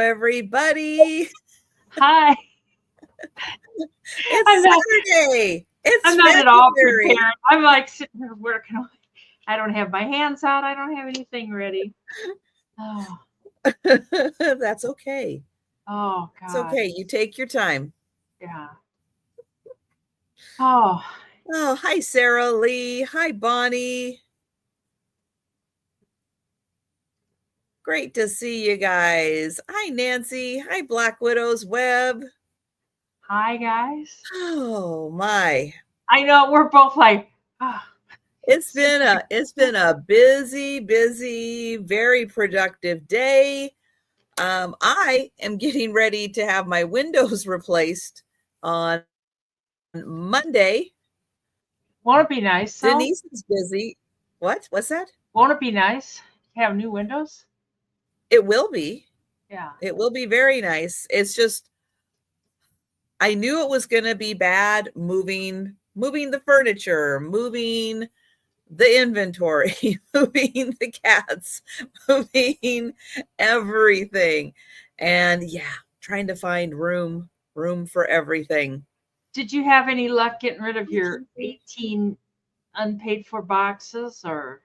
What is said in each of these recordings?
everybody. Hi. It's Saturday. It's I'm not at all February. prepared. I'm like sitting here working. I don't have my hands out. I don't have anything ready. Oh, That's okay. oh It's God. okay. You take your time. Yeah. Oh, Oh, hi, Sarah Lee. Hi, Bonnie. Great to see you guys. Hi, Nancy. Hi, Black Widows Web. hi guys. Oh my. I know we're both like, oh. It's been a busy, very productive day. I am getting ready to have my windows replaced on Monday. Won't it be nice? Denise is busy. What? What's that? Won't it be nice to have new windows? It will be. Yeah. It will be very nice. It's just I knew it was going to be bad moving the furniture, moving the inventory, moving the cats, moving everything. And yeah, trying to find room for everything. Did you have any luck getting rid of your 18 unpaid for boxes or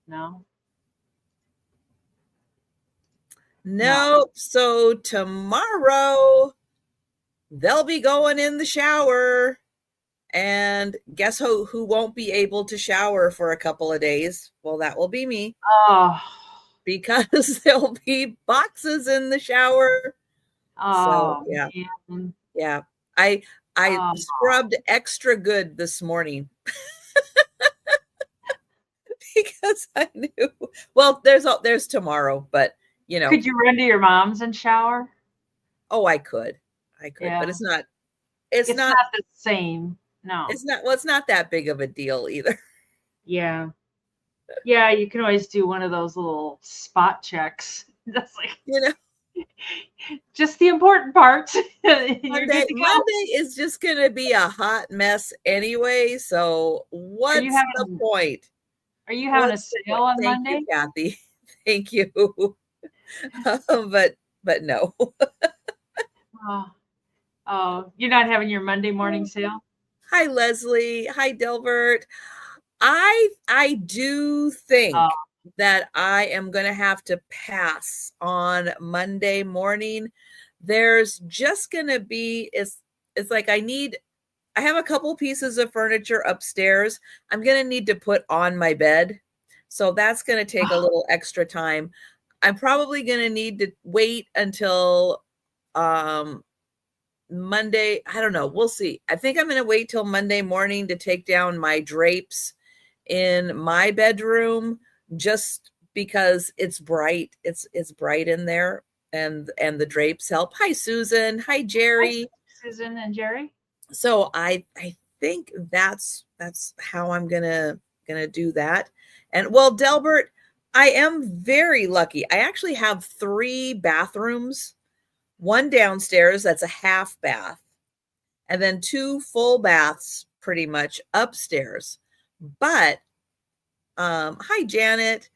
no? Nope. So tomorrow they'll be going in the shower. And guess who won't be able to shower for a couple of days? Well, that will be me. Oh. Because there'll be boxes in the shower. Oh, so yeah. man. Yeah. I scrubbed extra good this morning. Because I knew. Well, there's tomorrow, but you know. Could you run to your mom's and shower? Oh, I could. Yeah. But it's not the same. No. It's not that big of a deal either. Yeah. Yeah, you can always do one of those little spot checks. That's like, you know, just the important parts. Monday is just going to be a hot mess anyway. So what's the point? Are you having a sale on Monday? Thank you, Kathy. Thank you. But no. Oh, you're not having your Monday morning sale? Hi, Leslie. Hi, Delbert. I do think that I am going to have to pass on Monday morning. There's just going to be, it's like I have a couple pieces of furniture upstairs. I'm going to need to put on my bed. So that's going to take a little extra time. I'm probably going to need to wait until Monday. I don't know. We'll see. I think I'm going to wait till Monday morning to take down my drapes in my bedroom just because it's bright. It's bright in there and the drapes help. Hi, Susan. Hi, Jerry. Hi, Susan and Jerry. So I think that's how I'm gonna do that. And well, Delbert, I am very lucky. I actually have 3 bathrooms, one downstairs that's a half bath, and then 2 full baths pretty much upstairs. But hi, Janet.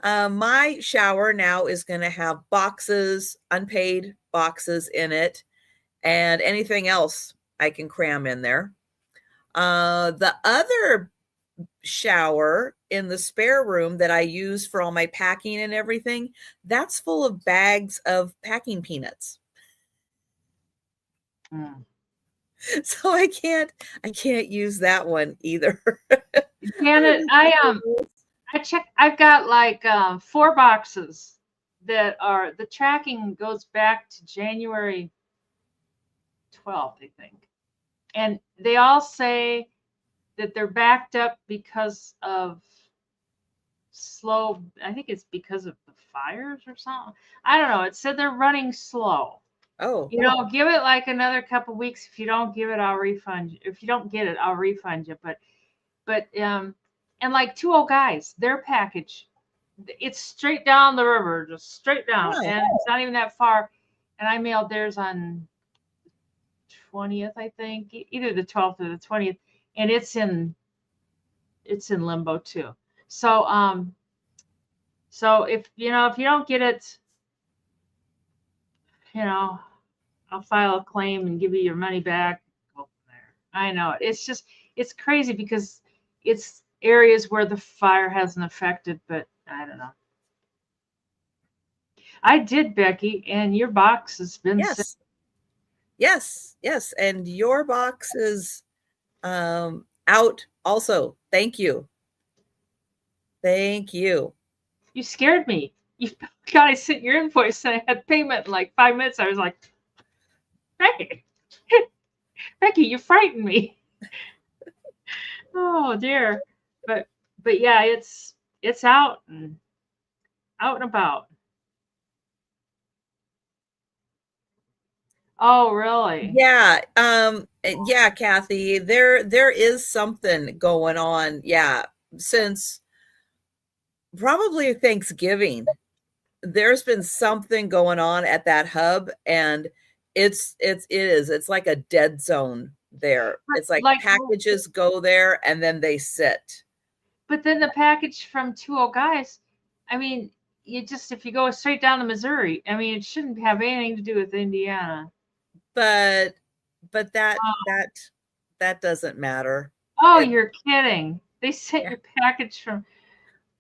My shower now is going to have boxes, unpaid boxes in it, and anything else I can cram in there. The other shower in the spare room that I use for all my packing and everything, that's full of bags of packing peanuts. So I can't use that one either. Janet, I checked. I've got like 4 boxes that are, the tracking goes back to January 12th, I think. And they all say that they're backed up because of I think it's because of the fires or something. I don't know. It said they're running slow. Oh. Give it like another couple weeks. If you don't give it, I'll refund you. If you don't get it, I'll refund you. But and like 2 old guys, their package, it's straight down the river, just straight down. Oh. And it's not even that far. And I mailed theirs on 20th, I think, either the 12th or the 20th. And it's in limbo too. So if you don't get it, you know, I'll file a claim and give you your money back. Go from there. I know it's just it's crazy because it's areas where the fire hasn't affected, but I don't know. I did, Becky, and your box has been sent. Yes. Yes. Yes. And your box is out also. Thank you. Thank you. You scared me. You God, I sent your invoice and I had payment in like 5 minutes. I was like, Becky, Becky, you frightened me. Oh dear. But but yeah, it's out and about. Oh really? Yeah, yeah, Kathy, there is something going on. Yeah, since probably Thanksgiving, there's been something going on at that hub, and it's like a dead zone there. But It's like like packages go there and then they sit. but then the package from 2 Guys, I mean, you just if you go straight down to Missouri, I mean, it shouldn't have anything to do with Indiana. But but Oh, that doesn't matter. oh, It you're kidding. They sent Yeah, your package from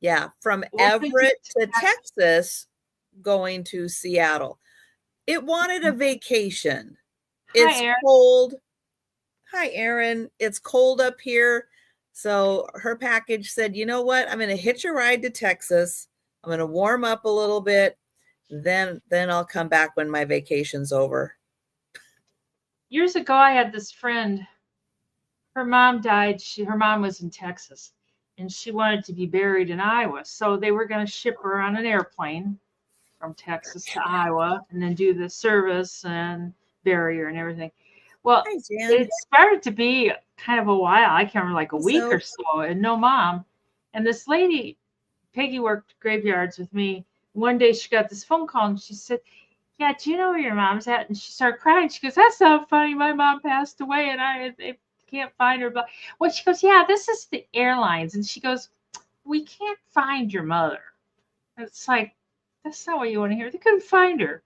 yeah, from what brings it Everett to to Texas? Texas going to Seattle. It wanted a vacation. Hi, It's Aaron. cold. Hi, Erin. It's cold up here. So her package said, you know what? I'm going to hitch a ride to Texas. I'm going to warm up a little bit. Then I'll come back when my vacation's over. Years ago, I had this friend. Her mom died. Her mom was in Texas, and she wanted to be buried in Iowa. So they were going to ship her on an airplane from Texas to Iowa, and then do the service and bury her and everything. Well, Hi, Jan. it started to be kind of a while. I can't remember, like a week So or so, and no mom. And this lady, Peggy, worked graveyards with me. One day she got this phone call and she said, yeah, do you know where your mom's at? And she started crying. She goes, that's not funny. My mom passed away and I can't find her. But well, she goes, yeah, this is the airlines. And she goes, we can't find your mother. And it's like, that's not what you want to hear. They couldn't find her.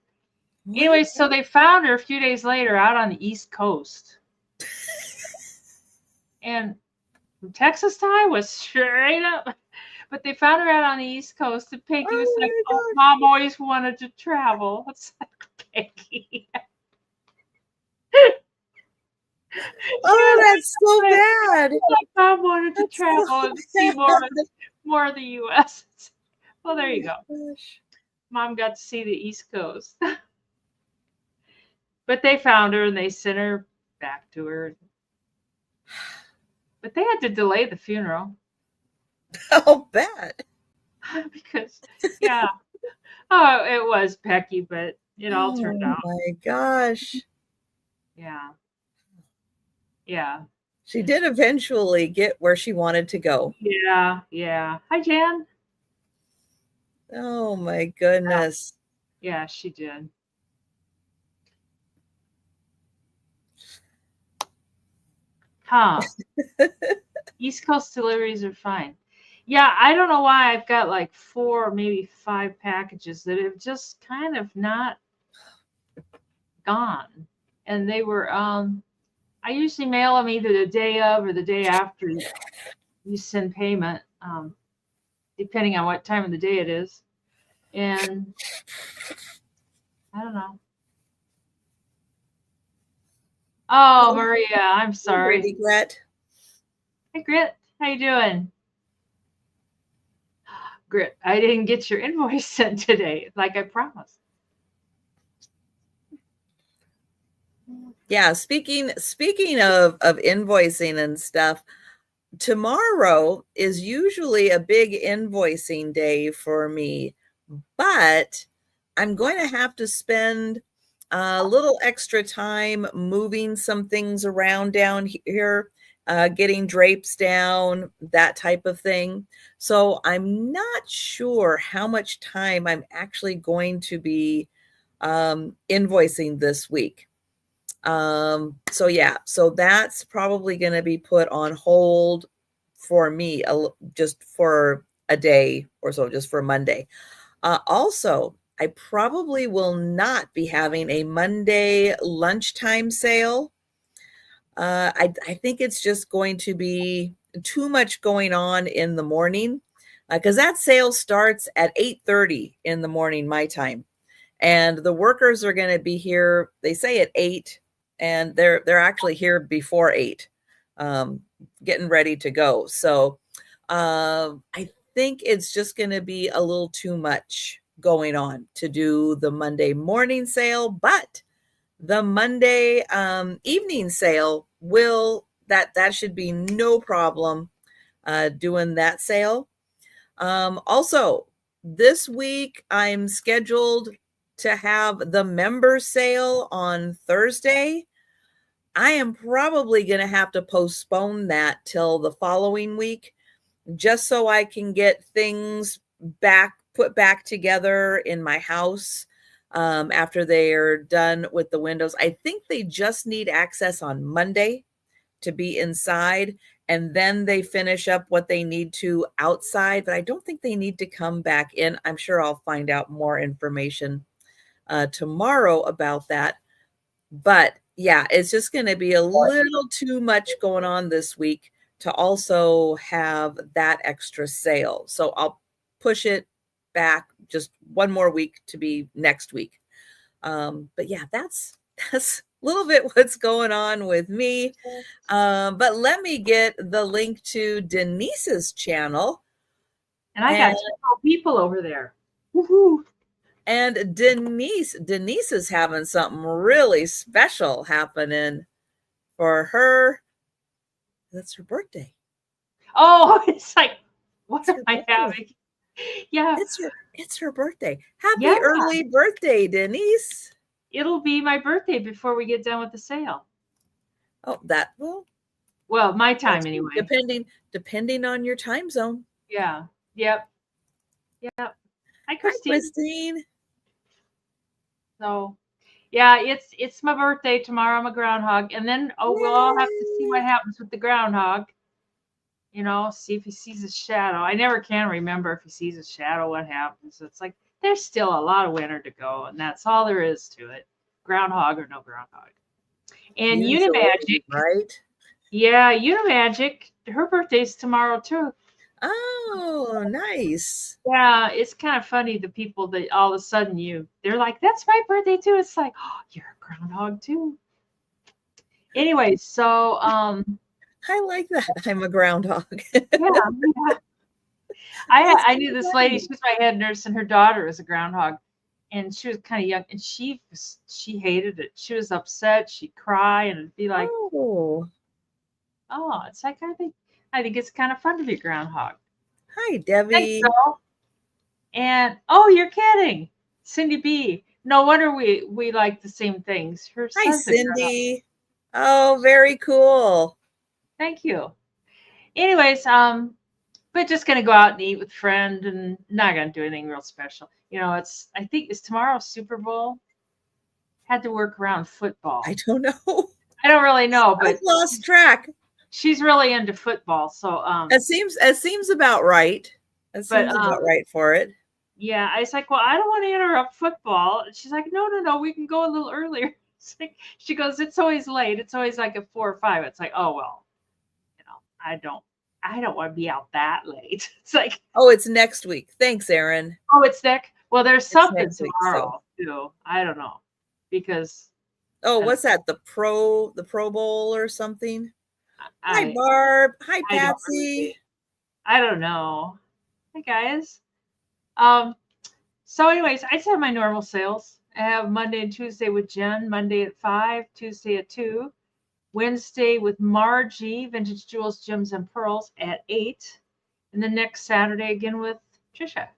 what? Anyway, so they found her a few days later out on the East Coast. And from Texas to Iowa, straight up. But they found her out on the East Coast, and Peggy was Oh like, my "Oh, gosh. mom always wanted to travel." It's like, Peggy. Oh, Yeah, that's so bad. like mom wanted to That's so travel and see bad. more of the U.S. Well, Oh there you my go. gosh. Mom got to see the East Coast, but they found her and they sent her back to her. But they had to delay the funeral How bad. because, yeah, oh, it was Becky, but it all turned Oh out. my gosh. Yeah, yeah, She did eventually get where she wanted to go. yeah, yeah. Hi, Jan. Oh my goodness. Yeah, she did. Huh. East Coast deliveries are fine. Yeah, I don't know why I've got like 4, maybe 5 packages that have just kind of not gone. And they were I usually mail them either the day of or the day after you send payment, depending on what time of the day it is. And I don't know. Oh, Maria, I'm sorry. Pretty Gret. Hey, Grit, how you doing? Grit, I didn't get your invoice sent today, like I promised. Yeah, speaking of invoicing and stuff, tomorrow is usually a big invoicing day for me, but I'm going to have to spend a little extra time moving some things around down here, getting drapes down, that type of thing. So I'm not sure how much time I'm actually going to be invoicing this week. So yeah, so that's probably going to be put on hold for me, just for a day or so, just for Monday. Also, I probably will not be having a Monday lunchtime sale. I think it's just going to be too much going on in the morning because that sale starts at 8:30 in the morning, my time. And the workers are going to be here, they say at 8, and they're actually here before 8, um, getting ready to go. So I think it's just going to be a little too much going on to do the Monday morning sale, but the Monday evening sale that should be no problem doing that sale. Also, this week I'm scheduled to have the member sale on Thursday. I am probably going to have to postpone that till the following week just so I can get things put back together in my house after they are done with the windows. I think they just need access on Monday to be inside, and then they finish up what they need to outside, but I don't think they need to come back in. I'm sure I'll find out more information tomorrow about that. But yeah, it's just going to be a little too much going on this week to also have that extra sale. So I'll push it back just one more week to be next week. But yeah, that's a little bit what's going on with me. But let me get the link to Denise's channel. And I got And 2 people over there. Woohoo! And Denise is having something really special happening for her. That's her birthday. Oh, it's like, what It's am her I birthday. having? Yeah. It's her birthday. Happy Yeah. early birthday, Denise. It'll be my birthday before we get done with the sale. Oh, well, my time anyway. Depending on your time zone. Yeah. Yep. Yep. Hi, Christine. Hi, Christine. So, yeah, it's my birthday tomorrow. I'm a groundhog, and then we'll all have to see what happens with the groundhog. See if he sees a shadow. I never can remember if he sees a shadow, what happens. It's like there's still a lot of winter to go, and that's all there is to it. Groundhog or no groundhog. And Usually, Unimagic, right? Yeah, Unimagic. Her birthday's tomorrow too. Oh, nice. Yeah, it's kind of funny the people that all of a sudden they're like, "That's my birthday too." It's like, "Oh, you're a groundhog too." Anyway, so I like that. I'm a groundhog. yeah. I knew this lady. She was my head nurse, and her daughter is a groundhog, and she was kind of young, and she hated it. She was upset. She'd cry, and it'd be like, Oh, it's like I think it's kind of fun to be a groundhog. hi, Thanks, Debbie. Bill. And you're kidding, Cindy B. No wonder we like the same things. Her Hi, son's a groundhog. Cindy. Oh, very cool. Thank you. Anyways, but just gonna go out and eat with a friend and not gonna do anything real special. I think it's tomorrow Super Bowl. Had to work around football. I don't know. I don't really know, but I've lost track. she's really into football. So It seems about right. It seems about right for it. Yeah, I was like, well, I don't want to interrupt football. And she's like, no, we can go a little earlier. She goes, it's always late. It's always like at 4 or 5. It's like, oh well, I don't want to be out that late. It's like, oh, it's next week. Thanks, Erin. Oh, it's next. Well, there's something Week, tomorrow too. I don't know because. What's that? The Pro Bowl or something? Hi, I Barb. Hi, Patsy. I don't know. Hi, guys. So anyways, I just have my normal sales. I have Monday and Tuesday with Jen, Monday at 5, Tuesday at 2, Wednesday with Margie, Vintage Jewels, Gems and Pearls at 8, and then next Saturday again with Trisha.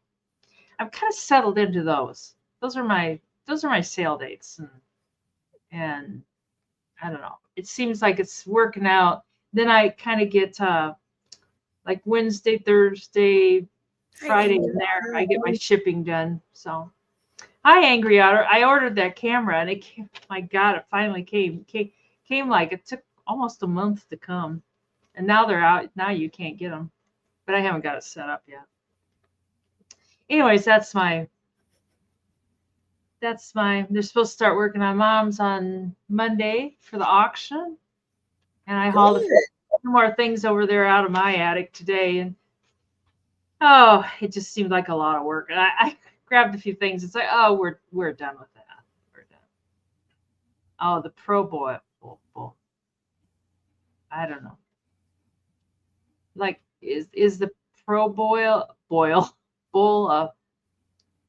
I'm kind of settled into those. Those are my sale dates, and I don't know. It seems like it's working out. Then I kind of get like Wednesday, Thursday, Friday in there. I get my shipping done. So, hi, Angry Otter. I ordered that camera, and it came. My God, it finally came. Came like it took almost a month to come, and now they're out. Now you can't get them, but I haven't got it set up yet. Anyways, that's my they're supposed to start working on Mom's on Monday for the auction. And I hauled a few Good. more things over there out of my attic today. And oh, it just seemed like a lot of work. And I grabbed a few things. It's like, oh, we're done with that. We're done. Oh, the Pro Bowl. I don't know. Like, is the Pro Bowl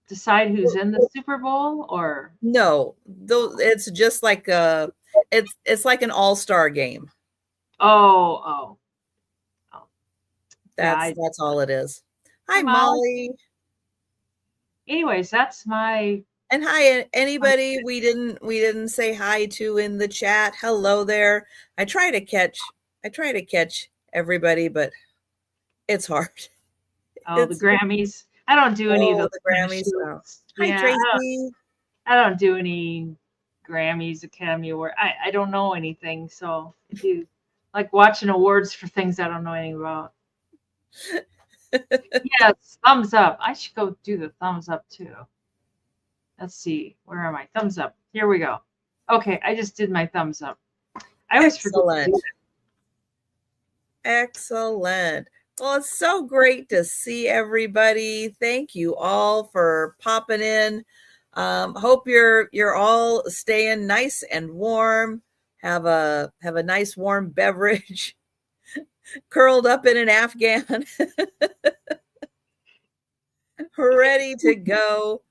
decide who's in the Super Bowl or? No, though it's just like it's like an all-star game. Oh, yeah. That's all it is. Hi, Hi, Molly. Molly. Anyways, that's my. And hi, anybody we didn't say hi to in the chat. Hello there. I try to catch everybody, but it's hard. Oh, the Grammys. I don't do any of those the kind of Grammys. Oh. shows. Hi, Yeah, Tracy. I don't do any Grammys, Academy Award. I don't know anything. So if you like watching awards for things I don't know anything about. Yes, thumbs up. I should go do the thumbs up too. Let's see. Where am I? Thumbs up. Here we go. Okay, I just did my thumbs up. I always forget to do that. Excellent. Well, it's so great to see everybody. Thank you all for popping in. Hope you're all staying nice and warm. Have a nice warm beverage. Curled up in an Afghan. Ready to go.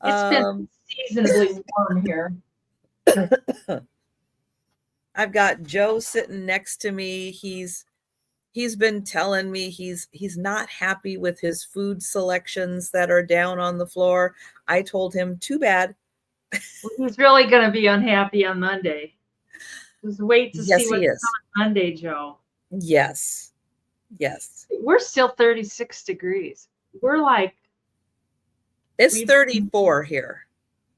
It's been seasonably warm here. I've got Joe sitting next to me. He's been telling me he's not happy with his food selections that are down on the floor. I told him, too bad. He's really going to be unhappy on Monday. Just wait to see what's on Monday, Joe. Yes. We're still 36 degrees. We're like. It's 34 here.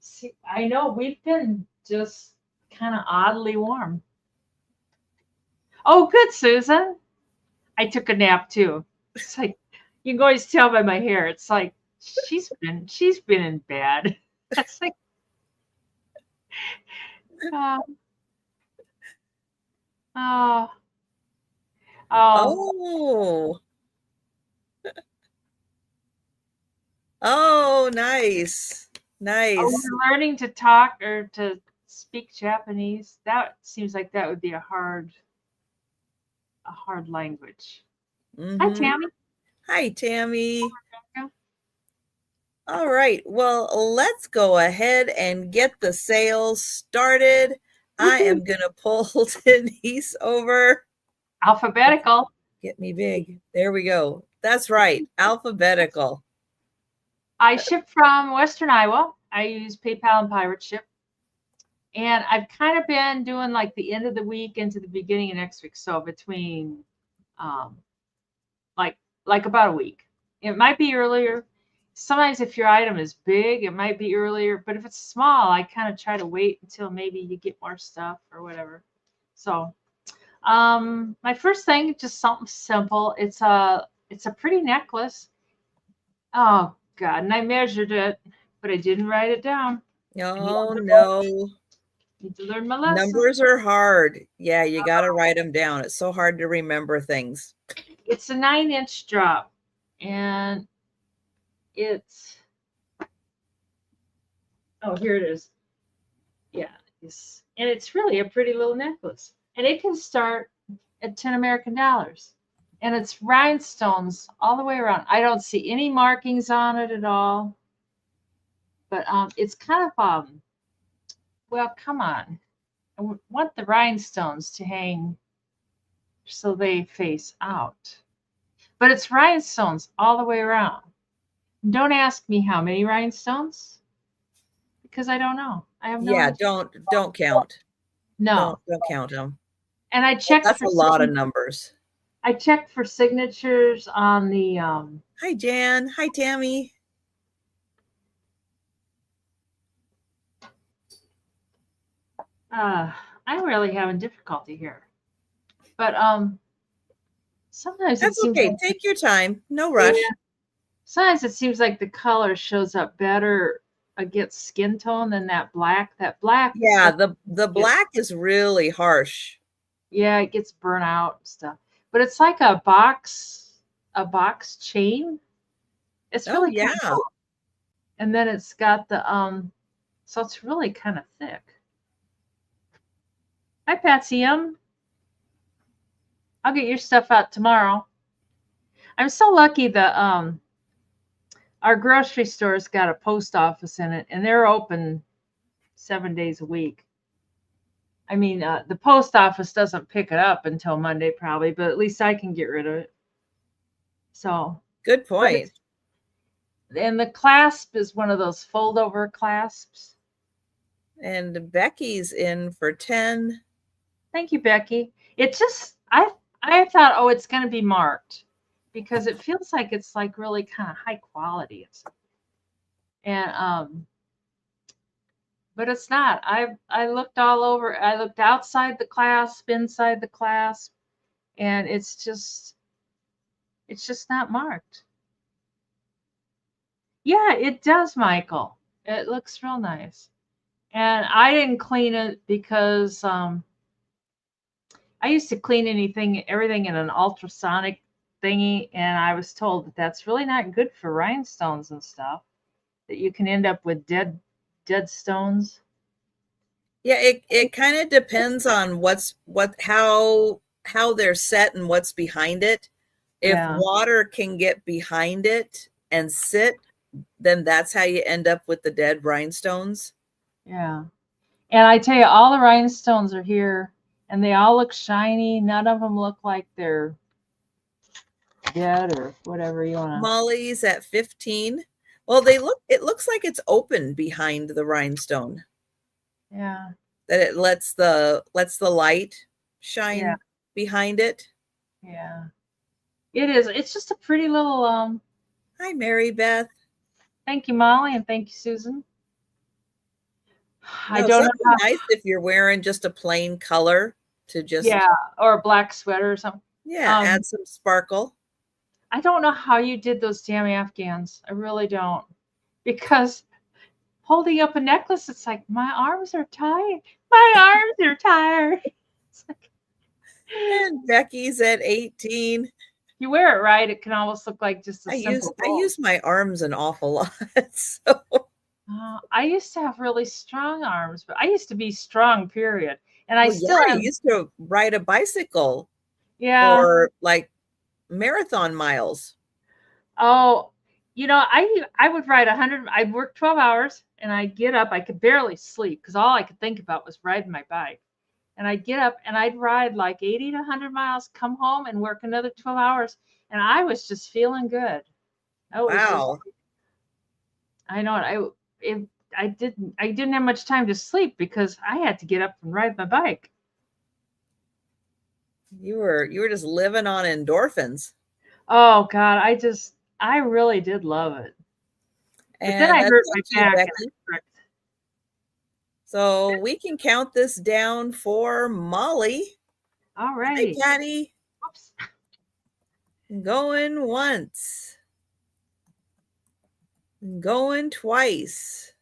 See, I know. We've been just kind of oddly warm. Oh, good, Susan. I took a nap too. It's like you can always tell by my hair. It's like she's been in bed. It's like Oh, nice. Oh, we're learning to talk or to speak Japanese. That seems like that would be a hard language. Mm-hmm. Hi, Tammy. Hi, Tammy. All right. Well, let's go ahead and get the sales started. I am going to pull Denise over. Alphabetical. Get me big. There we go. That's right. Alphabetical. I ship from Western Iowa. I use PayPal and Pirate Ship. And I've kind of been doing like the end of the week into the beginning of next week. So between like about a week. It might be earlier. Sometimes if your item is big, it might be earlier. But if it's small, I kind of try to wait until maybe you get more stuff or whatever. So my first thing, just something simple. It's a pretty necklace. Oh God, and I measured it, but I didn't write it down. Oh no. Need to learn my lesson. Numbers are hard. Yeah, you got to write them down. It's so hard to remember things. It's a 9-inch drop, and it's here it is. Yeah, and it's really a pretty little necklace, and it can start at 10 American dollars, and it's rhinestones all the way around. I don't see any markings on it at all, but it's kind of well, come on. I want the rhinestones to hang so they face out. But it's rhinestones all the way around. Don't ask me how many rhinestones, because I don't know. I have no idea. Don't count. No. Don't count them. And I checked That's a lot of numbers. I checked for signatures on the Hi Jan. Hi Tammy. I'm really having difficulty here. But sometimes that's it seems okay. like, take your time. No rush. Yeah, sometimes it seems like the color shows up better against skin tone than that black Yeah, stuff the gets, black is really harsh. yeah, it gets burnt out and stuff. But it's like a box chain. It's Oh really kind of yeah. cool. And then it's got so it's really kind of thick. Hi Patsy, I'll get your stuff out tomorrow. I'm so lucky that our grocery store's got a post office in it, and they're open 7 days a week. I mean, the post office doesn't pick it up until Monday probably, but at least I can get rid of it. So, Good but point. it's, and the clasp is one of those fold over clasps. And Becky's in for 10. Thank you, Becky. It just I thought, oh, it's going to be marked because it feels like it's like really kind of high quality. And but it's not. I looked all over. I looked outside the clasp, inside the clasp, and it's just not marked. Yeah, it does, Michael. It looks real nice. And I didn't clean it because I used to clean everything in an ultrasonic thingy, and I was told that that's really not good for rhinestones and stuff. That you can end up with dead stones. Yeah, it kind of depends on how they're set and what's behind it. If Yeah, water can get behind it and sit, then that's how you end up with the dead rhinestones. yeah. And I tell you, all the rhinestones are here, and they all look shiny. None of them look like they're dead or whatever you wanna. Molly's at 15. Well, it looks like it's open behind the rhinestone, Yeah, that it lets the light yeah, shine behind it. yeah. It is. It's just a pretty little. Hi, Mary Beth. Thank you, Molly, and thank you, Susan. I No, don't know something how. nice if you're wearing just a plain color to Yeah, just, or a black sweater or something. yeah, Um, add some sparkle. I don't know how you did those damn Afghans. I really don't. Because holding up a necklace, it's like my arms are tired. My arms are tired. It's like, And Becky's at 18. you wear it right, it can almost look like just a simple I robe. use my arms an awful lot. So, I used to have really strong arms, but I used to be strong, period. And I well, still yeah, you am. used to ride a bicycle Yeah. for like marathon miles. Oh, I would ride 100. I'd work 12 hours and I'd get up. I could barely sleep because all I could think about was riding my bike. And I'd get up and I'd ride like 80 to 100 miles, come home and work another 12 hours. And I was just feeling good. Oh, it was just, Wow. I know it. I didn't have much time to sleep because I had to get up and ride my bike. You were just living on endorphins. Oh God, I really did love it. But then And I that's hurt my thank you, back and Becky. it hurt. So we can count this down for Molly. All Hi, righty. Patty. Whoops. Going once. Going twice.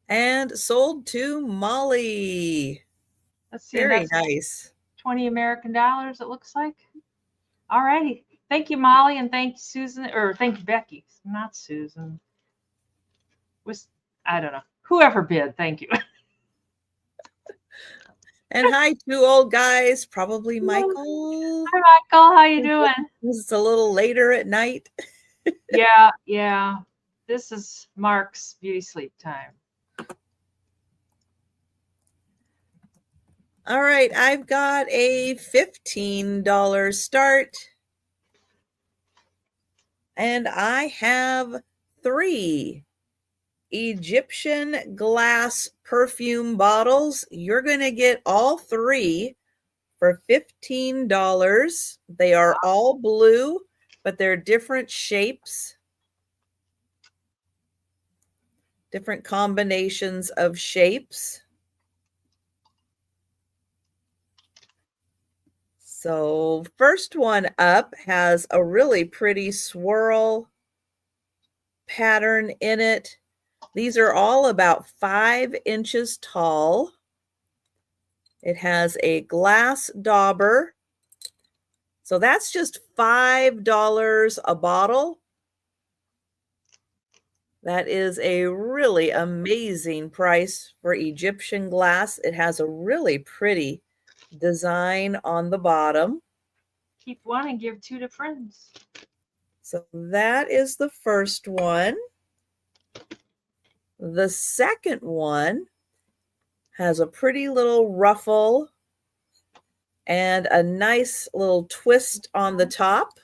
And sold to Molly. Let's see, and Very that's nice. 20 American dollars, it looks like. All righty. Thank you, Molly, and thank you, Susan, or thank you, Becky. Not Susan. Was I don't know. Whoever bid, thank you. And hi, two old guys, probably Hi, Michael. Michael. How you doing? It's a little later at night. Yeah, yeah. This is Mark's beauty sleep time. All right, I've got a $15 start. And I have 3 Egyptian glass perfume bottles. You're going to get all 3 for $15. They are all blue, but they're different shapes, different combinations of shapes. So, first one up has a really pretty swirl pattern in it. These are all about 5 inches tall. It has a glass dauber. So that's just $5 a bottle. That is a really amazing price for Egyptian glass. It has a really pretty design on the bottom. Keep one and give two to friends. So that is the first one. The second one has a pretty little ruffle and a nice little twist on the top.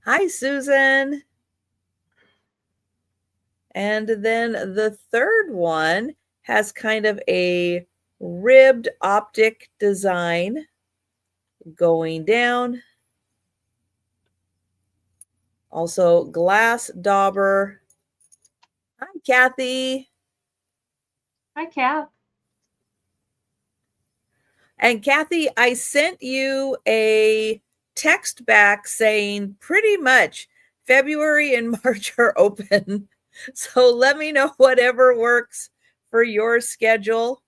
Hi, Susan. And then the third one has kind of a ribbed optic design going down. Also glass dauber. Hi, Kathy. Hi, Kath. And Kathy, I sent you a text back saying pretty much February and March are open. So let me know whatever works for your schedule.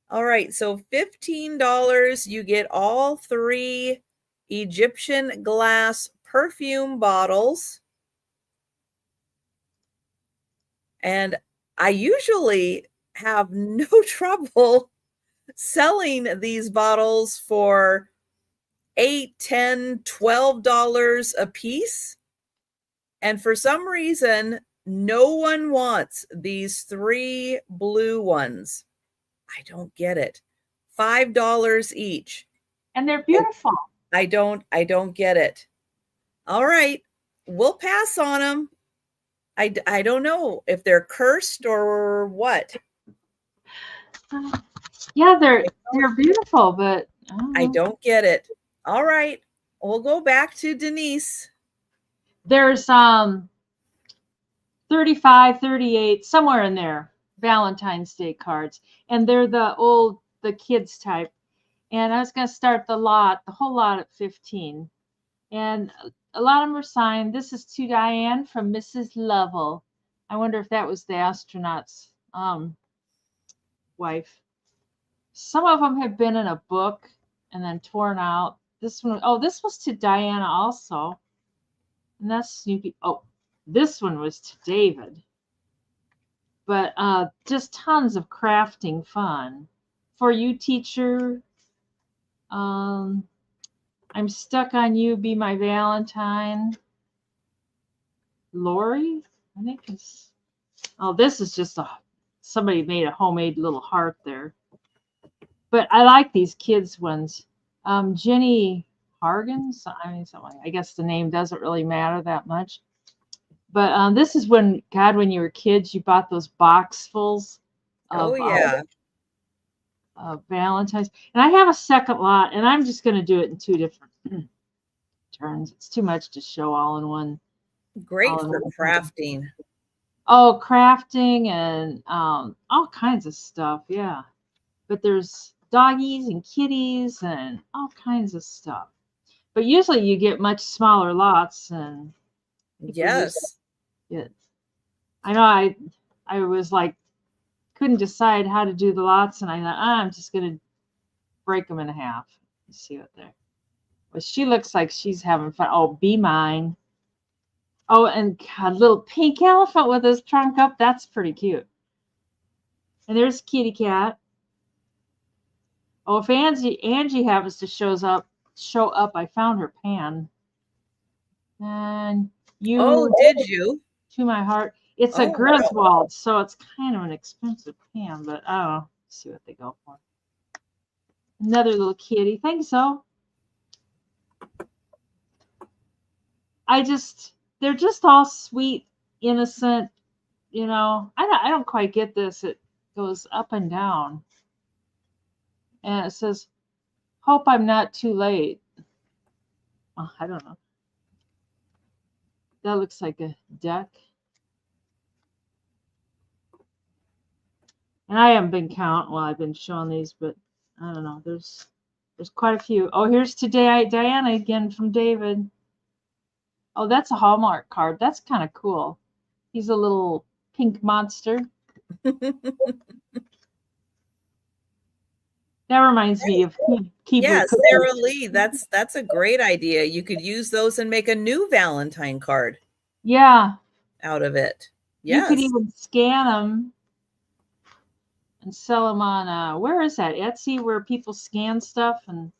All right, so $15, you get all 3 Egyptian glass perfume bottles. And I usually have no trouble selling these bottles for $8, $10, $12 a piece. And for some reason, no one wants these 3 blue ones. I don't get it. $5 each. And they're beautiful. I don't get it. All right. We'll pass on them. I don't know if they're cursed or what. Yeah, they're beautiful, but I don't get it. All right. We'll go back to Denise. There's 35, 38, somewhere in there, Valentine's Day cards. And they're the kids type. And I was going to start the whole lot at 15. And a lot of them are signed. This is to Diane from Mrs. Lovell. I wonder if that was the astronaut's wife. Some of them have been in a book and then torn out. This was to Diana also. And that's Snoopy. Oh, this one was to David. But just tons of crafting fun. For you, teacher, I'm stuck on you, be my Valentine. Lori, I think it's. Oh, this is just somebody made a homemade little heart there. But I like these kids ones. Jenny Hargens. I guess the name doesn't really matter that much. But this is when you were kids, you bought those boxfuls of Valentine's. And I have a second lot, and I'm just going to do it in 2 different turns. It's too much to show all in one. Great for crafting. Oh, crafting and all kinds of stuff. Yeah. But there's doggies and kitties and all kinds of stuff. But usually you get much smaller lots and yes. I know I was like couldn't decide how to do the lots, and I thought I'm just gonna break them in half. Let's see what they're. Well, she looks like she's having fun. Oh, be mine. Oh, and a little pink elephant with his trunk up. That's pretty cute. And there's kitty cat. Oh, if Angie happens to show up, I found her pan. And you. Oh, did you? To my heart. It's a Griswold, so it's kind of an expensive pan, but let's see what they go for. Another little kitty. Think so. They're just all sweet, innocent. I don't quite get this. It goes up and down. And it says, hope I'm not too late. Oh, I don't know. That looks like a duck. And I haven't been counting while I've been showing these, but I don't know. There's quite a few. Oh, here's today Diana again from David. Oh, that's a Hallmark card. That's kind of cool. He's a little pink monster. That reminds me of Keebler Yeah, cookies. Sarah Lee, that's a great idea. You could use those and make a new Valentine card Yeah, out of it. you could Yes. even scan them and sell them on where is that? Etsy, where people scan stuff and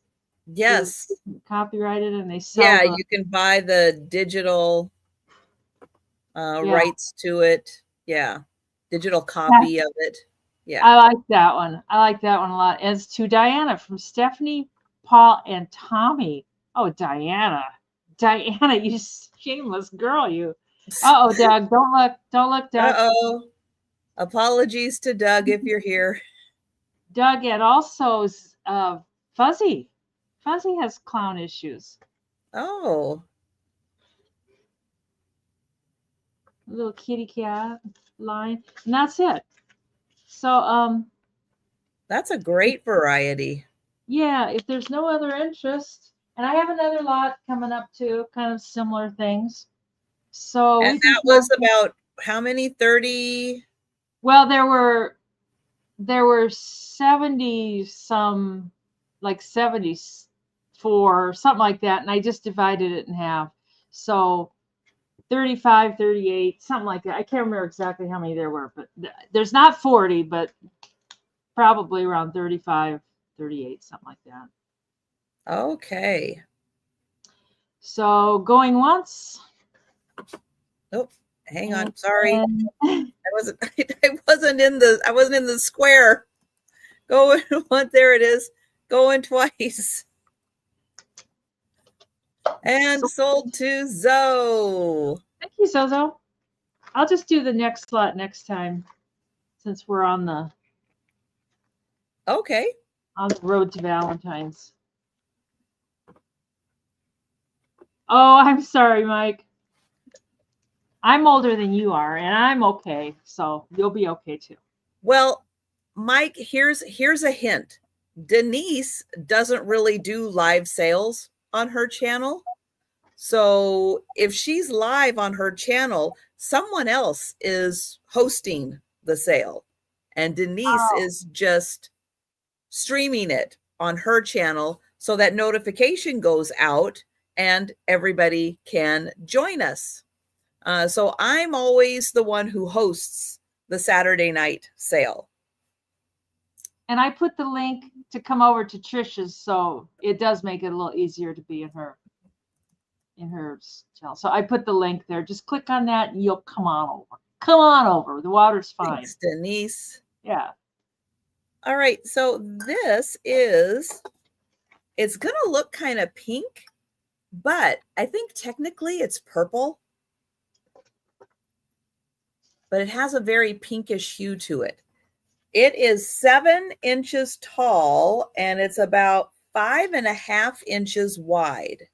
get it Yes. copyrighted and they sell Yeah, the you can buy the digital yeah. rights to it. Yeah. Digital copy of it. Yeah. I like that one. I like that one a lot. As to Diana from Stephanie, Paul, and Tommy. Oh, Diana. Diana, you shameless girl, you. Uh oh, Doug. Don't look. Don't look, Doug. Uh-oh. Apologies to Doug if you're here. Doug, and also Fuzzy. Fuzzy has clown issues. Oh, A little kitty cat line. And that's it. So that's a great variety. yeah, if there's no other interest, and I have another lot coming up too, kind of similar things. So And we can that was about how many? 30? well, there were 70 some, like 74 something like that, and I just divided it in half. So 35, 38, something like that. I can't remember exactly how many there were, but there's not 40, but probably around 35, 38, something like that. Okay. So going once. Oh, hang on. Sorry. I wasn't I wasn't in the square. Going one, there it is. Going twice. And sold to Zoe. Thank you, Zozo. I'll just do the next slot next time, since we're Okay. on the road to Valentine's. Oh, I'm sorry, Mike. I'm older than you are, and I'm okay, so you'll be okay too. Well, Mike, here's a hint. Denise doesn't really do live sales on her channel. So if she's live on her channel, someone else is hosting the sale. And Denise Oh. is just streaming it on her channel so that notification goes out and everybody can join us. So I'm always the one who hosts the Saturday night sale. And I put the link to come over to Trisha's, so it does make it a little easier to be in her channel. So I put the link there. Just click on that and you'll come on over. Come on over. The water's fine. Thanks, Denise. Yeah. All right, so this is, it's going to look kind of pink, but I think technically it's purple. But it has a very pinkish hue to it. It is 7 inches tall and it's about 5.5 inches wide.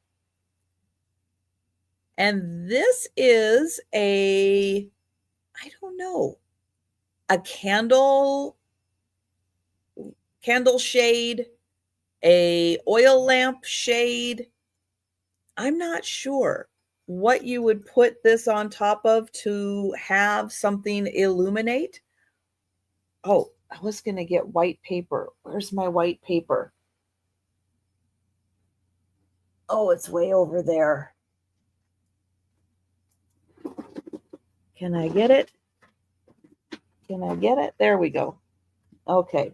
And this is I don't know, a candle shade, a oil lamp shade. I'm not sure what you would put this on top of to have something illuminate. Oh, I was going to get white paper. Where's my white paper? Oh, it's way over there. Can I get it? Can I get it? There we go. Okay.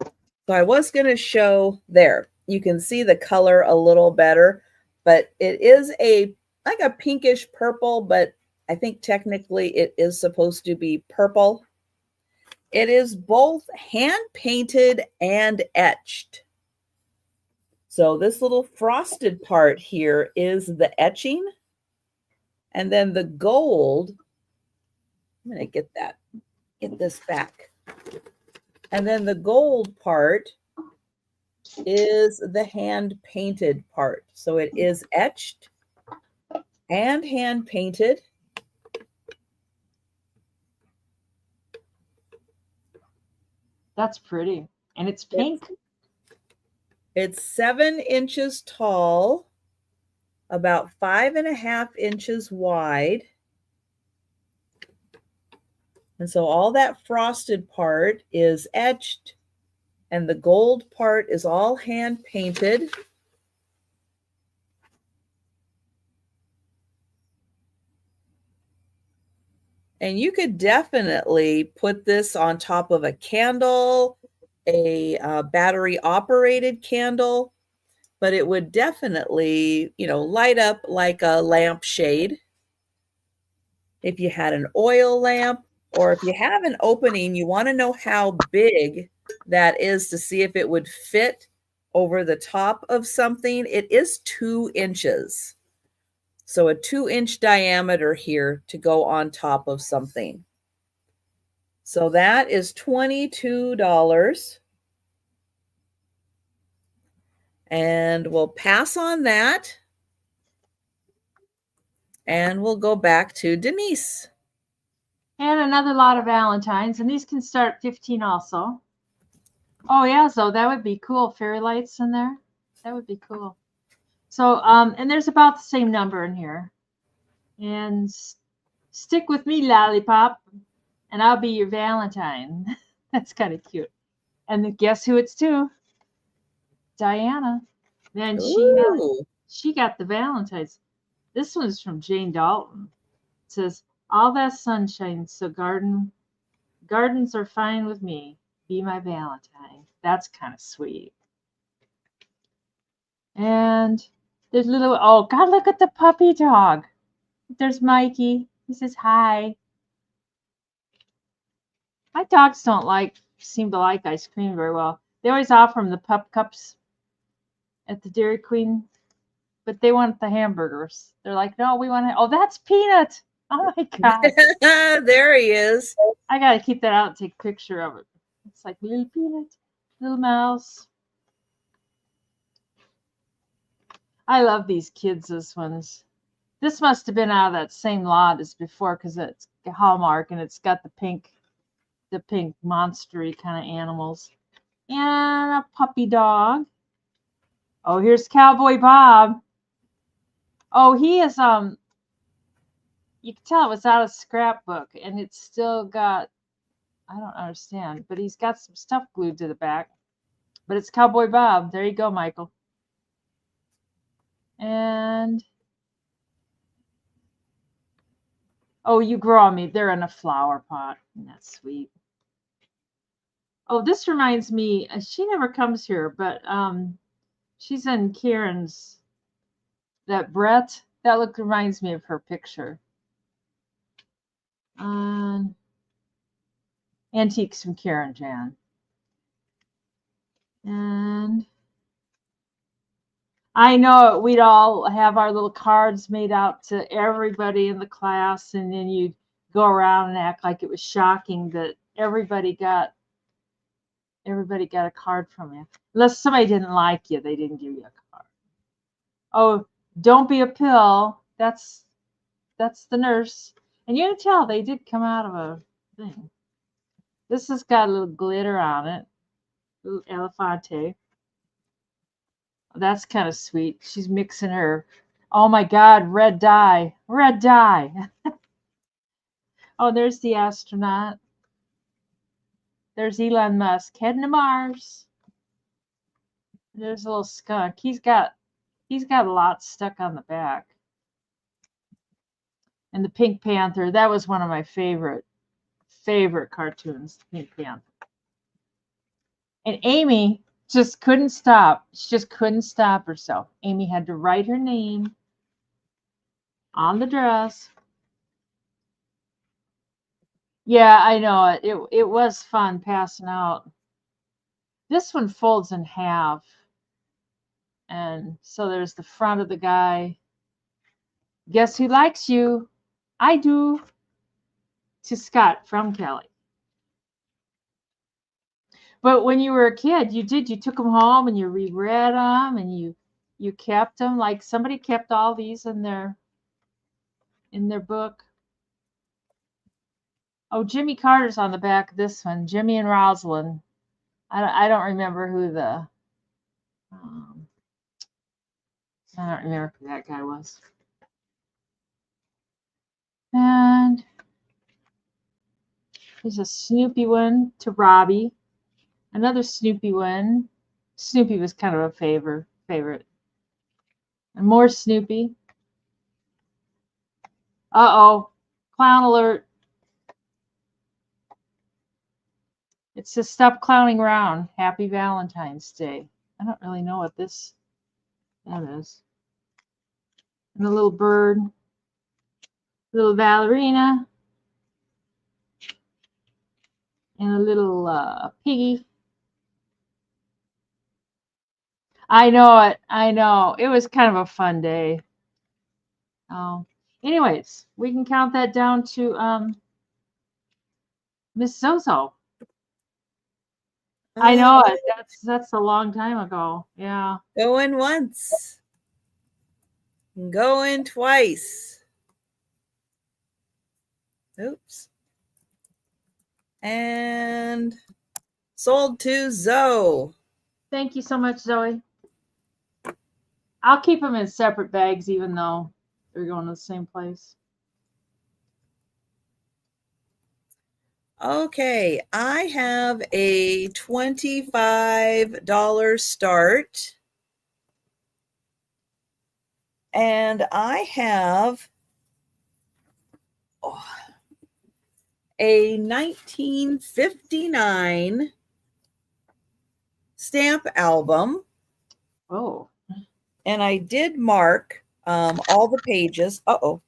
So I was going to show there. You can see the color a little better, but it is like a pinkish purple, but I think technically it is supposed to be purple. It is both hand painted and etched. So this little frosted part here is the etching. And then the gold, I'm going to get this back. And then the gold part is the hand painted part. So it is etched and hand painted. That's pretty. And it's It's pink. it's 7 inches tall, about 5.5 inches wide. And so all that frosted part is etched, and the gold part is all hand painted. And you could definitely put this on top of a candle, a battery operated candle, but it would definitely, light up like a lampshade. If you had an oil lamp, or if you have an opening, you want to know how big that is to see if it would fit over the top of something. It is 2 inches. So a 2-inch diameter here to go on top of something. So that is $22. And we'll pass on that. And we'll go back to Denise. And another lot of Valentines. And these can start 15 also. Oh, yeah. So that would be cool. Fairy lights in there. That would be cool. So, and there's about the same number in here. And stick with me, lollipop, and I'll be your Valentine. That's kind of cute. And guess who it's to? Diana. Then Ooh. she got the Valentines. This one's from Jane Dalton. It says, "All that sunshine, so gardens are fine with me. Be my Valentine." That's kind of sweet. And there's little, oh God, look at the puppy dog. There's Mikey. He says hi. My dogs don't seem to like ice cream very well. They always offer them the pup cups at the Dairy Queen, but they want the hamburgers. They're like, no, we want to. Oh, that's Peanut. Oh my God. There he is. I got to keep that out and take a picture of it. It's like little Peanut, little mouse. I love these kids, this ones. This must have been out of that same lot as before because it's Hallmark and it's got the pink monstery kind of animals. And a puppy dog. Oh, here's Cowboy Bob. Oh, he is you can tell it was out of scrapbook and it's still got, I don't understand, but he's got some stuff glued to the back. But it's Cowboy Bob. There you go, Michael. And oh, you grow on me. They're in a flower pot. Isn't that sweet? Oh, this reminds me, she never comes here, but she's in Karen's, that Brett, that look reminds me of her picture. Antiques from Karen Jan. And I know we'd all have our little cards made out to everybody in the class, and then you'd go around and act like it was shocking that everybody got a card from you. Unless somebody didn't like you, they didn't give you a card. Oh, don't be a pill. That's the nurse. And you can tell they did come out of a thing. This has got a little glitter on it. Little Elefante. That's kind of sweet. She's mixing her, oh my God, red dye. Red dye. Oh, there's the astronaut. There's Elon Musk heading to Mars. There's a little skunk. He's got a lot stuck on the back. And the Pink Panther, that was one of my favorite cartoons, the Pink Panther. And Amy just couldn't stop. She just couldn't stop herself. Amy had to write her name on the dress. Yeah, I know it. It was fun passing out. This one folds in half. And so there's the front of the guy. Guess who likes you? I do. To Scott from Kelly. But when you were a kid, you took them home and you reread them and you kept them. Like somebody kept all these in their book. Oh, Jimmy Carter's on the back of this one. Jimmy and Rosalind. I don't remember who the I don't remember who that guy was. And there's a Snoopy one to Robbie. Another Snoopy one. Snoopy was kind of a favorite. And more Snoopy. Uh-oh. Clown alert. It says stop clowning around. Happy Valentine's Day. I don't really know what that is. And a little bird. Little ballerina. And a little piggy. I know it. I know. It was kind of a fun day. Anyways, we can count that down to Miss Zozo. I know it. That's a long time ago. Yeah. Going once. Going twice. Oops. And sold to Zoe. Thank you so much, Zoe. I'll keep them in separate bags even though they're going to the same place. Okay, I have a $25 start. And I have a 1959 stamp album. Oh. And I did mark all the pages. Uh-oh,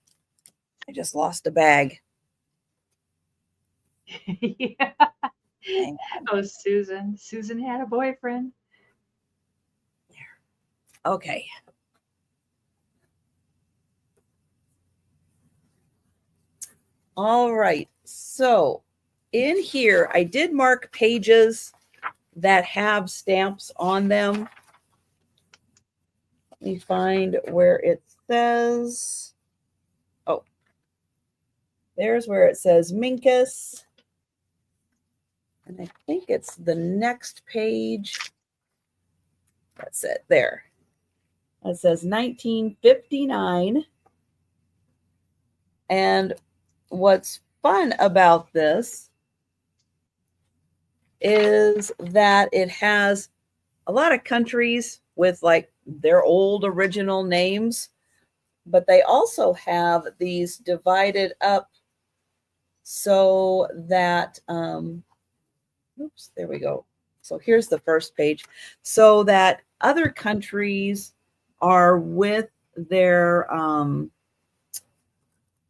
I just lost a bag. Yeah. Oh, Susan. Susan had a boyfriend. Okay. All right. So in here, I did mark pages that have stamps on them. Let me find where it says. Oh, there's where it says Minkus. And I think it's the next page. That's it. There. It says 1959. And what's fun about this is that it has a lot of countries with like their old original names, but they also have these divided up so that, oops, there we go. So here's the first page, so that other countries are with their,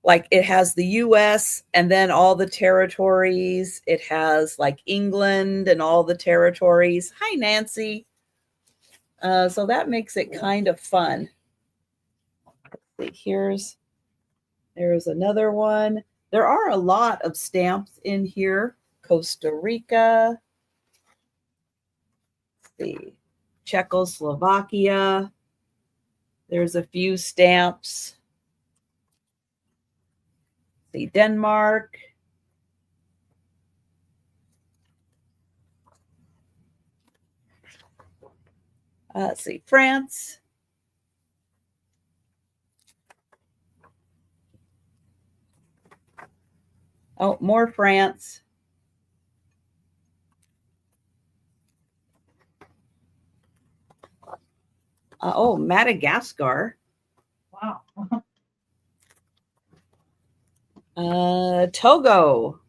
like it has the US and then all the territories. It has like England and all the territories. Hi, Nancy. So that makes it kind of fun. Let's see, there's another one. There are a lot of stamps in here. Costa Rica. Let's see, Czechoslovakia. There's a few stamps. Let's see, Denmark. Let's see, France. Oh, more France. Oh, Madagascar. Wow. Togo.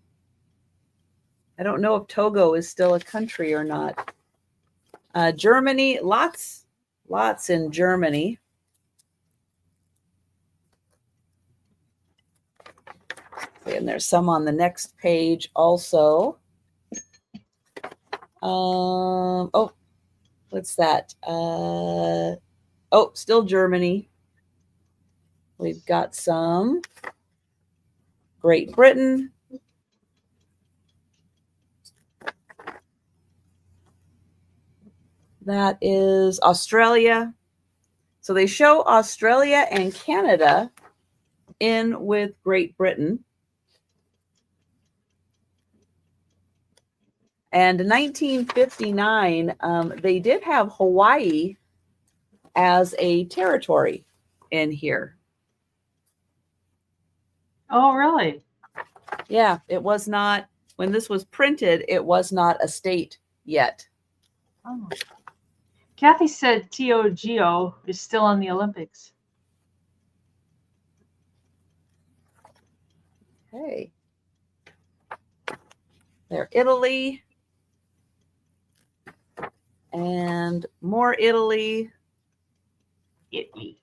I don't know if Togo is still a country or not. Germany, lots in Germany. And there's some on the next page also. Oh, what's that? Oh, still Germany. We've got some Great Britain. That is Australia. So they show Australia and Canada in with Great Britain. And 1959, they did have Hawaii as a territory in here. Oh, really? Yeah, it was not, when this was printed, it was not a state yet. Oh. Kathy said TOGO is still in the Olympics. Okay. There, Italy. And more Italy. Italy.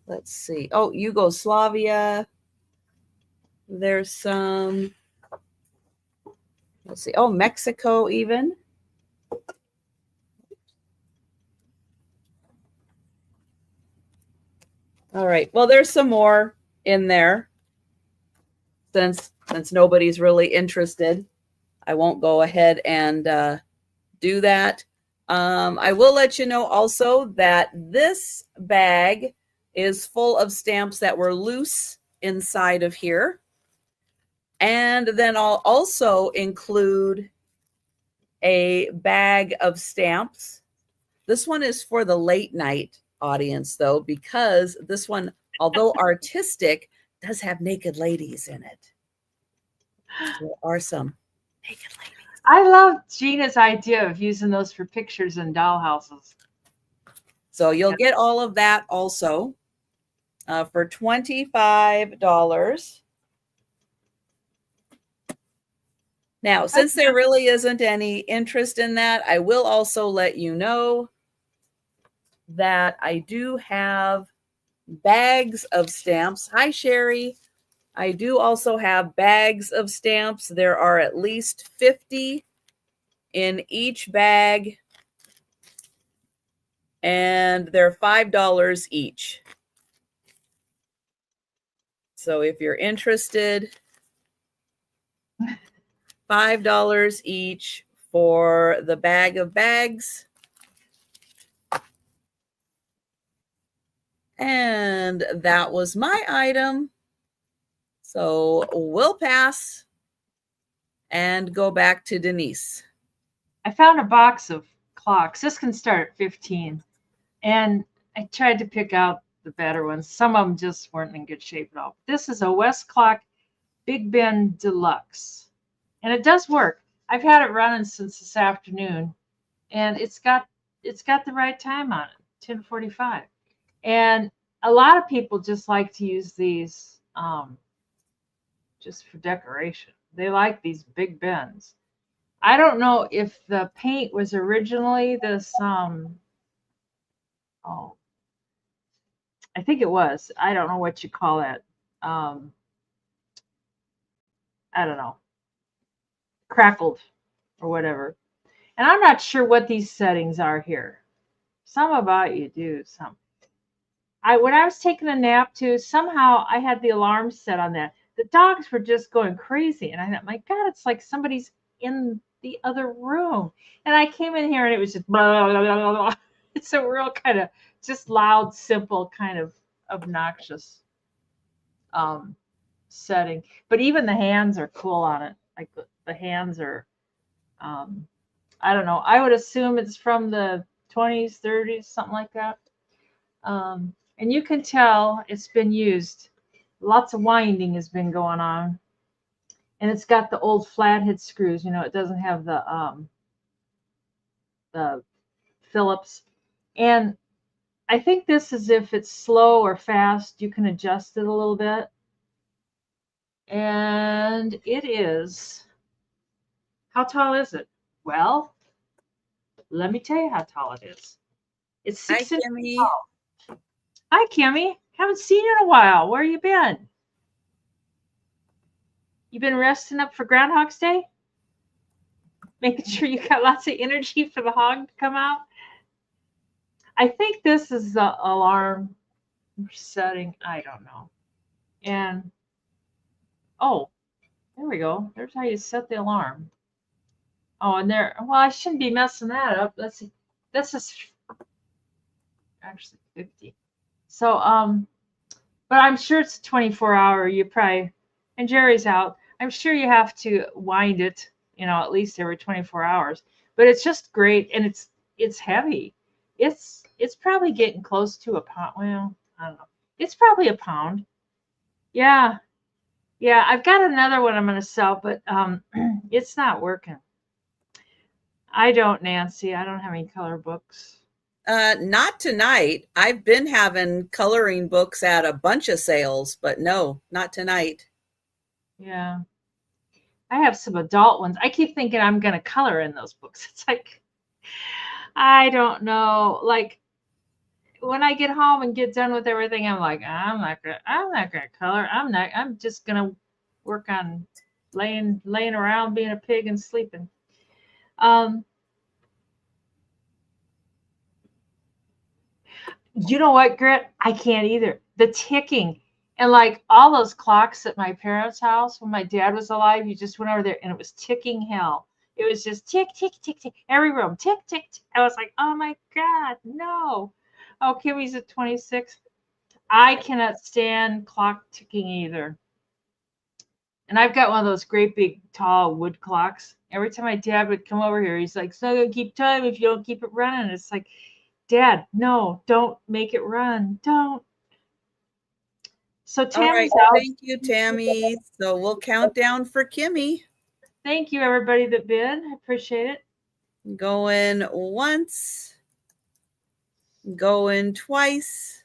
Let's see. Oh, Yugoslavia. There's some. Let's see. Oh, Mexico even. All right. Well, there's some more in there. Since nobody's really interested, I won't go ahead and do that. I will let you know also that this bag is full of stamps that were loose inside of here. And then I'll also include a bag of stamps. This one is for the late night audience, though, because this one, although artistic, does have naked ladies in it. There are some naked ladies. I love Gina's idea of using those for pictures in dollhouses. So you'll get all of that also for $25. Now, since there really isn't any interest in that, I will also let you know that I do have bags of stamps. Hi, Sherry. I do also have bags of stamps. There are at least 50 in each bag, and they're $5 each. So if you're interested, $5 each for the bag of bags. And that was my item. So we'll pass and go back to Denise. I found a box of clocks. This can start at 15. And I tried to pick out the better ones. Some of them just weren't in good shape at all. This is a West Clock Big Ben Deluxe. And it does work. I've had it running since this afternoon. And it's got the right time on it, 10:45. And a lot of people just like to use these just for decoration. They like these Big Bens. I don't know if the paint was originally this oh, I think it was. I don't know what you call that. I don't know. Crackled or whatever. And I'm not sure what these settings are here. Some about you do, some. When I was taking a nap too, somehow I had the alarm set on that. The dogs were just going crazy. And I thought, my God, it's like somebody's in the other room. And I came in here and it was just blah, blah, blah, blah, blah. It's a real kind of just loud, simple, kind of obnoxious setting. But even the hands are cool on it. Like the hands are, I don't know. I would assume it's from the 20s, 30s, something like that. And you can tell it's been used. Lots of winding has been going on. And it's got the old flathead screws. You know, it doesn't have the Phillips. And I think this is if it's slow or fast, you can adjust it a little bit. And it is, how tall is it? Well, let me tell you how tall it is. It's 6 inches tall. Hi, Kimmy. Haven't seen you in a while. Where you been? You been resting up for Groundhog's Day? Making sure you got lots of energy for the hog to come out? I think this is the alarm setting. I don't know. And, oh, there we go. There's how you set the alarm. Oh, and there, well, I shouldn't be messing that up. Let's see. This is actually 50. So, but I'm sure it's a 24-hour. You probably, and Jerry's out. I'm sure you have to wind it, at least every 24 hours. But it's just great, and it's heavy. It's probably getting close to a pound. Well, I don't know. It's probably a pound. Yeah, yeah. I've got another one I'm going to sell, but it's not working. I don't, Nancy. I don't have any color books. Not tonight. I've been having coloring books at a bunch of sales, but no, not tonight. Yeah. I have some adult ones. I keep thinking I'm going to color in those books. It's like, I don't know. Like when I get home and get done with everything, I'm like, I'm not gonna color. I'm just gonna work on laying around being a pig and sleeping. Um, you know what, Grit? I can't either. The ticking. And like all those clocks at my parents' house when my dad was alive, you just went over there and it was ticking hell. It was just tick, tick, tick, tick. Every room, tick, tick, tick. I was like, oh my God, no. Oh, Kimmy's at 26. I cannot stand clock ticking either. And I've got one of those great big tall wood clocks. Every time my dad would come over here, he's like, it's not gonna keep time if you don't keep it running. It's like, Dad, no, don't make it run. Don't. So All right. Tammy's out. Thank you, Tammy. So we'll count down for Kimmy. Thank you everybody that bid. I appreciate it. Going once, going twice,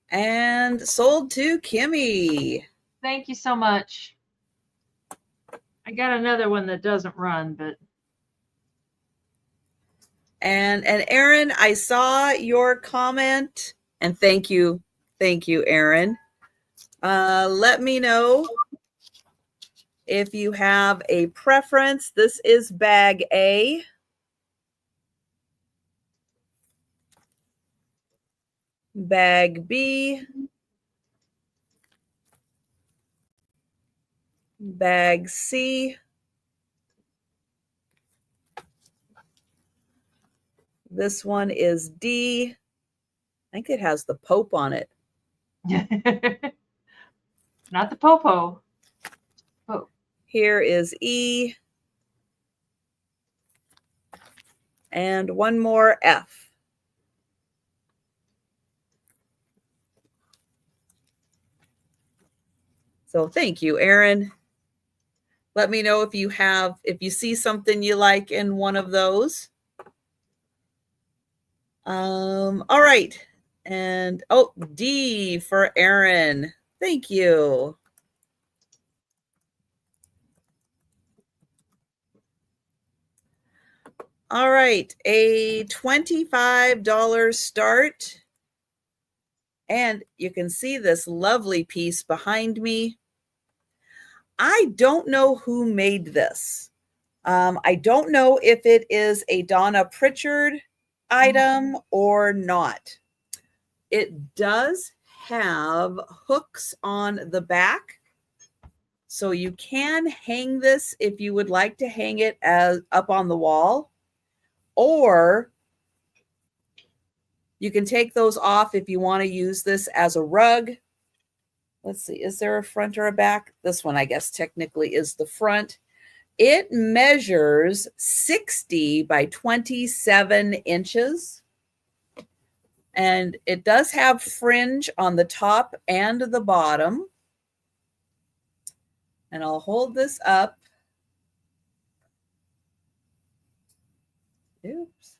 and sold to Kimmy. Thank you so much. I got another one that doesn't run, but And Aaron, I saw your comment, and thank you, Aaron. Let me know if you have a preference. This is bag A. Bag B. Bag C. This one is D. I think it has the Pope on it. not the popo. Oh. Here is E. And one more F. So thank you, Aaron. Let me know if you see something you like in one of those. All right. And D for Aaron. Thank you. All right, a $25 start. And you can see this lovely piece behind me. I don't know who made this. I don't know if it is a Donna Pritchard item or not. It does have hooks on the back. So you can hang this if you would like to hang it up on the wall. Or you can take those off if you want to use this as a rug. Let's see, is there a front or a back? This one, I guess, technically is the front. It measures 60 by 27 inches. And it does have fringe on the top and the bottom. And I'll hold this up. Oops.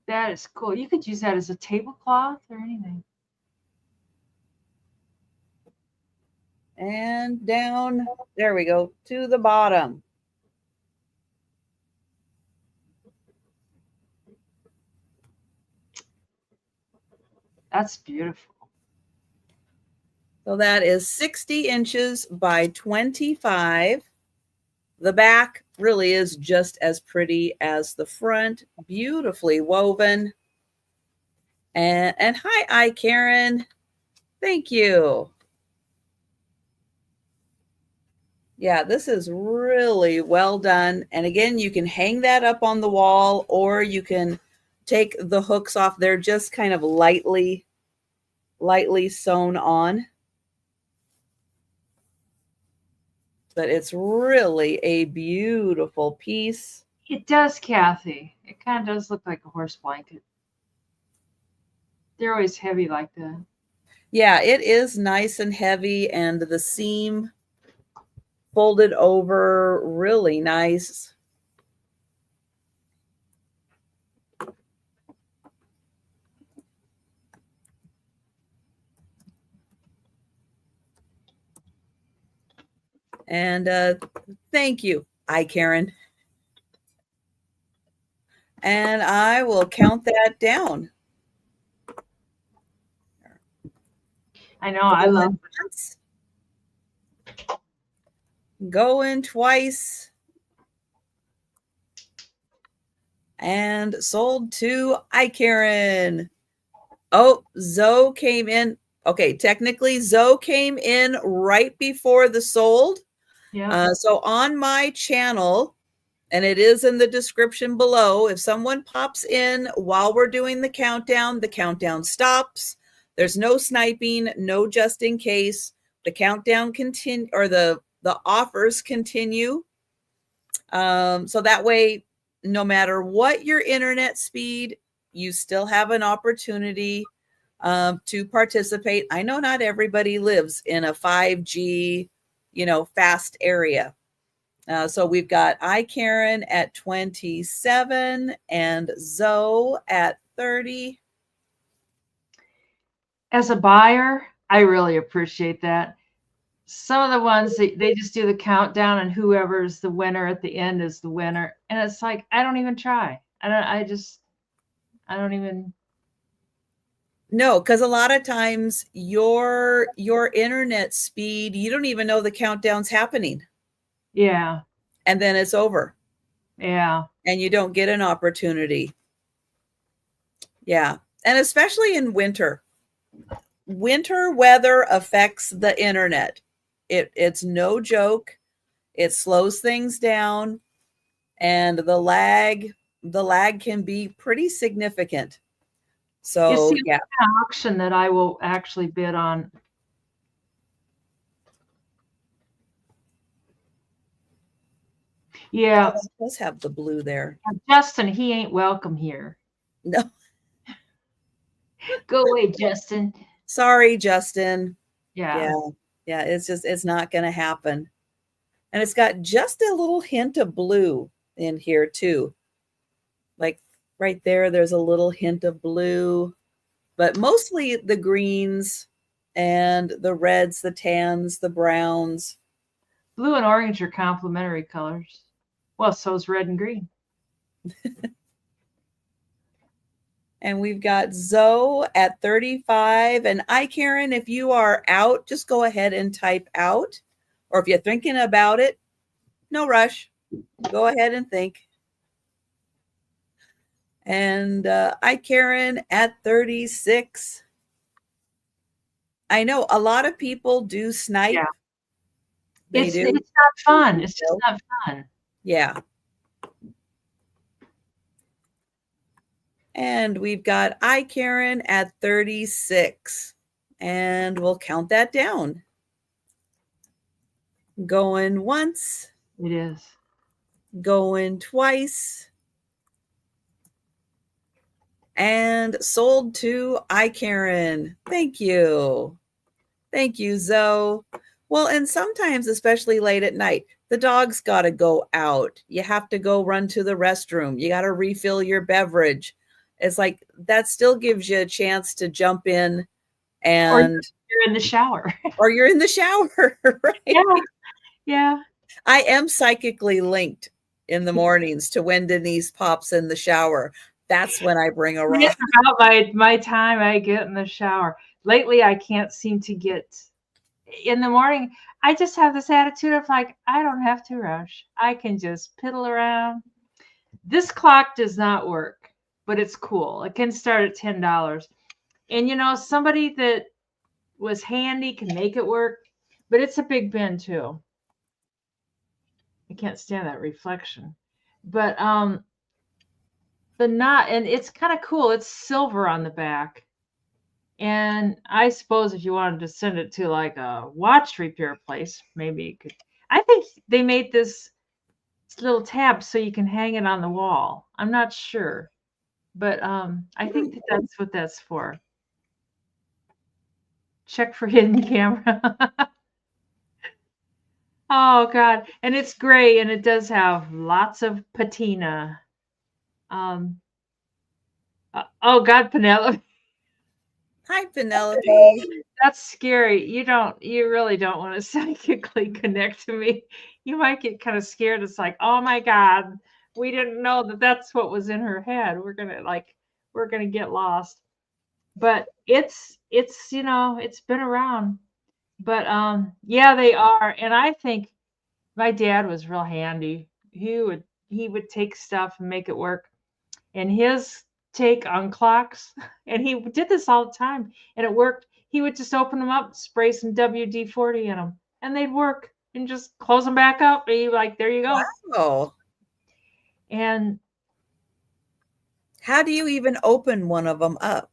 That is cool. You could use that as a tablecloth or anything. And down, there we go, to the bottom. That's beautiful. So that is 60 inches by 25. The back really is just as pretty as the front, beautifully woven. And hi, Karen. Thank you. Yeah, this is really well done. And again, you can hang that up on the wall, or you can take the hooks off. They're just kind of lightly sewn on. But it's really a beautiful piece. It does, Kathy. It kind of does look like a horse blanket. They're always heavy like that. Yeah, it is nice and heavy, and the seam folded over really nice. And thank you, Karen. And I will count that down. I know. I love it. Once, going twice, and sold to Karen. Oh, Zoe came in. Okay, technically, Zoe came in right before the sold. Yeah. So on my channel, and it is in the description below, if someone pops in while we're doing the countdown stops. There's no sniping, no just in case. The countdown continue, or the offers continue. So that way, no matter what your internet speed, you still have an opportunity to participate. I know not everybody lives in a 5G, fast area. So we've got Karen at 27 and Zoe at 30. As a buyer, I really appreciate that. Some of the ones they just do the countdown, and whoever's the winner at the end is the winner. And it's like, I don't even try. I don't even. No, because a lot of times your internet speed, you don't even know the countdown's happening. Yeah. And then it's over. Yeah. And you don't get an opportunity. Yeah. And especially in winter. Winter weather affects the internet. It's no joke. It slows things down, and the lag can be pretty significant. So It's the auction that I will actually bid on. Yeah. Let's have the blue there. Justin, he ain't welcome here. No. Go away, Justin. Sorry, Justin. Yeah. Yeah, it's not going to happen. And it's got just a little hint of blue in here too. Like right there's a little hint of blue, but mostly the greens and the reds, the tans, the browns. Blue and orange are complementary colors. Well, so's red and green. And we've got Zoe at 35. And Karen, if you are out, just go ahead and type out. Or if you're thinking about it, no rush. Go ahead and think. And Karen at 36. I know a lot of people do snipe. Yeah. They do. It's not fun. It's just not fun. Yeah. And we've got Karen at 36. And we'll count that down. Going once. It is. Going twice. And sold to Karen. Thank you. Thank you, Zoe. Well, and sometimes, especially late at night, the dog's got to go out. You have to go run to the restroom. You got to refill your beverage. It's like that still gives you a chance to jump in, and you're in the shower. Or you're in the shower, right? Yeah. Yeah. I am psychically linked in the mornings to when Denise pops in the shower. That's when I bring a rock. It's about my time I get in the shower. Lately, I can't seem to get in the morning. I just have this attitude of like, I don't have to rush. I can just piddle around. This clock does not work, but it's cool. It can start at $10. And somebody that was handy can make it work, but it's a big bin too. I can't stand that reflection. But the knot, and it's kind of cool. It's silver on the back. And I suppose if you wanted to send it to like a watch repair place, maybe you could. I think they made this little tab so you can hang it on the wall. I'm not sure, but I think that that's what that's for. Check for hidden camera. Oh God, and it's gray, and it does have lots of patina. Um, oh God, Penelope. Hi, Penelope. That's scary. You really don't want to psychically connect to me. You might get kind of scared. It's like, oh my God, we didn't know that that's what was in her head. We're gonna get lost. But it's it's been around. But yeah, they are. And I think my dad was real handy. He would take stuff and make it work. And his take on clocks, and he did this all the time, and it worked. He would just open them up, spray some WD-40 in them, and they'd work, and just close them back up. And you like, there you go. Oh, And how do you even open one of them up?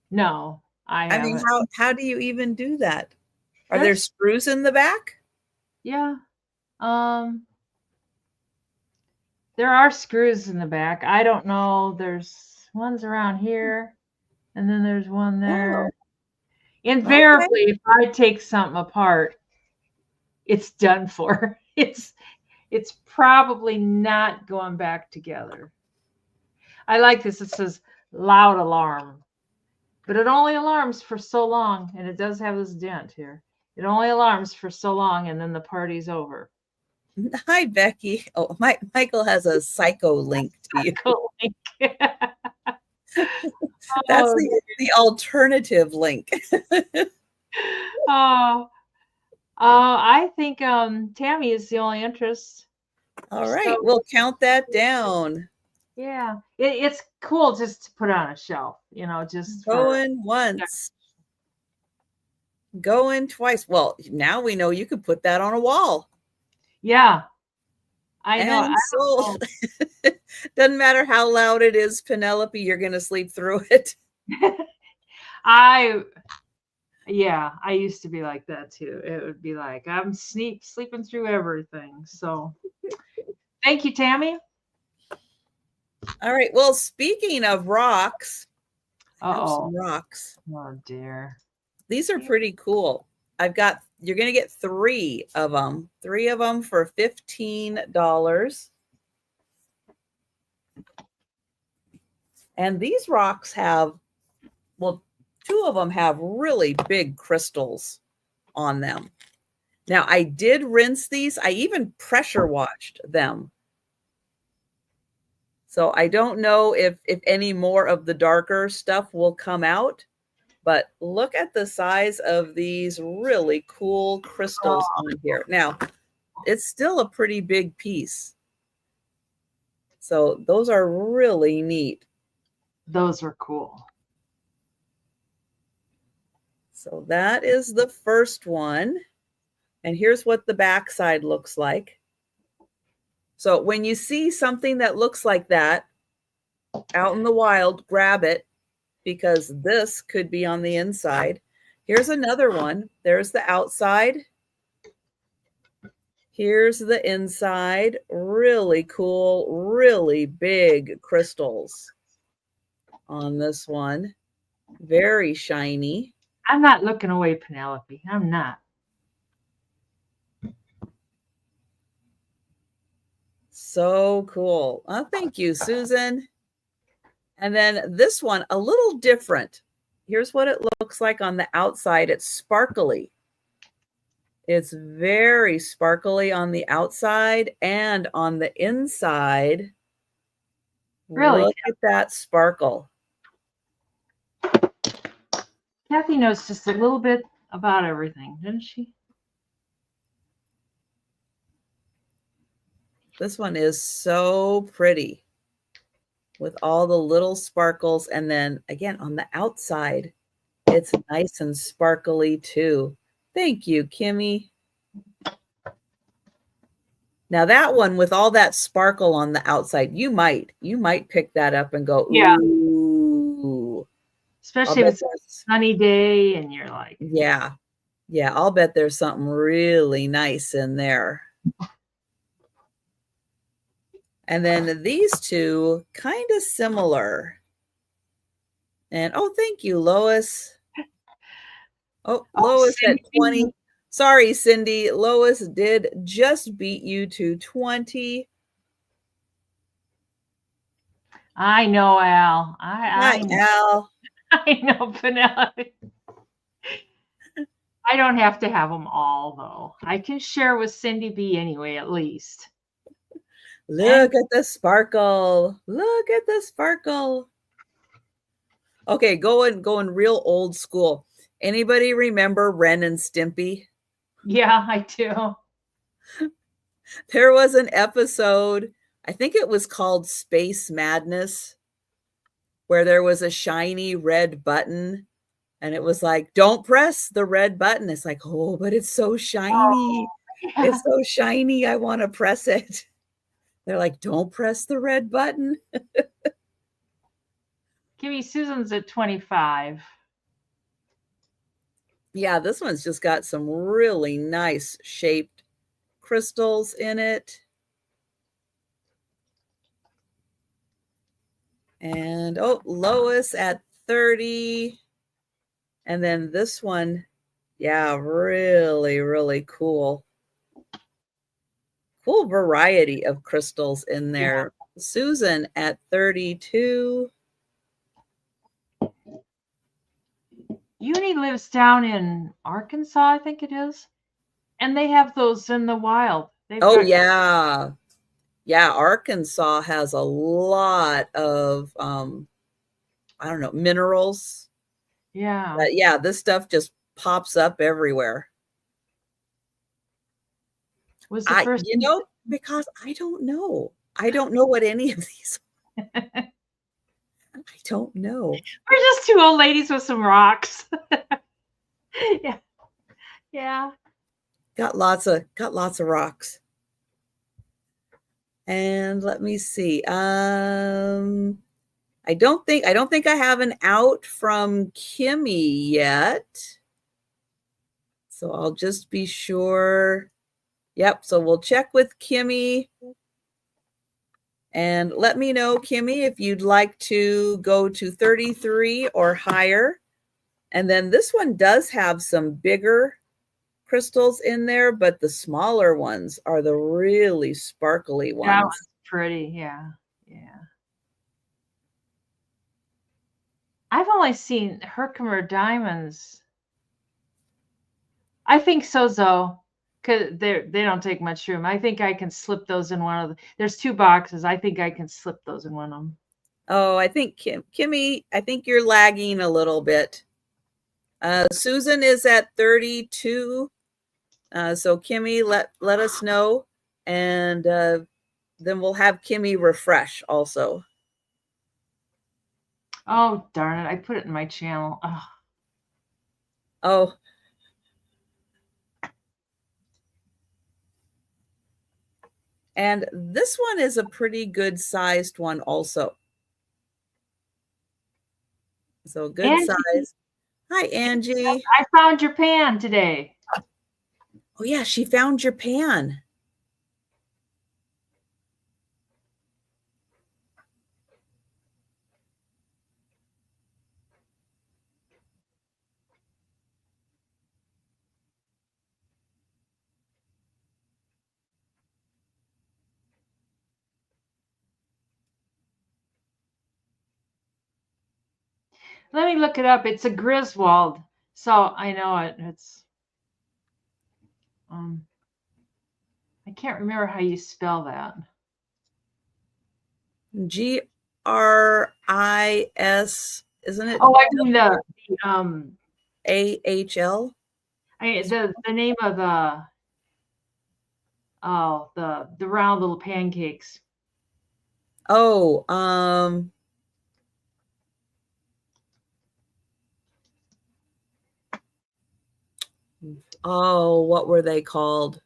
no, I I mean, haven't. how do you even do that? Are there There's screws in the back? yeah. Um, there are screws in the back. I don't know. There's ones around here, and then there's one Oh, there. okay. Invariably, if I take something apart, it's done for. It's probably not going back together. I like this. It says loud alarm, but it only alarms for so long, and it does have this dent here. It only alarms for so long, and then the party's over. Hi, Becky. Oh, Michael has a psycho link to you. Cool. That's Oh, the alternative link. oh, I think Tammy is the only interest. All So right, we'll count that down. yeah, it's cool just to put on a shelf, just for Going once, going twice. Well, now we know you could put that on a wall. yeah. I know. I And don't sold. Doesn't matter how loud it is, Penelope, you're going to sleep through it. know. I Yeah, I used to be like that too. It would be like I'm sleeping through everything. So thank you, Tammy. All right. Well, speaking of rocks, I have Uh-oh. some rocks. Oh dear. These are pretty cool. You're going to get three of them for $15. And these rocks have, well, two of them have really big crystals on them. Now, I did rinse these. I even pressure washed them. So I don't know if any more of the darker stuff will come out, but look at the size of these really cool crystals on here. Now, it's still a pretty big piece. So those are really neat. Those are cool. So that is the first one. And here's what the backside looks like. So when you see something that looks like that out in the wild, grab it, because this could be on the inside. Here's another one. There's the outside. Here's the inside. Really cool, really big crystals on this one. Very shiny. I'm not looking away, Penelope. I'm not. So cool. Oh, thank you, Susan. And then this one, a little different. Here's what it looks like on the outside. It's sparkly. It's very sparkly on the outside, and on the inside. Really? Look at that sparkle. Kathy knows just a little bit about everything, doesn't she? This one is so pretty with all the little sparkles. And then again, on the outside, it's nice and sparkly too. Thank you, Kimmy. Now that one with all that sparkle on the outside, you might pick that up and go, Yeah, ooh. I'll especially if bet it's there's a sunny day and you're like, yeah. Yeah, I'll bet there's something really nice in there. And then these two kind of similar. And oh, thank you, Lois. Oh, oh, Lois at Cindy. 20. Sorry, Cindy. Lois did just beat you to 20. I know, Al. Hi, I know. Al. I know, Penelope. I don't have to have them all, though. I can share with Cindy B anyway, at least. And Look at the sparkle. Look at the sparkle. Okay, going real old school. Anybody remember Ren and Stimpy? yeah, I do. There was an episode, I think it was called Space Madness, where there was a shiny red button and it was like, don't press the red button. It's like, oh, but it's so Oh, shiny. yeah. It's so shiny. I want to press it. They're like, don't press the red button. Kimmy Susan's at 25. Yeah, this one's just got some really nice shaped crystals in it. And oh, Lois at 30. And then this one, yeah, really, really cool. Cool variety of crystals in Yeah. there. Susan at 32. Uni lives down in Arkansas, I think it is. And they have those in the wild. They've Oh, got, yeah. Yeah, Arkansas has a lot of, I don't know, minerals. yeah. But yeah, this stuff just pops up everywhere. Was the first. Because I don't know. I don't know what any of these. We're I don't know. just two old ladies with some rocks. yeah. Yeah. Got lots of rocks. And let me see. I don't think I have an out from Kimmy yet. So I'll just be sure. Yep, so we'll check with Kimmy. And let me know, Kimmy, if you'd like to go to 33 or higher. And then this one does have some bigger crystals in there, but the smaller ones are the really sparkly That ones. was pretty. Yeah. Yeah. I've only seen Herkimer diamonds. I think so, Zoe, because they don't take much room. I think I can slip those in one of the. There's two boxes. I think I can slip those in one of them. Oh, I think Kimmy, I think you're lagging a little bit. Susan is at 32. So Kimmy, let us know, and then we'll have Kimmy refresh also. Oh darn it! I put it in my channel. Oh, Oh, and this one is a pretty good sized one also. So good Angie, size. Hi, Angie. I found your pan today. Oh yeah, she found your pan. Let me look it up. It's a Griswold, so I know it. It's um. I can't remember how you spell that. Gris, isn't it? Oh, I mean the AHL. the name of the the round little pancakes. Oh, oh, what were they called?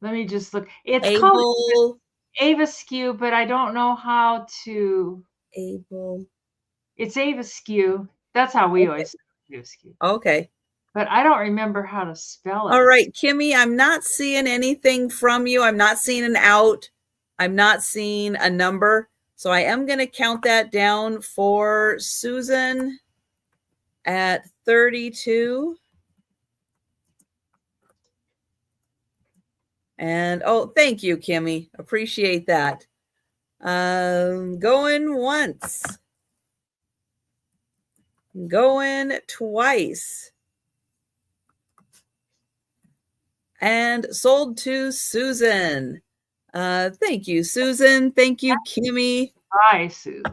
Let me just look. It's called Able, Avaskew, but I don't know how to. able. It's Avaskew. That's how we Okay. always say Avaskew. Okay. But I don't remember how to spell All it. right, Kimmy, I'm not seeing anything from you. I'm not seeing an out. I'm not seeing a number. So I am going to count that down for Susan at 32. And oh, thank you, Kimmy. Appreciate that. Going once, going twice, and sold to Susan. Thank you, Susan. Thank you, Kimmy. Hi, Susan.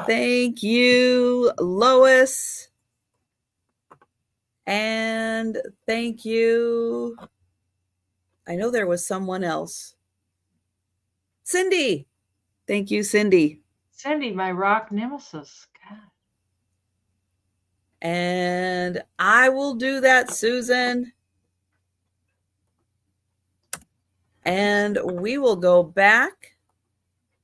Thank you, Lois. And thank you. I know there was someone else. Cindy. Thank you, Cindy. Cindy, my rock nemesis. God. And I will do that, Susan. And we will go back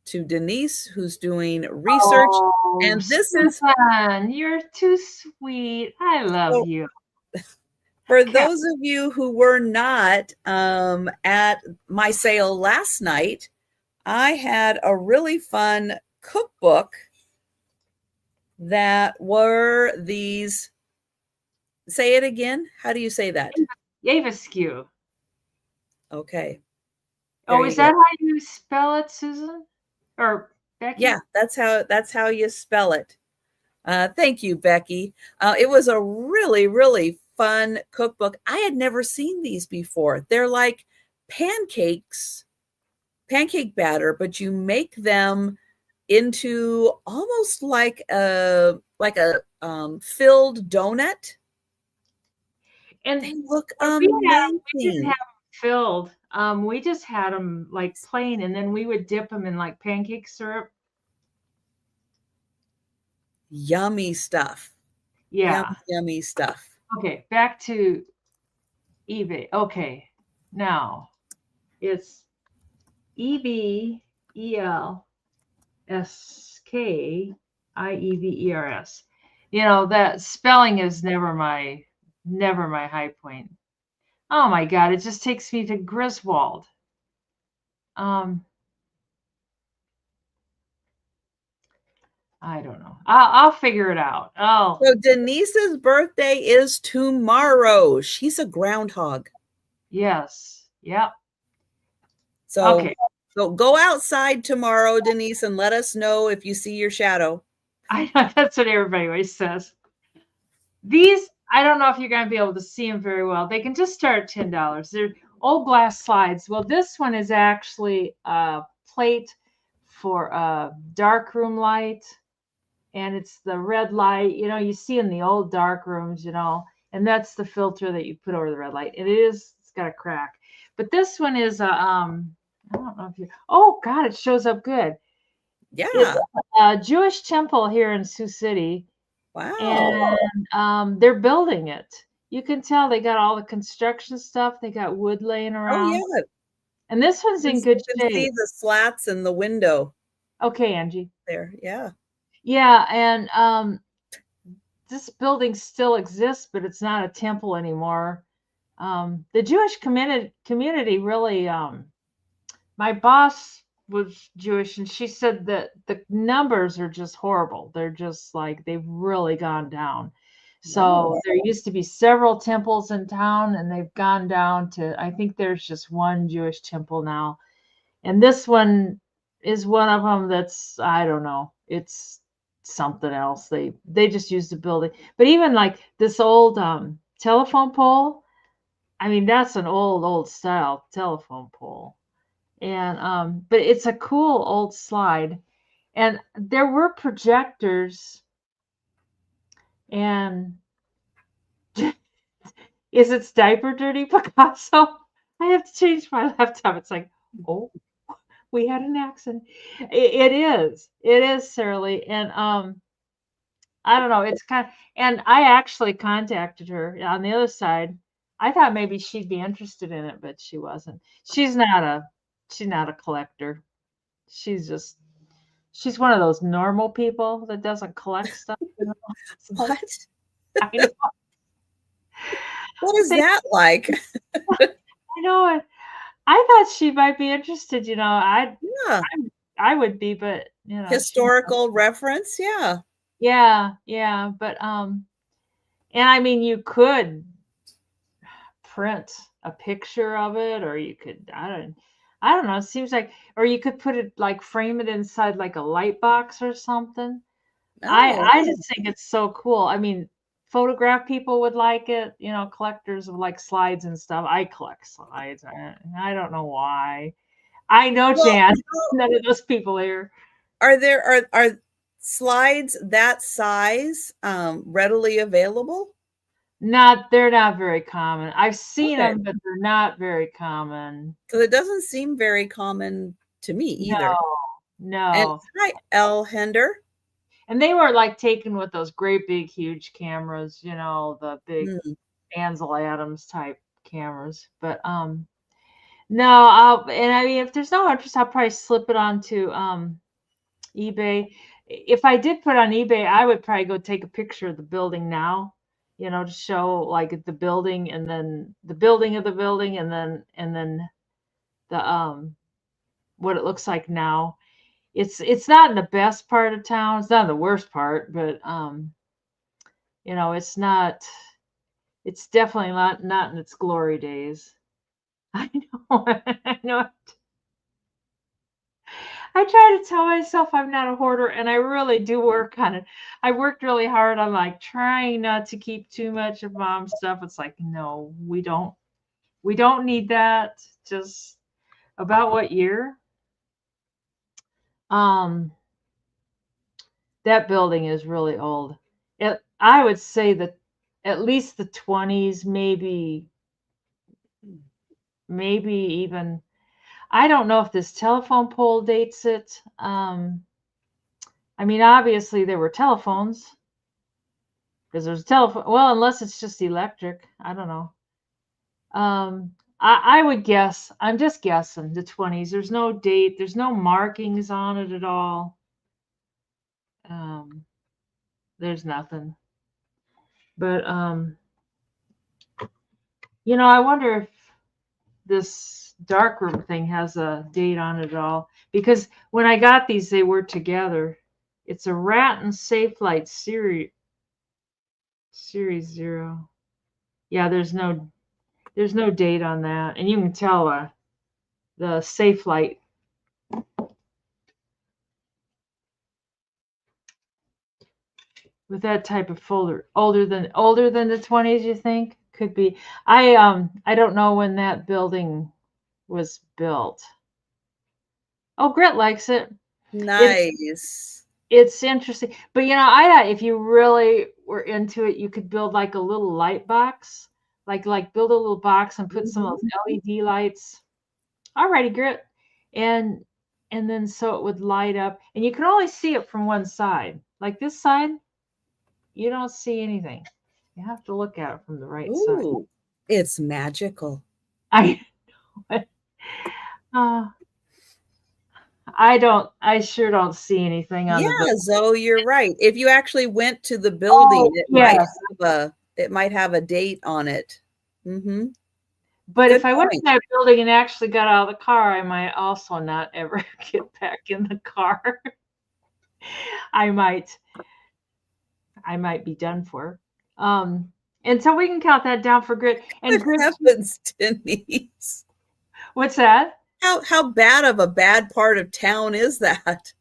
to Denise, who's doing research. Oh, And this is Susan, you're too sweet. I love so you. for Cat. those of you who were not at my sale last night, I had a really fun cookbook that were these. Say it again. How do you say that? Avaskew. Okay. There Oh, you is go. that how you spell it, Susan? Or Yeah, Becky? that's how you spell it. Thank you, Becky. It was a really, really fun cookbook. I had never seen these before. They're like pancakes, pancake batter, but you make them into almost like a filled donut. And They look when we didn't have amazing. them filled. We just had them like plain, and then we would dip them in like pancake syrup. Yummy stuff. Yeah. Yummy, yummy stuff. Okay, back to eBay. Okay, now it's EBELSKIEVERS. You know, that spelling is never my high point. Oh my God, it just takes me to Griswold. Um, I don't know. I'll figure it out. Oh, So Denise's birthday is tomorrow. She's a groundhog. yes. Yep. So Okay. so go outside tomorrow, Denise, and let us know if you see your shadow. I know that's what everybody always says. These, I don't know if you're going to be able to see them very well. They can just start at $10. They're old glass slides. Well, this one is actually a plate for a dark room light, and it's the red light, you see in the old dark rooms, and that's the filter that you put over the red light. It's got a crack. But this one is I don't know if you, oh God, it shows up good. It's Yeah. a Jewish temple here in Sioux City, Wow. and they're building it. You can tell they got all the construction stuff. They got wood laying Oh around, yeah. and this one's in You good can see shape. the slats in the window Okay, Angie. there. Yeah. Yeah, and this building still exists, but it's not a temple anymore. The Jewish community really. My boss was Jewish, and she said that the numbers are just horrible. They're just like they've really gone down. Wow. So there used to be several temples in town, and they've gone down to, I think there's just one Jewish temple now. And this one is one of them that's, I don't know, it's something else. They just used the building. But even like this old telephone pole, I mean, that's an old style telephone pole. And but it's a cool old slide. And there were projectors, and is its diaper dirty, Picasso? I have to change my laptop. It's like, oh, we had an accident. It is. It is, Sarah. And I don't know. It's kind of, and I actually contacted her on the other side. I thought maybe she'd be interested in it, but she wasn't. She's not a collector. She's just she's one of those normal people that doesn't collect stuff, you know? It's like, What? I know. What is They, that like? I know it. I thought she might be interested, you know. Yeah. I would be, but you know, she Historical reference? Yeah. yeah, yeah, but and I mean you could print a picture of it or you could I don't know, it seems like or you could put it like frame it inside like a light box or something. Oh, I just think it's so cool. I mean, photograph people would like it, you know, collectors of like slides and stuff. I collect slides. I don't know why. I know, well, Jan, none of those people here. are slides that size readily available? They're not very common. I've seen Okay. them, but they're not very common. Because it doesn't seem very common to me either. No, And no. hi, L. Hender. And they were like taken with those great big huge cameras, you know, the big Hmm. Ansel Adams type cameras. But no, and I mean if there's no interest, I'll probably slip it onto eBay. If I did put on eBay, I would probably go take a picture of the building now, you know, to show like the building and then the building of the building and then the what it looks like now. It's not in the best part of town. It's not in the worst part, but you know, it's definitely not in its glory days. I know. I know. I try to tell myself I'm not a hoarder, and I really do work on it. I worked really hard on like trying not to keep too much of mom's stuff. It's like, no, we don't need that. Just about what year? Um, that building is really old. I would say that at least the 20s, maybe even I don't know if this telephone pole dates it. I mean, obviously there were telephones because there's a telephone. Well, unless it's just electric. I don't know. I would guess. I'm just guessing the 20s. There's no date. There's no markings on it at all. Um, there's nothing. But you know, I wonder if this darkroom thing has a date on it at all. Because when I got these, they were together. It's a rat and safe light series 0. Yeah, there's no date on that, and you can tell the safe light with that type of folder older than the 20s. You think could be? I don't know when that building was built. Oh, Grit likes it. It's Nice. it's interesting, but you know, I if you really were into it, you could build like a little light box, like build a little box and put some of Mhm. those LED lights. Alrighty, Grit, and and then so it would light up, and you can only see it from one side. Like this side, you don't see anything. You have to look at it from the right side. Ooh, it's magical. I uh, I don't. I sure don't see anything on Yeah, the bill. Zoe, you're right. If you actually went to the building, Oh yes, it might have a date on it. Hmm. but Good if I went to point. that building and actually got out of the car, I might also not ever get back in the car. I might. I might be done for. Um, and so we can count that down for Grit. And Good Grit, heavens, Denise. what's that? How bad of a bad part of town is that?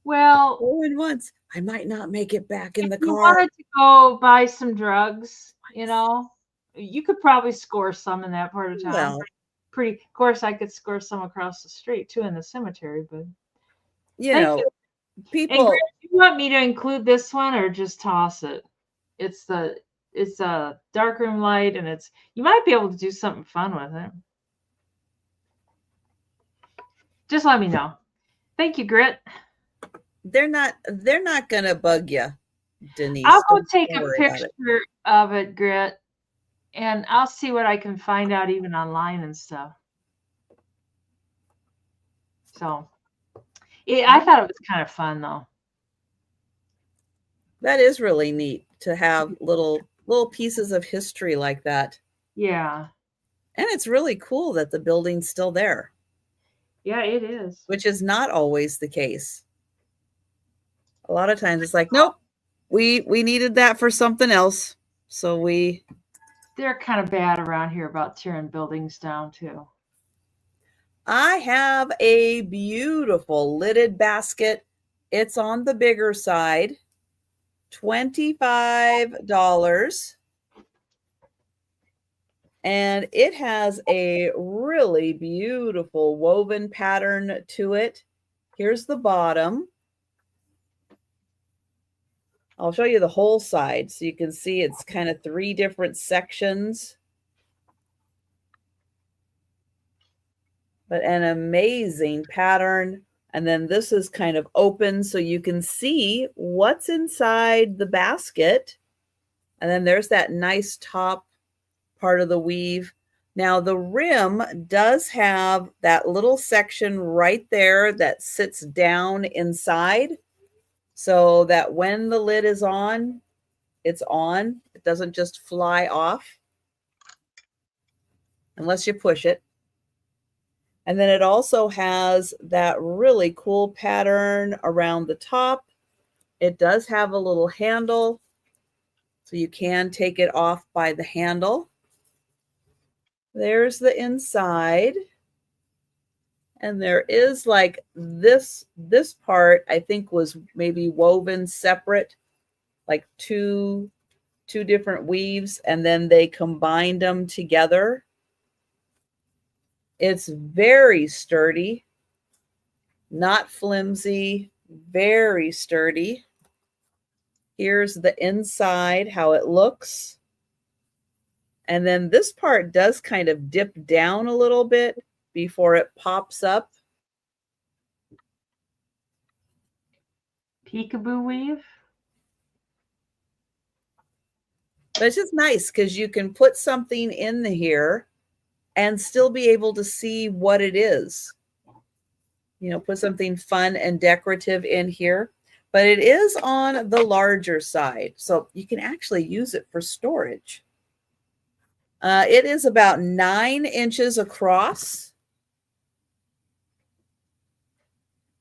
Well, Going once, I might not make it back in if the you car. wanted to go buy some drugs, you know, you could probably score some in that part of town. Well, Pretty, of course, I could score some across the street too in the cemetery, but you thank know, you. And Grit, people, do you want me to include this one or just toss it? It's the it's a darkroom light and it's you might be able to do something fun with it. Just let me know. Thank you, Grit. they're not gonna bug you, I'll Denise. go Don't take a worry about it. picture of it, Grit, And I'll see what I can find out even online and stuff. So I thought it was kind of fun though. That is really neat to have little pieces of history like that. Yeah. And it's really cool that the building's still there, Yeah, it is. which is not always the case. A lot of times it's like, nope, we needed that for something else. So they're kind of bad around here about tearing buildings down too. I have a beautiful lidded basket. It's on the bigger side. $25. And it has a really beautiful woven pattern to it. Here's the bottom. I'll show you the whole side so you can see it's kind of 3 different sections. But an amazing pattern. And then this is kind of open so you can see what's inside the basket. And then there's that nice top part of the weave. Now the rim does have that little section right there that sits down inside so that when the lid is on, it's on. It doesn't just fly off unless you push it. And then it also has that really cool pattern around the top. It does have a little handle, so you can take it off by the handle. There's the inside. And there is like this part, I think, was maybe woven separate, like two different weaves, and then they combined them together. It's very sturdy, not flimsy, very sturdy. Here's the inside, how it looks. And then this part does kind of dip down a little bit before it pops up. Peekaboo weave. But it's just nice because you can put something in here and still be able to see what it is. You know, put something fun and decorative in here. But it is on the larger side, so you can actually use it for storage. It is about 9 inches across.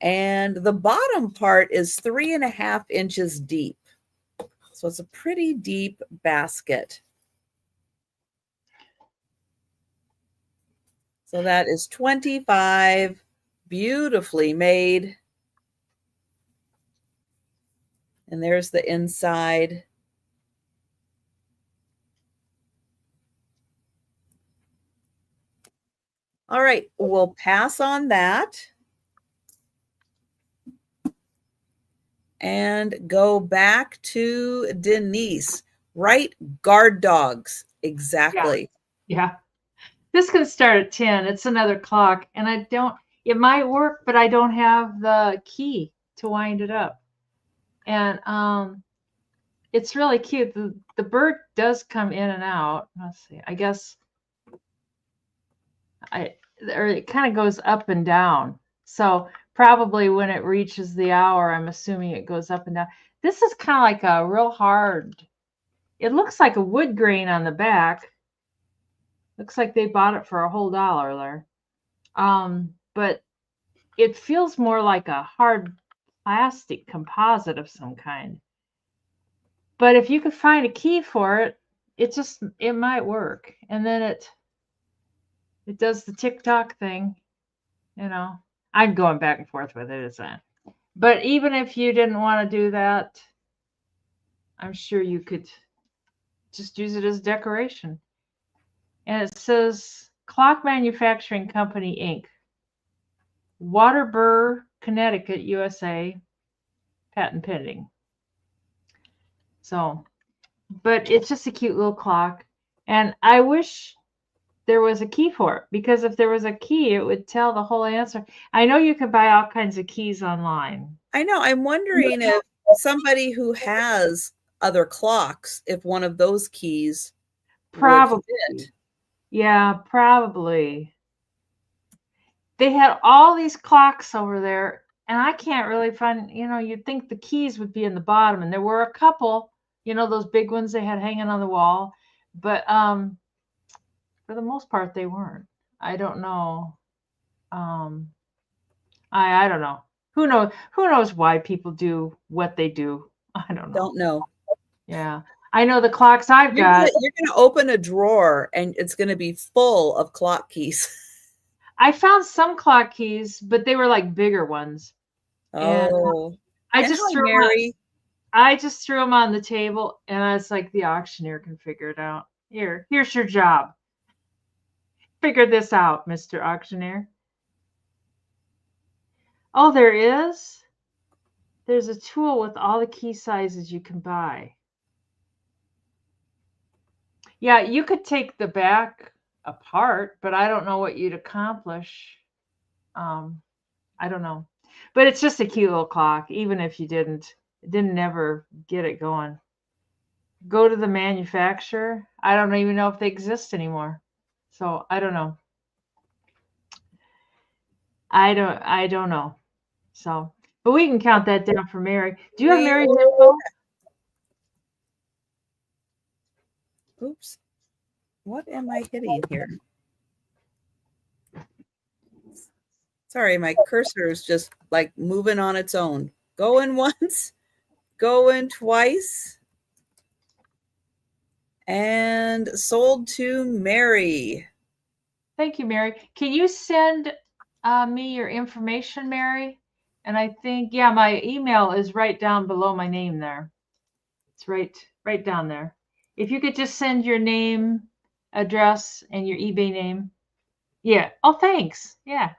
And the bottom part is 3.5 inches deep. So it's a pretty deep basket. So that is $25, beautifully made. And there's the inside. All right, we'll pass on that. And go back to Denise. Right, guard dogs. Exactly. Yeah. This can start at 10. It's another clock. And it might work, but I don't have the key to wind it up. And it's really cute. The bird does come in and out. Let's see. I guess it kind of goes up and down. So probably when it reaches the hour, I'm assuming it goes up and down. This is kind of like a real hard. It looks like a wood grain on the back. Looks like they bought it for a whole $1 there. But it feels more like a hard plastic composite of some kind. But if you could find a key for it, it might work. And then it does the tick-tock thing, you know. I'm going back and forth with it, isn't it? But even if you didn't want to do that, I'm sure you could just use it as decoration. And it says Clock Manufacturing Company, Inc., Waterbury, Connecticut, USA, patent pending. So, but it's just a cute little clock. And I wish there was a key for it, because if there was a key, it would tell the whole answer. I know you can buy all kinds of keys online. I know. I'm wondering if somebody who has other clocks, if one of those keys would Probably. fit. Yeah, probably. They had all these clocks over there, and I can't really find, you'd think the keys would be in the bottom, and there were a couple, those big ones they had hanging on the wall, but for the most part they weren't. I don't know. Um I don't know. Who knows why people do what they do? I don't know. Don't know. Yeah. I know the clocks I've got. You're gonna open a drawer and it's gonna be full of clock keys. I found some clock keys, but they were like bigger ones. And Oh. I And just hi, threw them on Mary. I just threw them on the table and I was like the auctioneer can figure it out. Here's your job. Figure this out, Mr. Auctioneer. Oh, there is? There's a tool with all the key sizes you can buy. Yeah, you could take the back apart, but I don't know what you'd accomplish. Um, I don't know. But it's just a cute little clock, even if you didn't ever get it going. Go to the manufacturer. I don't even know if they exist anymore. So I don't know. I don't know. So but we can count that down for Mary. Do you have We Mary's info? oops. What am I hitting here? Sorry, my cursor is just like moving on its own. Going once, going twice, and sold to Mary. Thank you, Mary. Can you send me your information, Mary? And I think, yeah, my email is right down below my name there. It's right down there. If you could just send your name, address, and your eBay name. Yeah. Oh, thanks. Yeah.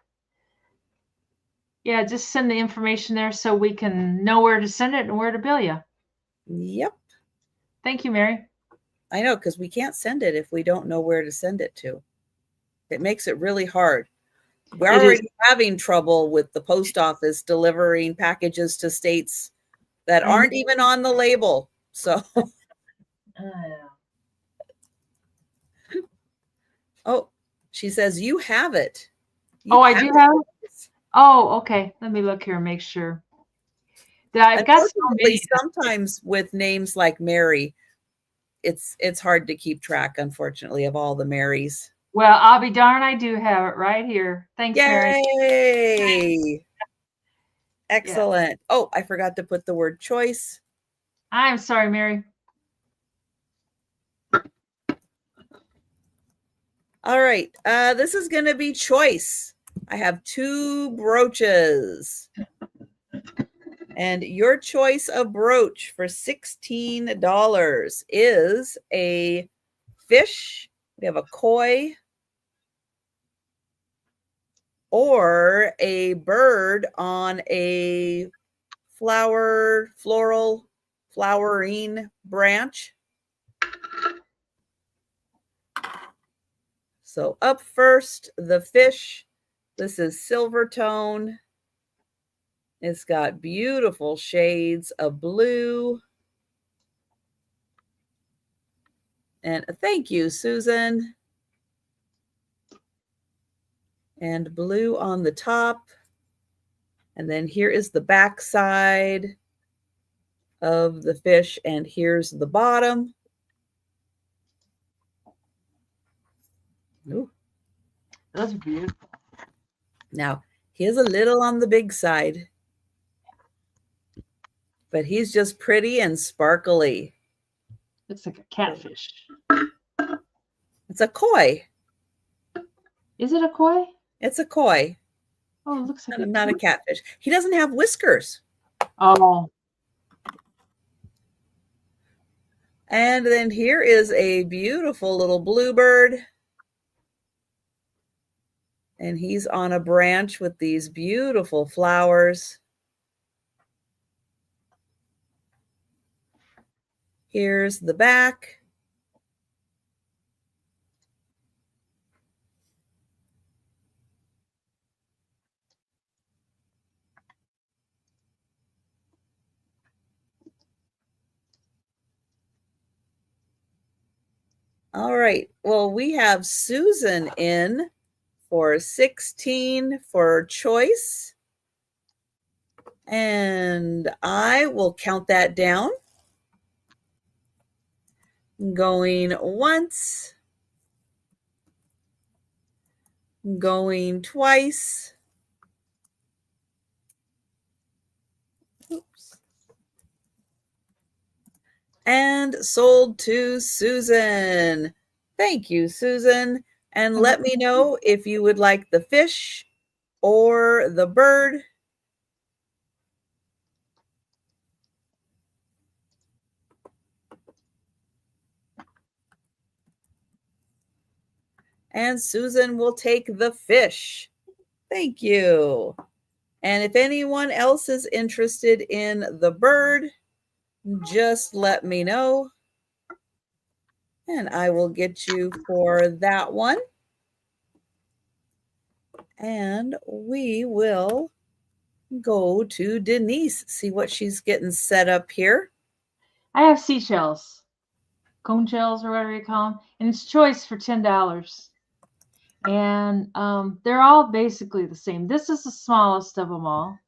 Yeah, just send the information there so we can know where to send it and where to bill you. Yep. Thank you, Mary. I know, because we can't send it if we don't know where to send it to. It makes it really hard. We're It is. already having trouble with the post office delivering packages to states that I know. aren't even on the label. So, oh, she says, you have it. Oh, You I have do have it. it. Oh, okay. Let me look here and make sure. That I've got so Unfortunately, many. sometimes with names like Mary, it's hard to keep track, unfortunately, of all the Marys. Well, I'll be darned, I do have it right here. Thanks, Mary. Yay! Yeah. Excellent. Oh, I forgot to put the word choice. I'm sorry, Mary. All right. This is going to be choice. I have two brooches. And your choice of brooch for $16 is a fish. We have a koi or a bird on a flowering branch. So up first, the fish. This is silver tone. It's got beautiful shades of blue. And thank you, Susan. And blue on the top. And then here is the back side of the fish, and here's the bottom. Ooh. That's beautiful. Now, he is a little on the big side, but he's just pretty and sparkly. Looks like a catfish. It's a koi. Is it a koi? It's a koi, Oh, it looks like a not a catfish. He doesn't have whiskers. Oh, And then here is a beautiful little bluebird. And he's on a branch with these beautiful flowers. Here's the back. All right. Well, we have Susan in for 16 for choice. And I will count that down. Going once, going twice. Oops. And sold to Susan. Thank you, Susan. And let me know if you would like the fish or the bird. And Susan will take the fish. Thank you. And if anyone else is interested in the bird, just let me know. And I will get you for that one. And we will go to Denise, see what she's getting set up here. I have seashells, cone shells or whatever you call them, and it's choice for $10. And they're all basically the same. This is the smallest of them all,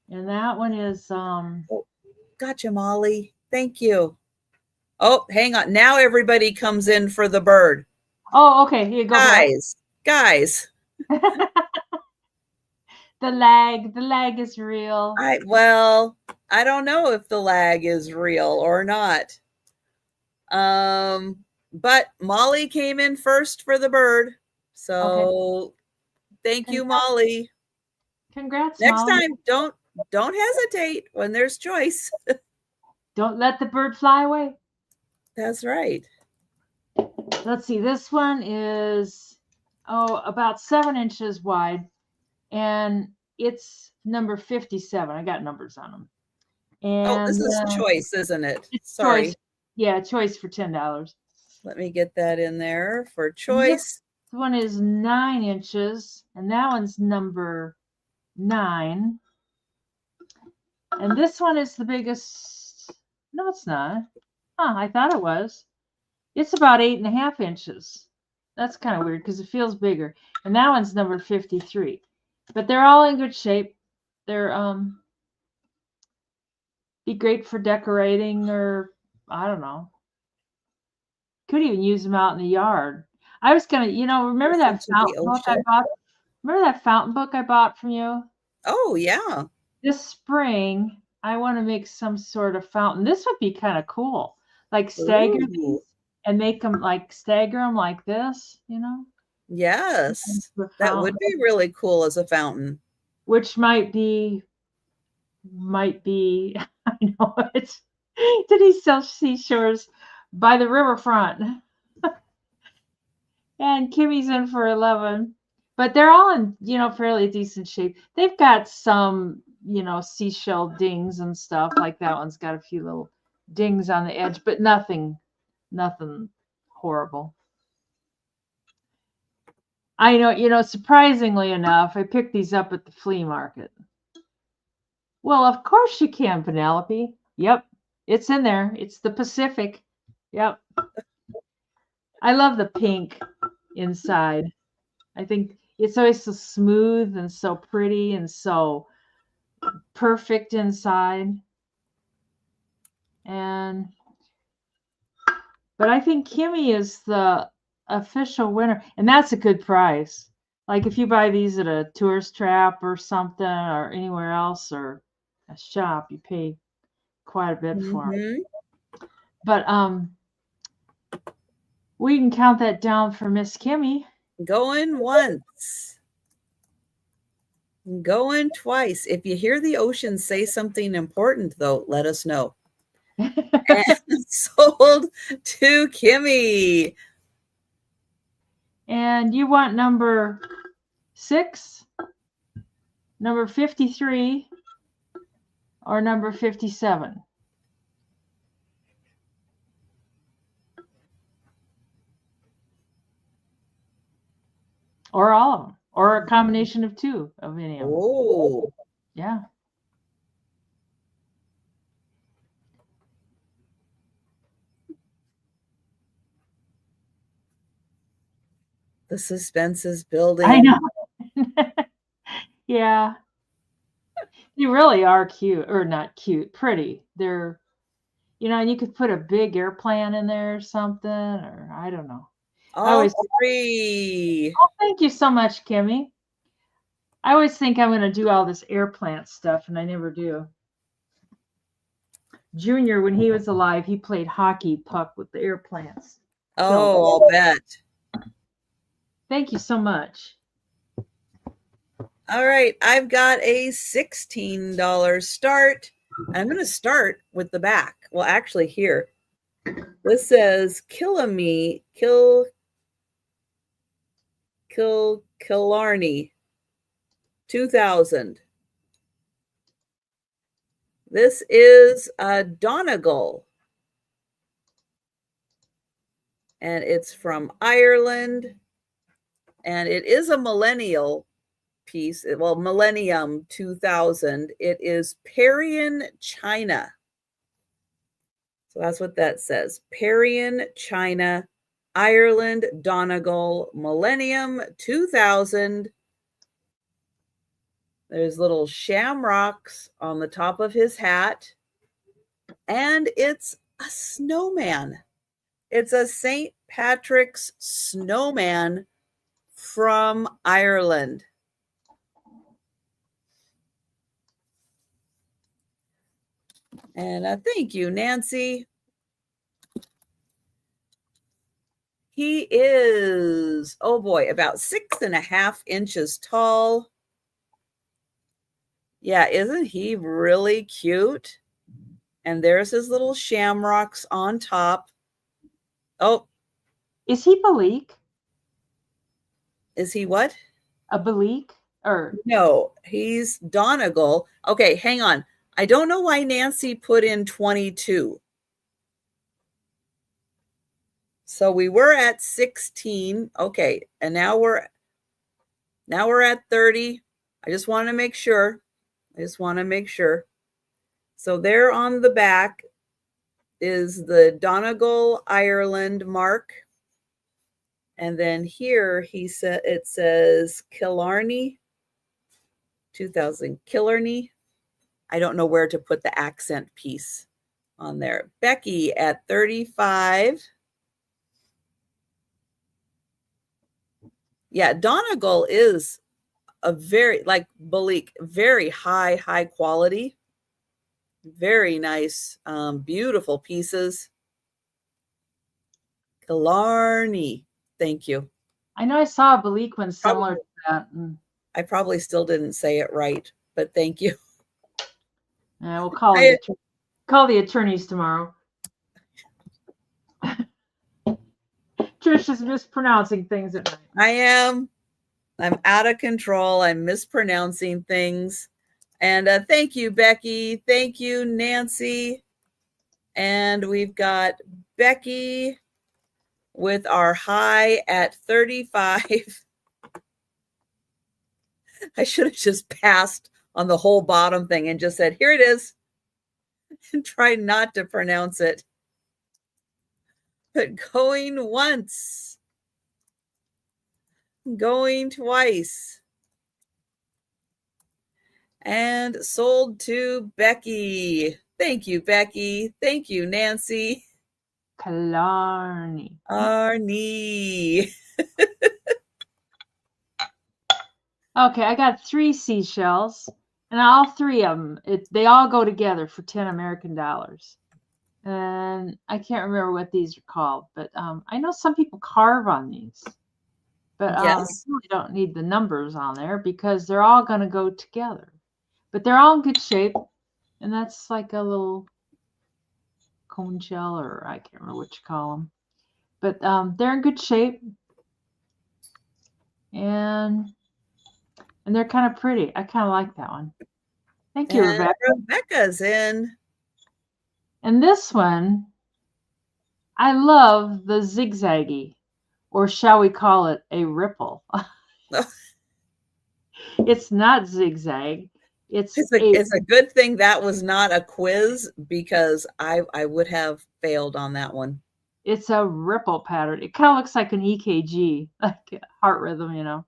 and that one is Oh, gotcha, Molly. Thank you. Oh, hang on. Now everybody comes in for the bird. Oh, okay. Here you go for Guys. that. The lag is real. I don't know if the lag is real or not. But Molly came in first for the bird. So Okay. thank you, Molly. Congrats, Next Molly. time, don't hesitate when there's choice. Don't let the bird fly away. That's right. Let's see. This one is about 7 inches wide, and it's number 57. I got numbers on them. Oh, this And is choice, isn't it? it's Sorry. choice. Yeah, choice for $10. Let me get that in there for And this choice. one is 9 inches, and that one's number 9. And this one is the biggest. No, it's not. I thought it was. It's about 8.5 inches. That's kind of weird because it feels bigger. And that one's number 53. But they're all in good shape. They're be great for decorating, or I don't know. Could even use them out in the yard. I was gonna, remember Off that into the fountain book I ocean. bought? Remember that fountain book I bought from you? Oh, yeah. This spring, I want to make some sort of fountain. This would be kind of cool. Like stagger Ooh. these and make them like stagger them like this. Yes. The That would fountain, be really cool as a fountain. which might be I know it. Did he sell seashores by the riverfront? And Kimmy's in for 11. But they're all in, fairly decent shape. They've got some, seashell dings and stuff. Like that one's got a few little dings on the edge, but nothing horrible. I know, surprisingly enough, I picked these up at the flea market. Well, of course you can, Penelope. Yep, it's in there. It's the Pacific. Yep. I love the pink inside. I think it's always so smooth and so pretty and so perfect inside. But I think Kimmy is the official winner, and that's a good price. Like if you buy these at a tourist trap or something, or anywhere else, or a shop, you pay quite a bit for them. Mm-hmm. But we can count that down for Miss Kimmy. Going once. Going twice. If you hear the ocean say something important, though, let us know. And sold to Kimmy. And you want number 6, number 53, or number 57? Or all of them, or a combination of two of any of them. Oh. Yeah. The suspense is I building. know. Yeah. They really are cute, or not cute, pretty. They're, and you could put a big airplane in there or something, or I don't know. I All always, three. oh, thank you so much, Kimmy. I always think I'm going to do all this air plant stuff, and I never do. Junior, when he was alive, he played hockey puck with the air plants. Killed Oh, him. I'll bet. Thank you so much. All right, I've got a $16 start. I'm going to start with the back. Well, actually, here. This says Killarney 2000. This is a Donegal, and it's from Ireland, and it is a millennial piece. Well, Millennium 2000. It is Parian China. So that's what that says. Parian China, Ireland, Donegal, Millennium 2000. There's little shamrocks on the top of his hat, and it's a snowman. It's a St. Patrick's snowman from Ireland. And thank you, Nancy. He is, oh boy, about 6.5 inches tall. Yeah, isn't he really cute? And there's his little shamrocks on top. Oh, Is he Balik? is he what? A Balik? Or No, he's Donegal. Okay, hang on. I don't know why Nancy put in 22. So we were at 16. Okay, and now we're at 30. I just want to make sure. So there on the back is the Donegal, Ireland mark. And then here it says Killarney 2000. Killarney. I don't know where to put the accent piece on there. Becky at 35. Yeah, Donegal is a very, like Balik, very high quality. Very nice, beautiful pieces. Killarney. Thank you. I know I saw a Balik one similar Probably, to that. I probably still didn't say it right, but thank you. We'll call the attorneys tomorrow. Trisha's mispronouncing things at night. I am. I'm out of control. I'm mispronouncing things. And thank you, Becky. Thank you, Nancy. And we've got Becky with our high at 35. I should have just passed on the whole bottom thing and just said, here it is, and try not to pronounce it. But going once, going twice, and sold to Becky. Thank you, Becky. Thank you, Nancy. Killarney. Arnie. Okay, I got 3 seashells, and all 3 of them, they all go together for 10 American dollars. And I can't remember what these are called, but I know some people carve on these. But Yes. you really don't need the numbers on there because they're all going to go together. But they're all in good shape, and that's like a little cone shell, or I can't remember what you call them. But they're in good shape, and they're kind of pretty. I kind of like that one. Thank you, And Rebecca. Rebecca's in. And this one, I love the zigzaggy, or shall we call it a ripple? It's not zigzag. It's a good thing that was not a quiz, because I would have failed on that one. It's a ripple pattern. It kind of looks like an EKG, like heart rhythm, you know.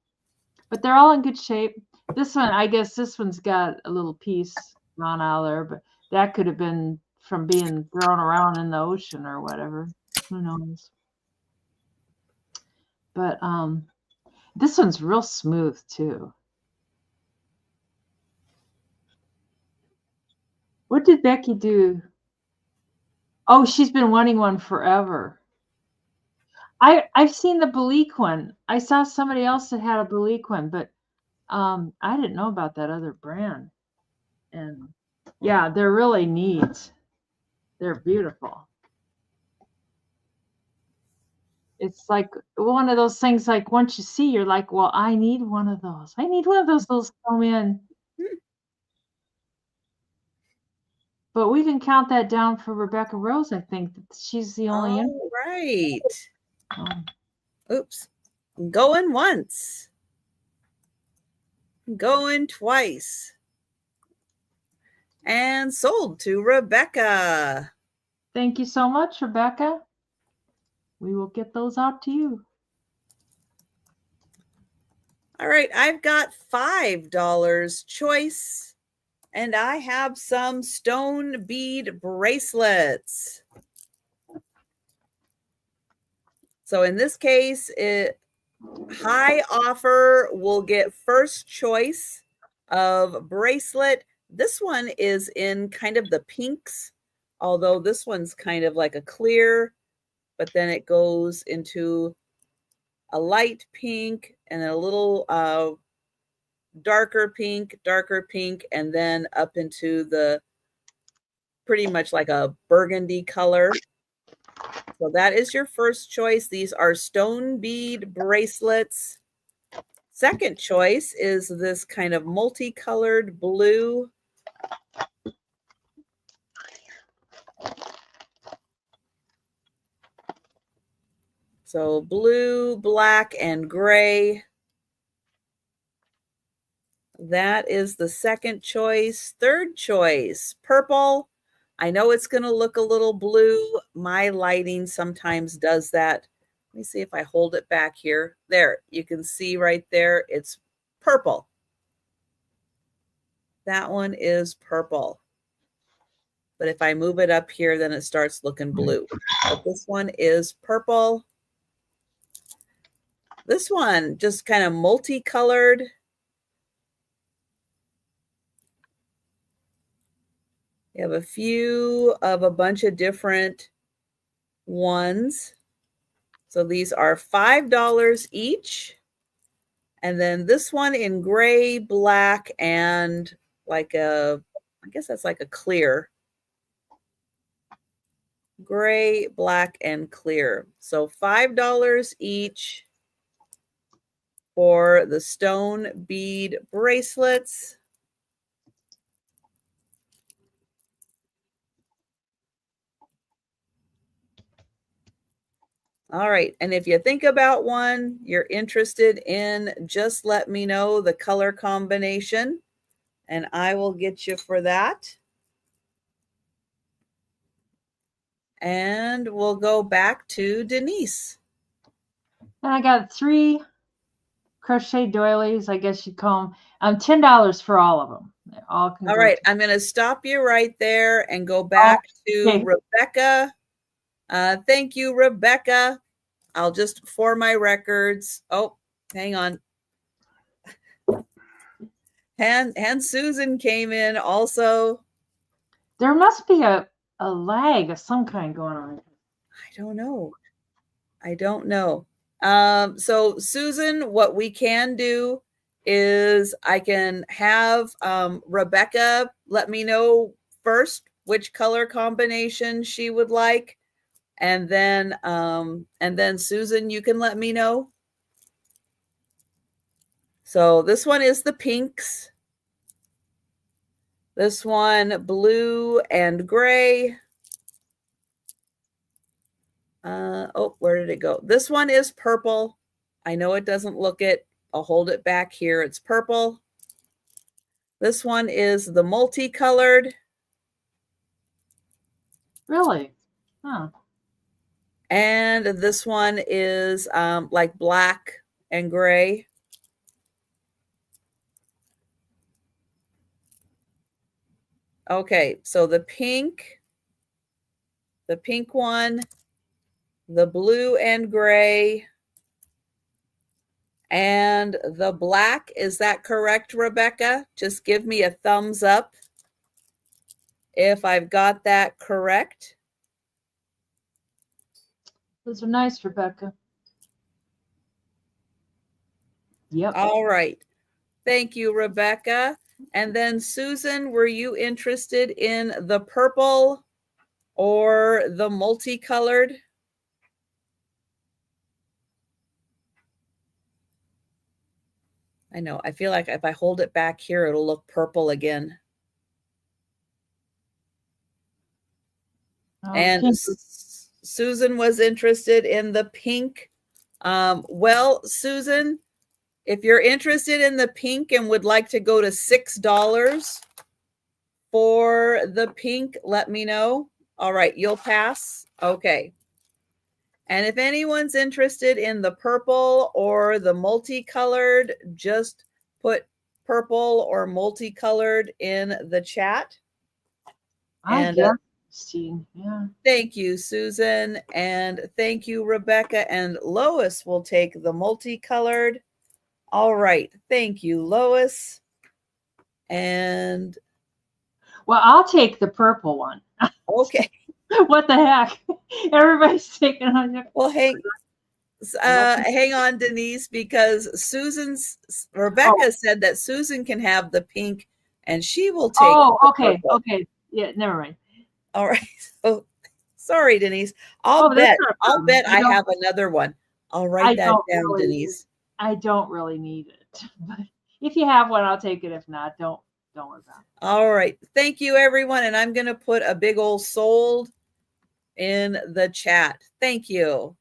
But they're all in good shape. This one, I guess this one's got a little piece gone out of there, but that could have been from being thrown around in the ocean or whatever. Who knows? But this one's real smooth too. What did Becky do? Oh, she's been wanting one forever. I've seen the Bleak one. I saw somebody else that had a Bleak one, but I didn't know about that other brand. And yeah, they're really neat. They're beautiful. It's like one of those things like once you see, you're like, well, I need one of those. I need one of those little snowmen. But we can count that down for Rebecca Rose, I think. She's the only All right. um, Oops. Going once. Going twice. And sold to Rebecca. Thank you so much, Rebecca. We will get those out to you. All right, I've got $5 choice, and I have some stone bead bracelets. So in this case, high offer will get first choice of bracelet. This one is in kind of the pinks, although this one's kind of like a clear, but then it goes into a light pink and a little darker pink, and then up into the pretty much like a burgundy color. So that is your first choice. These are stone bead bracelets. Second choice is this kind of multicolored blue. So blue, black, and gray. That is the second choice. Third choice, purple. I know it's going to look a little blue. My lighting sometimes does that. Let me see if I hold it back here. There, you can see right there, it's purple. That one is purple. But if I move it up here, then it starts looking blue. But this one is purple. This one just kind of multicolored. You have a few of a bunch of different ones. So these are $5 each. And then this one in gray, black, and like I guess that's like a clear. Gray, black, and clear. So $5 each for the stone bead bracelets. All right. And if you think about one you're interested in, just let me know the color combination and I will get you for that. And we'll go back to Denise. And I got 3 crochet doilies, I guess you'd call them. $10 for all of them. All right. I'm going to stop you right there and go back to Rebecca. Thank you, Rebecca. I'll just, for my records. Oh, hang on. And Susan came in also. There must be a lag of some kind going on. I don't know. So Susan, what we can do is I can have Rebecca let me know first which color combination she would like. And then Susan, you can let me know. So this one is the pinks. This one, blue and gray. Where did it go? This one is purple. I know it doesn't look it. I'll hold it back here. It's purple. This one is the multicolored. Really? Huh. And this one is like black and gray. Okay, so the pink one, the blue and gray, and the black. Is that correct, Rebecca? Just give me a thumbs up if I've got that correct. Those are nice, Rebecca. Yep. All right. Thank you, Rebecca. And then Susan, were you interested in the purple or the multicolored? I know. I feel like if I hold it back here, it'll look purple again. And Susan was interested in the pink. Well, Susan, if you're interested in the pink and would like to go to $6 for the pink, let me know. All right, you'll pass. Okay. And if anyone's interested in the purple or the multicolored, just put purple or multicolored in the chat. And yeah. Thank you, Susan. And thank you, Rebecca. And Lois will take the multicolored. All right. Thank you, Lois. And well, I'll take the purple one. Okay. What the heck? Everybody's taking on. Well, hang on, Denise, because Rebecca said that Susan can have the pink and she will take okay. Purple. Okay. Yeah, never mind. All right. So sorry, Denise. I'll bet I have another one. I'll write that down, Denise. I don't really need it. But if you have one, I'll take it. If not, don't worry about it. All right. Thank you, everyone. And I'm going to put a big old sold in the chat. Thank you.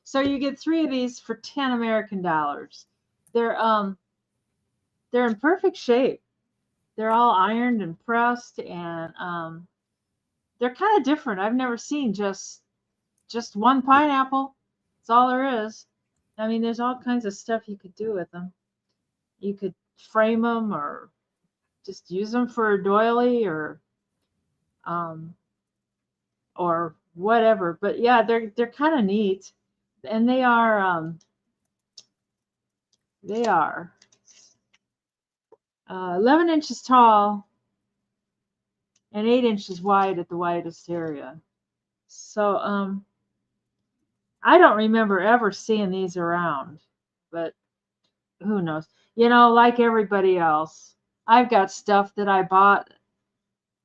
So you get 3 of these for 10 American dollars. They're in perfect shape. They're all ironed and pressed, and they're kind of different. I've never seen just one pineapple. That's all there is. I mean, there's all kinds of stuff you could do with them. You could frame them or just use them for a doily or whatever. But yeah, they're kind of neat, and they are 11 inches tall and 8 inches wide at the widest area. So I don't remember ever seeing these around, but who knows? Like everybody else, I've got stuff that I bought,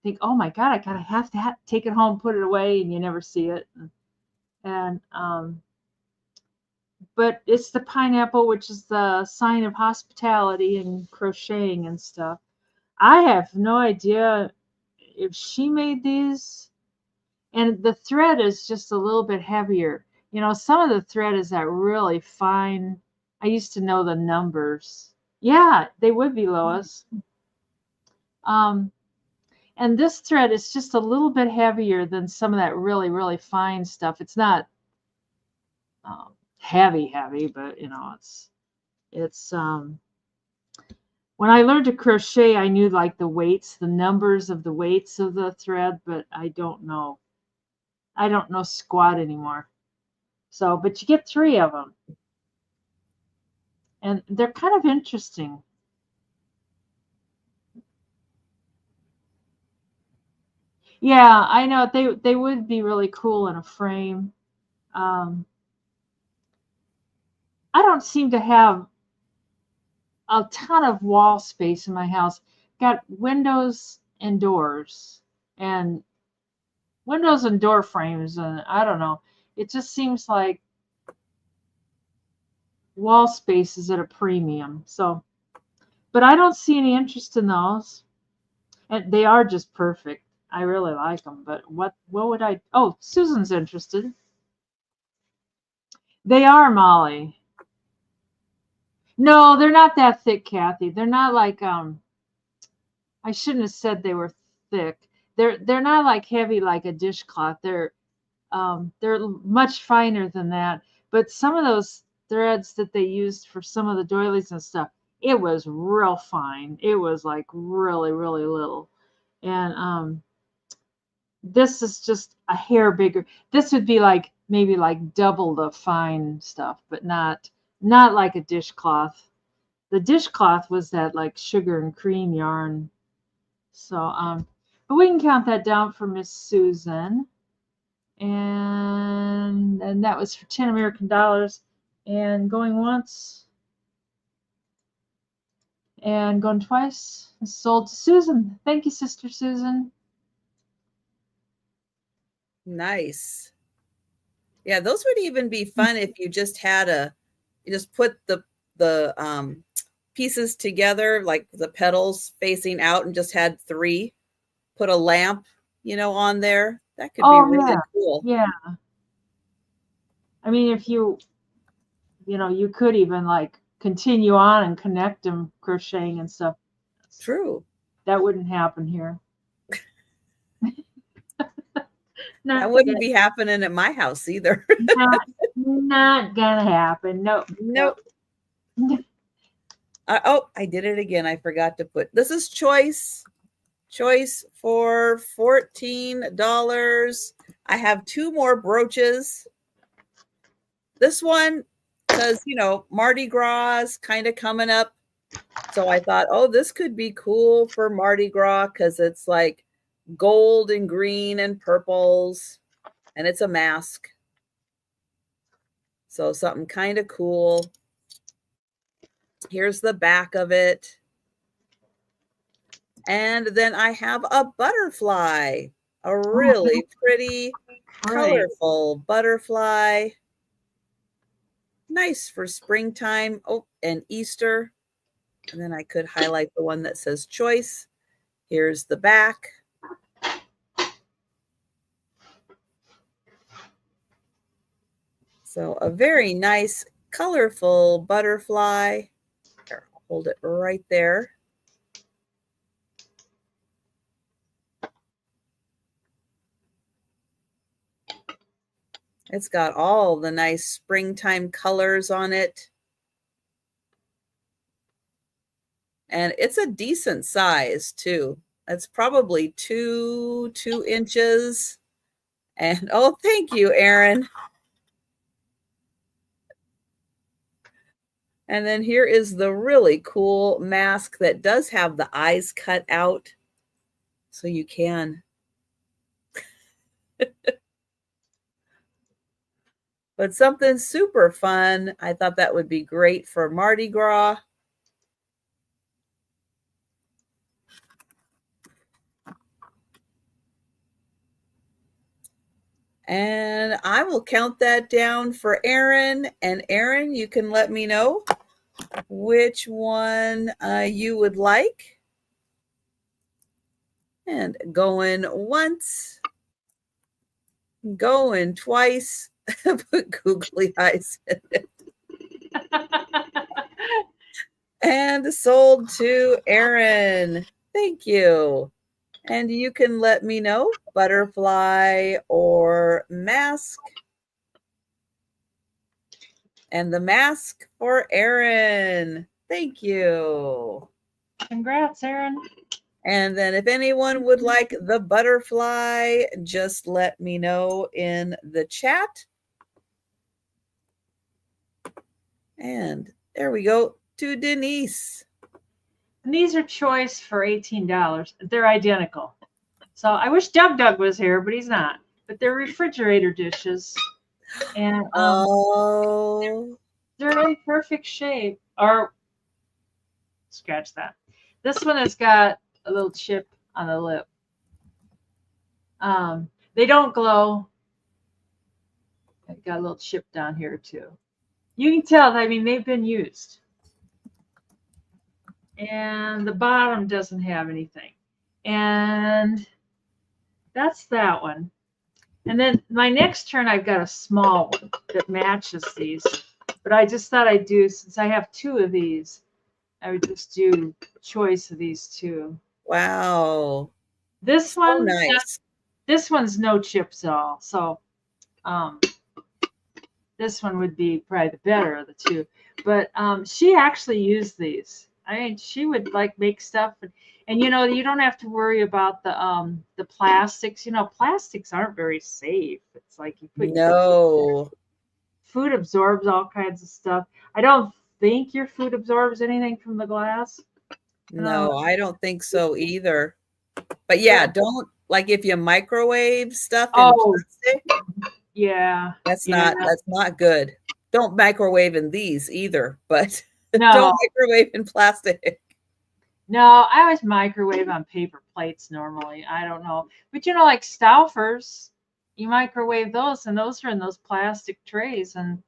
think, oh my God, I gotta have that, take it home, put it away, and you never see it. And but it's the pineapple, which is the sign of hospitality and crocheting and stuff. I have no idea if she made these, and the thread is just a little bit heavier. Some of the thread is that really fine. I used to know the numbers. Yeah, they would be, Lois. And this thread is just a little bit heavier than some of that really, really fine stuff. It's not heavy, but it's when I learned to crochet, I knew like the weights, the numbers of the weights of the thread, but I don't know squat anymore. So, but you get 3 of them, and they're kind of interesting. Yeah, I know they would be really cool in a frame. I don't seem to have a ton of wall space in my house. Got windows and doors, and windows and door frames, and I don't know. It just seems like wall space is at a premium. So, but I don't see any interest in those, and they are just perfect. I really like them, but what would I? Oh, Susan's interested. They are, Molly. No, they're not that thick, Kathy. They're not like I shouldn't have said they were thick. They're not like heavy like a dishcloth. They're they're much finer than that. But some of those threads that they used for some of the doilies and stuff, it was real fine. It was like really, really little. And this is just a hair bigger. This would be like maybe like double the fine stuff, but not like a dishcloth. The dishcloth was that like sugar and cream yarn. So but we can count that down for Miss Susan. And that was for 10 American dollars. And going once and going twice. Sold to Susan. Thank you, Sister Susan. Nice. Yeah, those would even be fun if you just had you just put the pieces together, like the petals facing out, and just had 3. Put a lamp, on there. That could be really cool. Yeah. I mean, if you could even like continue on and connect them crocheting and stuff. True. That wouldn't happen here. That wouldn't be happening at my house either. Not gonna happen. Nope. Oh, I did it again. I forgot to put, this is choice for $14. I have 2 more brooches. This one, because, Mardi Gras is kind of coming up. So I thought, oh, this could be cool for Mardi Gras because it's like gold and green and purples, and it's a mask. So something kind of cool. Here's the back of it. And then I have a butterfly, a really pretty, colorful butterfly. Nice for springtime. Oh, and Easter. And then I could highlight the one that says choice. Here's the back. So a very nice, colorful butterfly. Here, I'll hold it right there. It's got all the nice springtime colors on it. And it's a decent size too. It's probably 2 inches. And oh, thank you, Erin. And then here is the really cool mask that does have the eyes cut out. So you can. But something super fun. I thought that would be great for Mardi Gras. And I will count that down for Erin. And Erin, you can let me know which one you would like. And going once, going twice. Put googly eyes in it. And sold to Erin. Thank you. And you can let me know, butterfly or mask. And the mask for Erin. Thank you. Congrats, Erin. And then if anyone would like the butterfly, just let me know in the chat. And there we go to Denise. And these are choice for $18. They're identical. So I wish Doug was here, but he's not. But they're refrigerator dishes. And they're in perfect shape. Or scratch that. This one has got a little chip on the lip. They don't glow. I've got a little chip down here too. You can tell, I mean, they've been used. And the bottom doesn't have anything. And that's that one. And then my next turn, I've got a small one that matches these. But I just thought I'd do, since I have 2 of these, I would just do choice of these 2. Wow. This one, nice. This one's no chips at all. So This one would be probably the better of the two. But she actually used these. I mean, she would like make stuff, and you know, you don't have to worry about the plastics. You know, plastics aren't very safe. It's like you put your No, food absorbs all kinds of stuff. I don't think your food absorbs anything from the glass. I don't know. no, I don't think so either. But yeah, But don't like if you microwave stuff in oh plastic, yeah, that's yeah. not good. Don't microwave in these either, but No, don't microwave in plastic. no. I always microwave on paper plates normally. I don't know, but you know, like Stouffer's, you microwave those, and those are in those plastic trays, and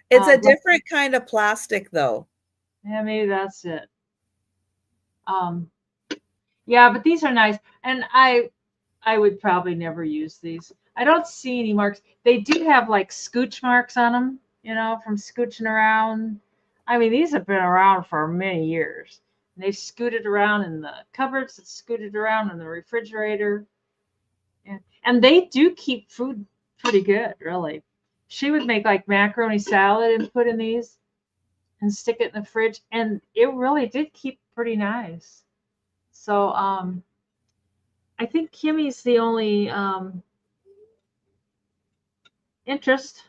It's a like, different kind of plastic though. yeah, maybe that's it. Um, yeah, but these are nice, and I would probably never use these. I don't see any marks. They do have like scooch marks on them, you know, from scooching around. I mean, these have been around for many years. And they've scooted around in the cupboards, it's scooted around in the refrigerator. And they do keep food pretty good, really. She would make like macaroni salad and put in these and stick it in the fridge, and it really did keep pretty nice. So I think Kimmy's the only interest,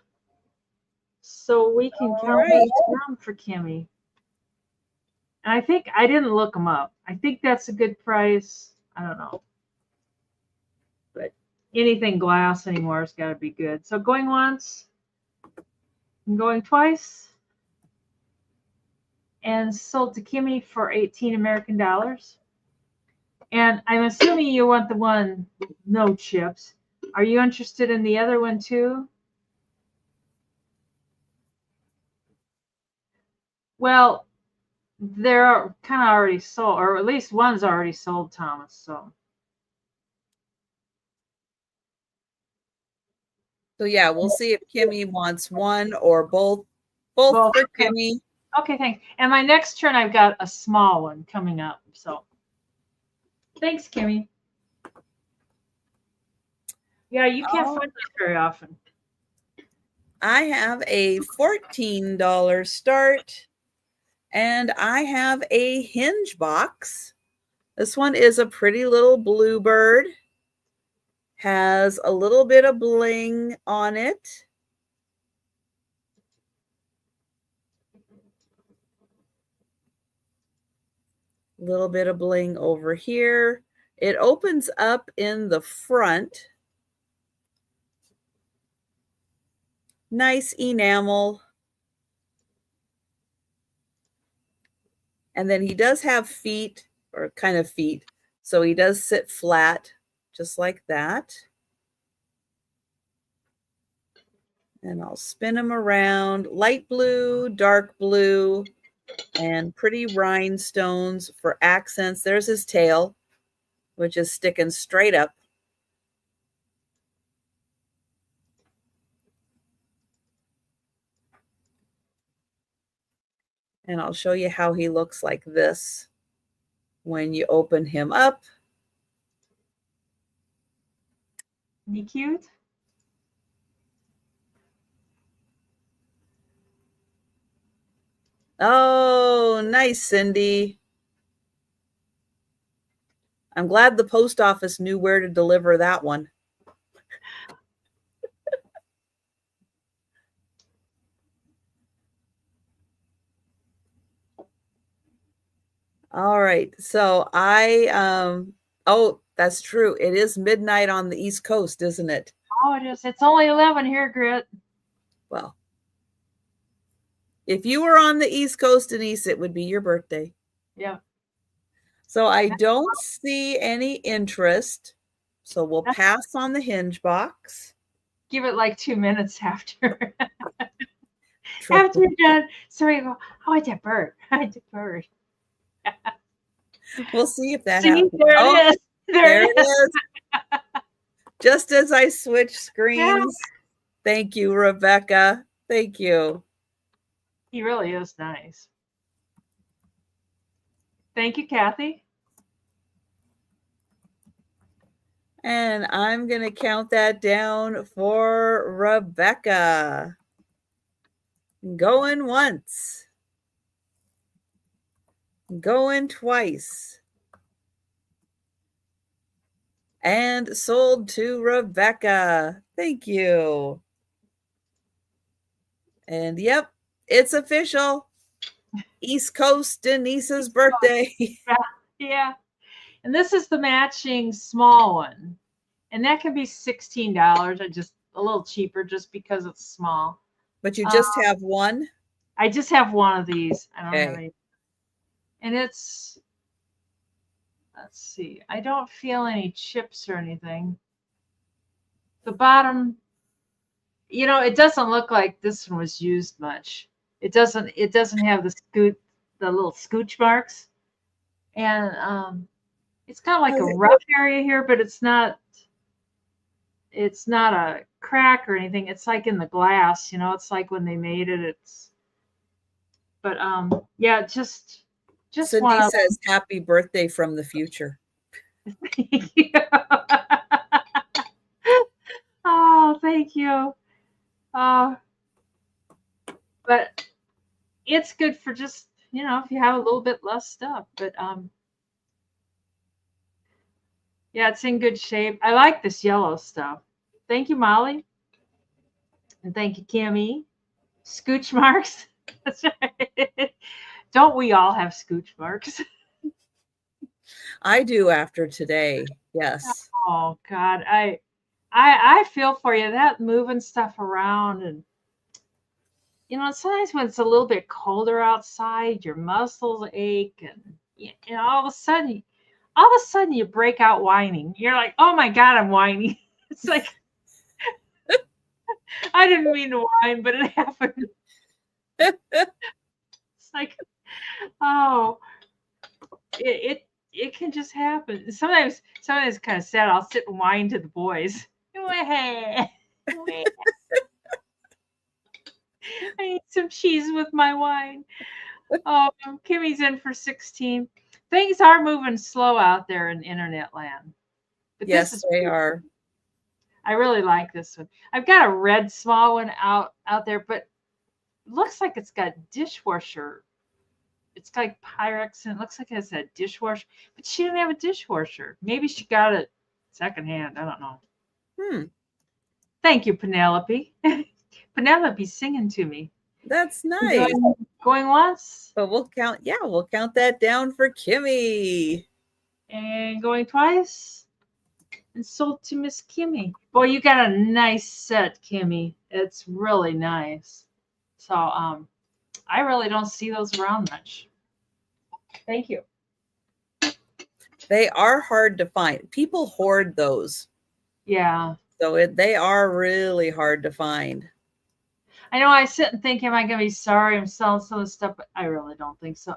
so we can All count those right. down for Kimmy. And I think I didn't look them up. I think that's a good price. I don't know, but anything glass anymore has got to be good. So going once and going twice, and sold to Kimmy for 18 American dollars. And I'm assuming you want the one with no chips. Are you interested in the other one too? Well, they're kind of already sold, or at least one's already sold, Thomas. So So yeah, we'll see if Kimmy wants one or both. Both both. for Okay. Kimmy. Okay, thanks. And my next turn, I've got a small one coming up. So thanks, Kimmy. Yeah, you can't Oh, find that very often. I have a $14 start and I have a hinge box. This one is a pretty little bluebird. Has a little bit of bling on it. A little bit of bling over here. It opens up in the front. Nice enamel. And then he does have feet, or kind of feet. So he does sit flat, just like that. And I'll spin him around. Light blue, dark blue, and pretty rhinestones for accents. There's his tail, which is sticking straight up. And I'll show you how he looks like this when you open him up. Isn't he cute? Oh, nice, Cindy. I'm glad the post office knew where to deliver that one. All right. So oh, that's true. It is midnight on the East Coast, isn't it? Oh, it is. It's only 11 here, Grit. Well, if you were on the East Coast, Denise, it would be your birthday. Yeah. So I don't see any interest. So we'll pass on the hinge box. Give it like 2 minutes after. After you're done. Sorry, I want that bird. I want that bird. We'll see if that See, happens. there it is. There it is. Just as I switch screens. Yeah. Thank you, Rebecca. Thank you. He really is nice. Thank you, Kathy. And I'm going to count that down for Rebecca. Going once. Going twice. And sold to Rebecca. Thank you. And yep, it's official. East Coast Denise's birthday. Yeah. And this is the matching small one. And that can be $16 or just a little cheaper just because it's small. But you just have one? I just have one of these. I don't have Okay. any. And it's, let's see, I don't feel any chips or anything. The bottom, it doesn't look like this one was used much. It doesn't have the little scooch marks. And it's kind of like a rough area here, but it's not a crack or anything. It's like in the glass, it's like when they made it, but yeah, just Cindy want says happy birthday from the future. to Oh, thank you. Uh, but it's good for just, if you have a little bit less stuff, but yeah, it's in good shape. I like this yellow stuff. Thank you, Molly. And thank you, Kimmy. Scooch marks. That's right. Don't we all have scooch marks? I do after today. Yes. Oh God, I feel for you. That moving stuff around, and sometimes when it's a little bit colder outside, your muscles ache, and all of a sudden you break out whining. You're like, oh my God, I'm whining. It's like I didn't mean to whine, but it happened. It's like, oh, it can just happen. Sometimes it's kind of sad. I'll sit and whine to the boys. I need some cheese with my wine. Oh, Kimmy's in for 16. Things are moving slow out there in internet land. But yes, this is they are. I really like this one. I've got a red small one out there, but it looks like it's got dishwasher. It's like Pyrex, and it looks like it has a dishwasher, but she didn't have a dishwasher. Maybe she got it secondhand. I don't know. Thank you, Penelope. Penelope's singing to me. That's nice. Going once. But we'll count that down for Kimmy. And going twice. And sold to Miss Kimmy. Boy, you got a nice set, Kimmy. It's really nice. So I really don't see those around much. Thank you. They are hard to find. People hoard those. Yeah. So they are really hard to find. I know I sit and think, am I going to be sorry I'm selling some of the stuff? But I really don't think so.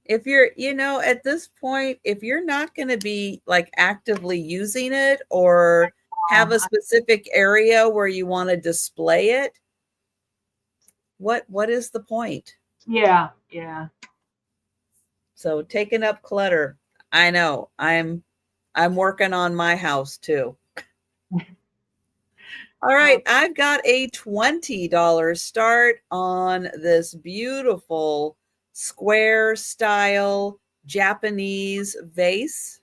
If you're, at this point, if you're not going to be like actively using it or have a specific area where you want to display it, what is the point? Yeah. So taking up clutter. I know. I'm working on my house too. All right, I've got a $20 start on this beautiful square style Japanese vase.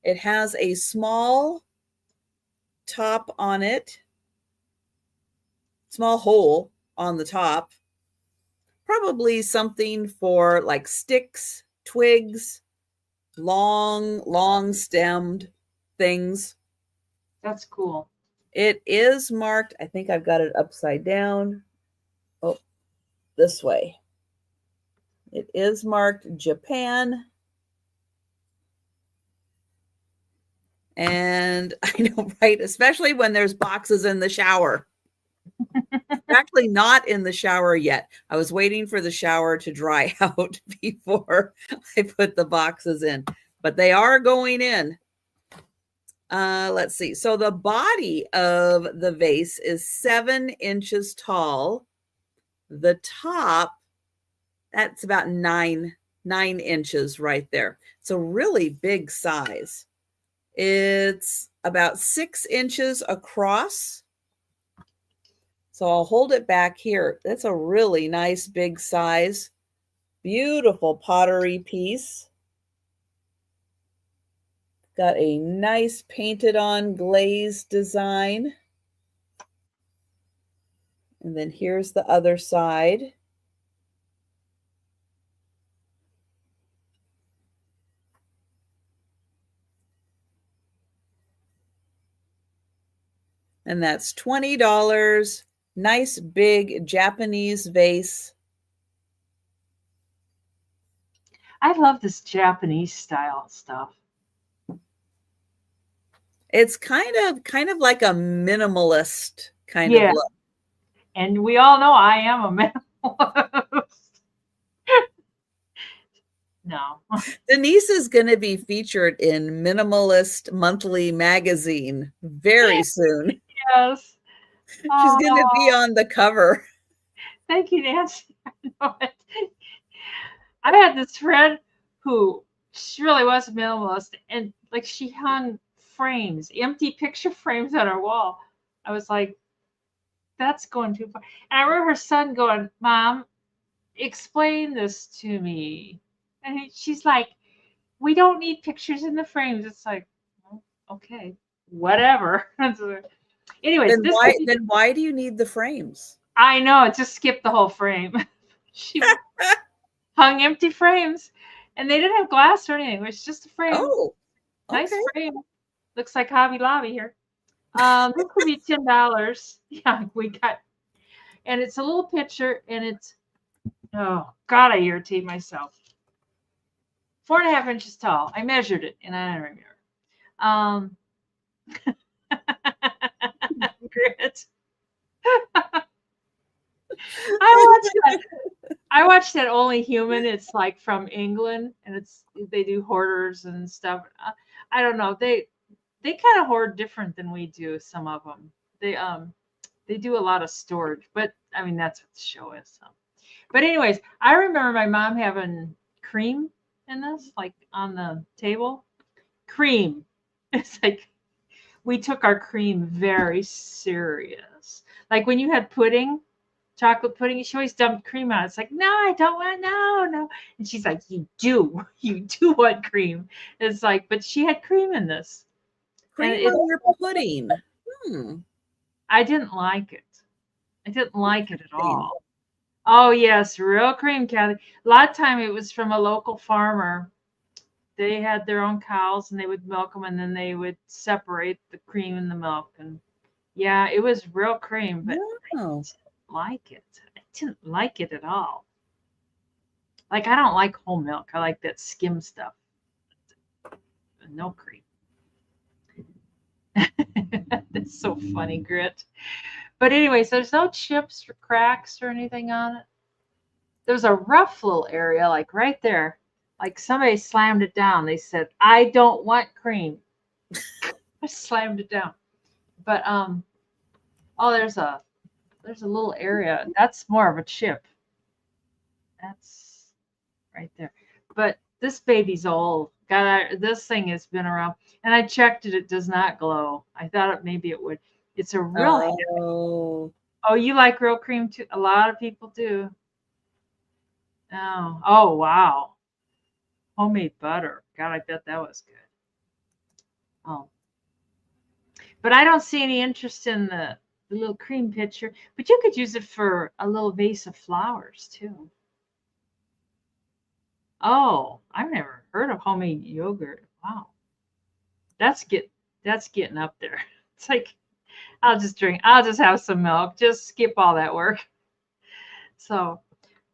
It has a small top on it, small hole on the top, probably something for like sticks, twigs, long stemmed things. That's cool. It is marked, I think I've got it upside down. Oh, this way. It is marked Japan. And I know, right? Especially when there's boxes in the shower. Actually, not in the shower yet. I was waiting for the shower to dry out before I put the boxes in, but they are going in. Let's see. So the body of the vase is 7 inches tall. The top, that's about 9 inches right there. It's a really big size. It's about 6 inches across. So I'll hold it back here. That's a really nice big size. Beautiful pottery piece. Got a nice painted on glazed design. And then here's the other side. And that's $20. Nice big Japanese vase. I love this Japanese style stuff. It's kind of like a minimalist kind of Yeah, look. and we all know I am a minimalist. No. Denise is going to be featured in Minimalist Monthly magazine very soon. Yes. She's going to be Oh, on the cover. thank you, Nancy. I know it. I had this friend who she really was a minimalist, and like she hung frames, empty picture frames on her wall. I was like, that's going too far. And I remember her son going, Mom, explain this to me. And she's like, we don't need pictures in the frames. It's like, well, okay, whatever. Anyways, Then this why could be, then why do you need the frames? I know, just skip the whole frame. She hung empty frames, and they didn't have glass or anything. It was just a frame. Oh, Nice okay. frame. Looks like Hobby Lobby here. This would be $10. Yeah, we got, and it's a little picture, and it's, oh God, I irritate myself. 4.5 inches tall. I measured it, and I don't remember. Um, Grit. I watched that Only Human. It's like from England, and it's they do hoarders and stuff. I don't know. They kind of hoard different than we do. Some of them. They do a lot of storage, but I mean that's what the show is. So. But anyways, I remember my mom having cream in this, like on the table. Cream. It's like we took our cream very serious. Like when you had pudding, chocolate pudding, she always dumped cream on it. It's like, no, I don't want, no, no. And she's like, you do want cream. It's like, but she had cream in this. And Cream on your pudding. Hmm. I didn't like it. I didn't like it at Interesting. all. Oh yes, real cream, Kathy. A lot of time it was from a local farmer. They had their own cows and they would milk them and then they would separate the cream and the milk. And yeah, it was real cream, but I No. didn't like it. I didn't like it at all. Like I don't like whole milk. I like that skim stuff. No cream. That's so funny, Grit. But anyways, there's no chips or cracks or anything on it. There's a rough little area, like right there. Like somebody slammed it down. They said, I don't want cream. I slammed it down. But oh there's a little area. That's more of a chip. That's right there. But this baby's old. God, this thing has been around. And I checked it. It does not glow. I thought maybe it would. It's a real. Oh. Oh, you like real cream too? A lot of people do. Oh, oh wow. Homemade butter. God, I bet that was good. Oh, but I don't see any interest in the little cream pitcher. But you could use it for a little vase of flowers too. Oh, I've never heard of homemade yogurt. Wow, that's get that's getting up there. It's like I'll just drink. I'll just have some milk. Just skip all that work. So,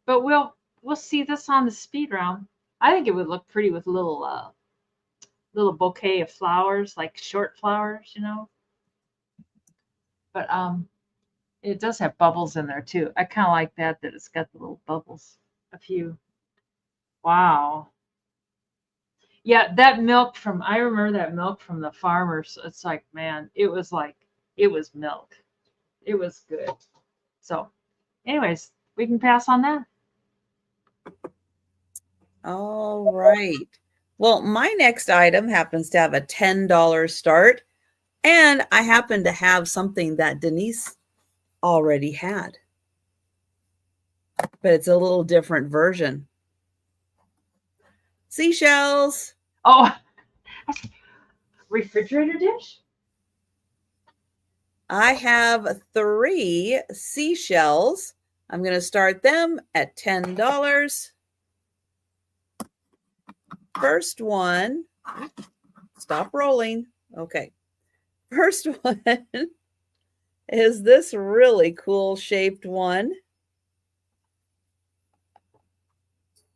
but we'll see this on the speed round. I think it would look pretty with little bouquet of flowers, like short flowers, you know. But it does have bubbles in there too. I kind of like that it's got the little bubbles. A few. Wow. Yeah, that milk from I remember that milk from the farmers. It's like, man, it was milk. It was good. So, anyways, we can pass on that. All right. Well, my next item happens to have a $10 start, and I happen to have something that Denise already had, but it's a little different version. Seashells. Oh, refrigerator dish? I have 3 seashells. I'm going to start them at $10. First one, stop rolling. Okay. First one is this really cool shaped one.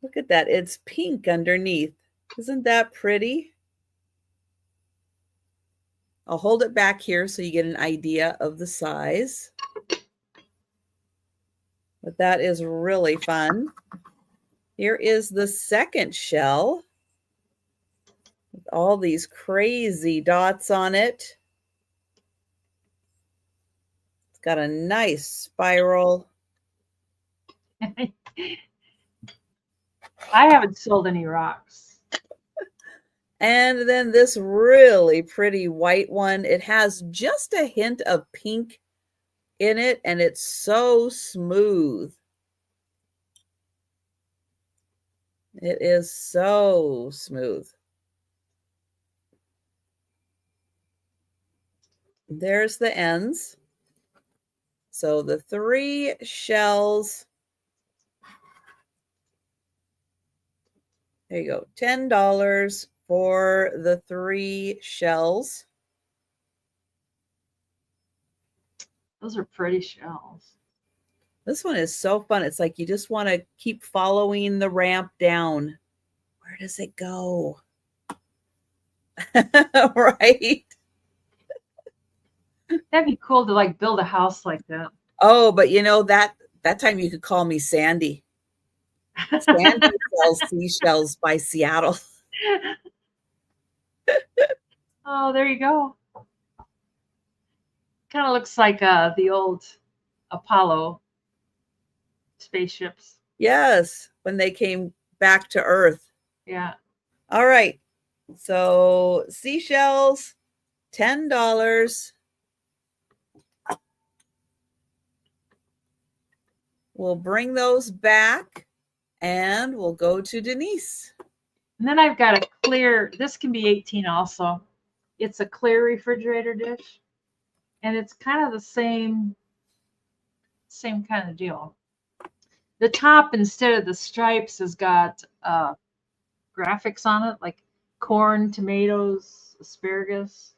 Look at that. It's pink underneath. Isn't that pretty? I'll hold it back here so you get an idea of the size. But that is really fun. Here is the second shell with all these crazy dots on it. It's got a nice spiral. I haven't sold any rocks. And then this really pretty white one. It has just a hint of pink in it, and it's so smooth. It is so smooth. There's the ends. So the 3 shells. There you go. $10 for the 3 shells. Those are pretty shells. This one is so fun. It's like you just want to keep following the ramp down. Where does it go? Right? That'd be cool to like build a house like that. Oh, but you know, that time you could call me Sandy. Sandy sells seashells by Seattle. Oh, there you go. Kind of looks like the old Apollo spaceships. Yes, when they came back to Earth. Yeah. All right. So seashells, $10. We'll bring those back and we'll go to Denise. And then I've got a clear, this can be 18 also. It's a clear refrigerator dish. And it's kind of the same kind of deal. The top, instead of the stripes, has got graphics on it, like corn, tomatoes, asparagus.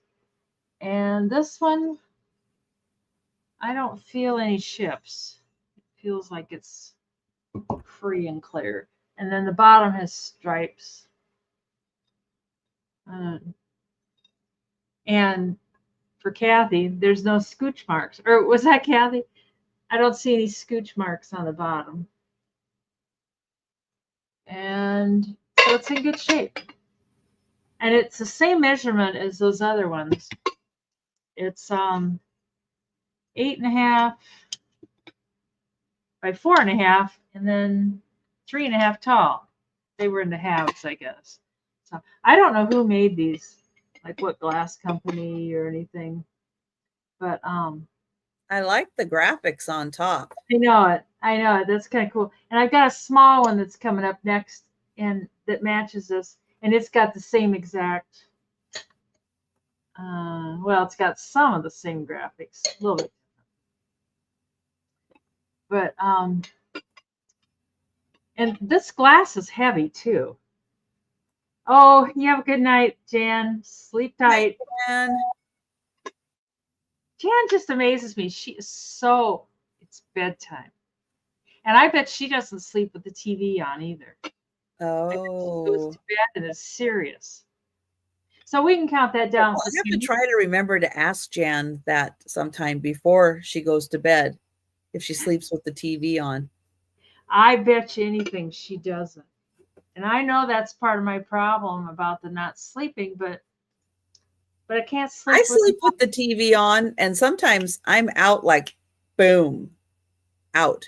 And this one, I don't feel any chips. It feels like it's free and clear. And then the bottom has stripes. And for Kathy, there's no scooch marks. Or was that Kathy? I don't see any scooch marks on the bottom. And so it's in good shape. And it's the same measurement as those other ones. It's 8.5 by 4.5, and then 3.5 tall. They were in the halves, I guess. So I don't know who made these, like what glass company or anything. But I like the graphics on top. I know it. That's kind of cool. And I've got a small one that's coming up next, and that matches this, and it's got the same exact. Well, it's got some of the same graphics, a little bit. But and this glass is heavy too. Oh, you have a good night, Jan. Sleep tight. Night, Jan. Jan just amazes me. She is so, it's bedtime. And I bet she doesn't sleep with the TV on either. Oh. She goes to bed and is serious. So we can count that down. Well, I have to try to remember to ask Jan that sometime before she goes to bed, if she sleeps with the TV on. I bet you anything she doesn't. And I know that's part of my problem about the not sleeping, but I can't sleep. I sleep with the TV on, and sometimes I'm out like, boom, out.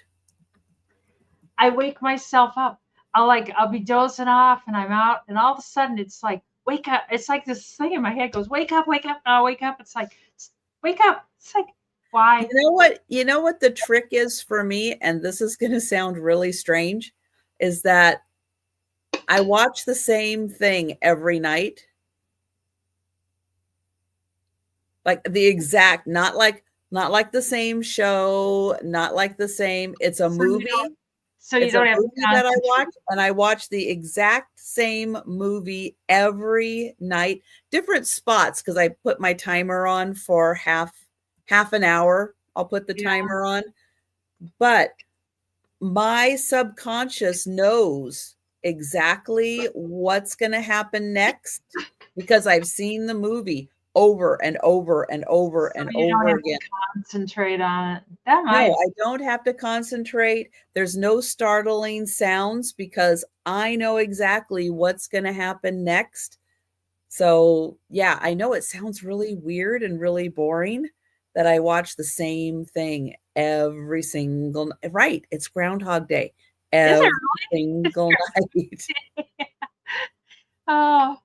I wake myself up. I'll be dozing off and I'm out and all of a sudden it's like, wake up. It's like this thing in my head goes, wake up, wake up. I'll wake up. It's like, wake up. It's like, why? You know what the trick is for me, and this is going to sound really strange, is that I watch the same thing every night. Like the exact, not like the same show, not like the same. It's a So you movie. don't, so you It's a don't have to movie that I watch, concentrate. and I watch the exact same movie every night. Different spots because I put my timer on for half an hour. I'll put the Yeah. timer on, but my subconscious knows exactly what's going to happen next because I've seen the movie over and over and over So and you don't over have to again. concentrate on it. That No, might, I don't have to concentrate. There's no startling sounds because I know exactly what's going to happen next. So, yeah, I know it sounds really weird and really boring that I watch the same thing every single right. It's Groundhog Day is it every single night. really? Oh,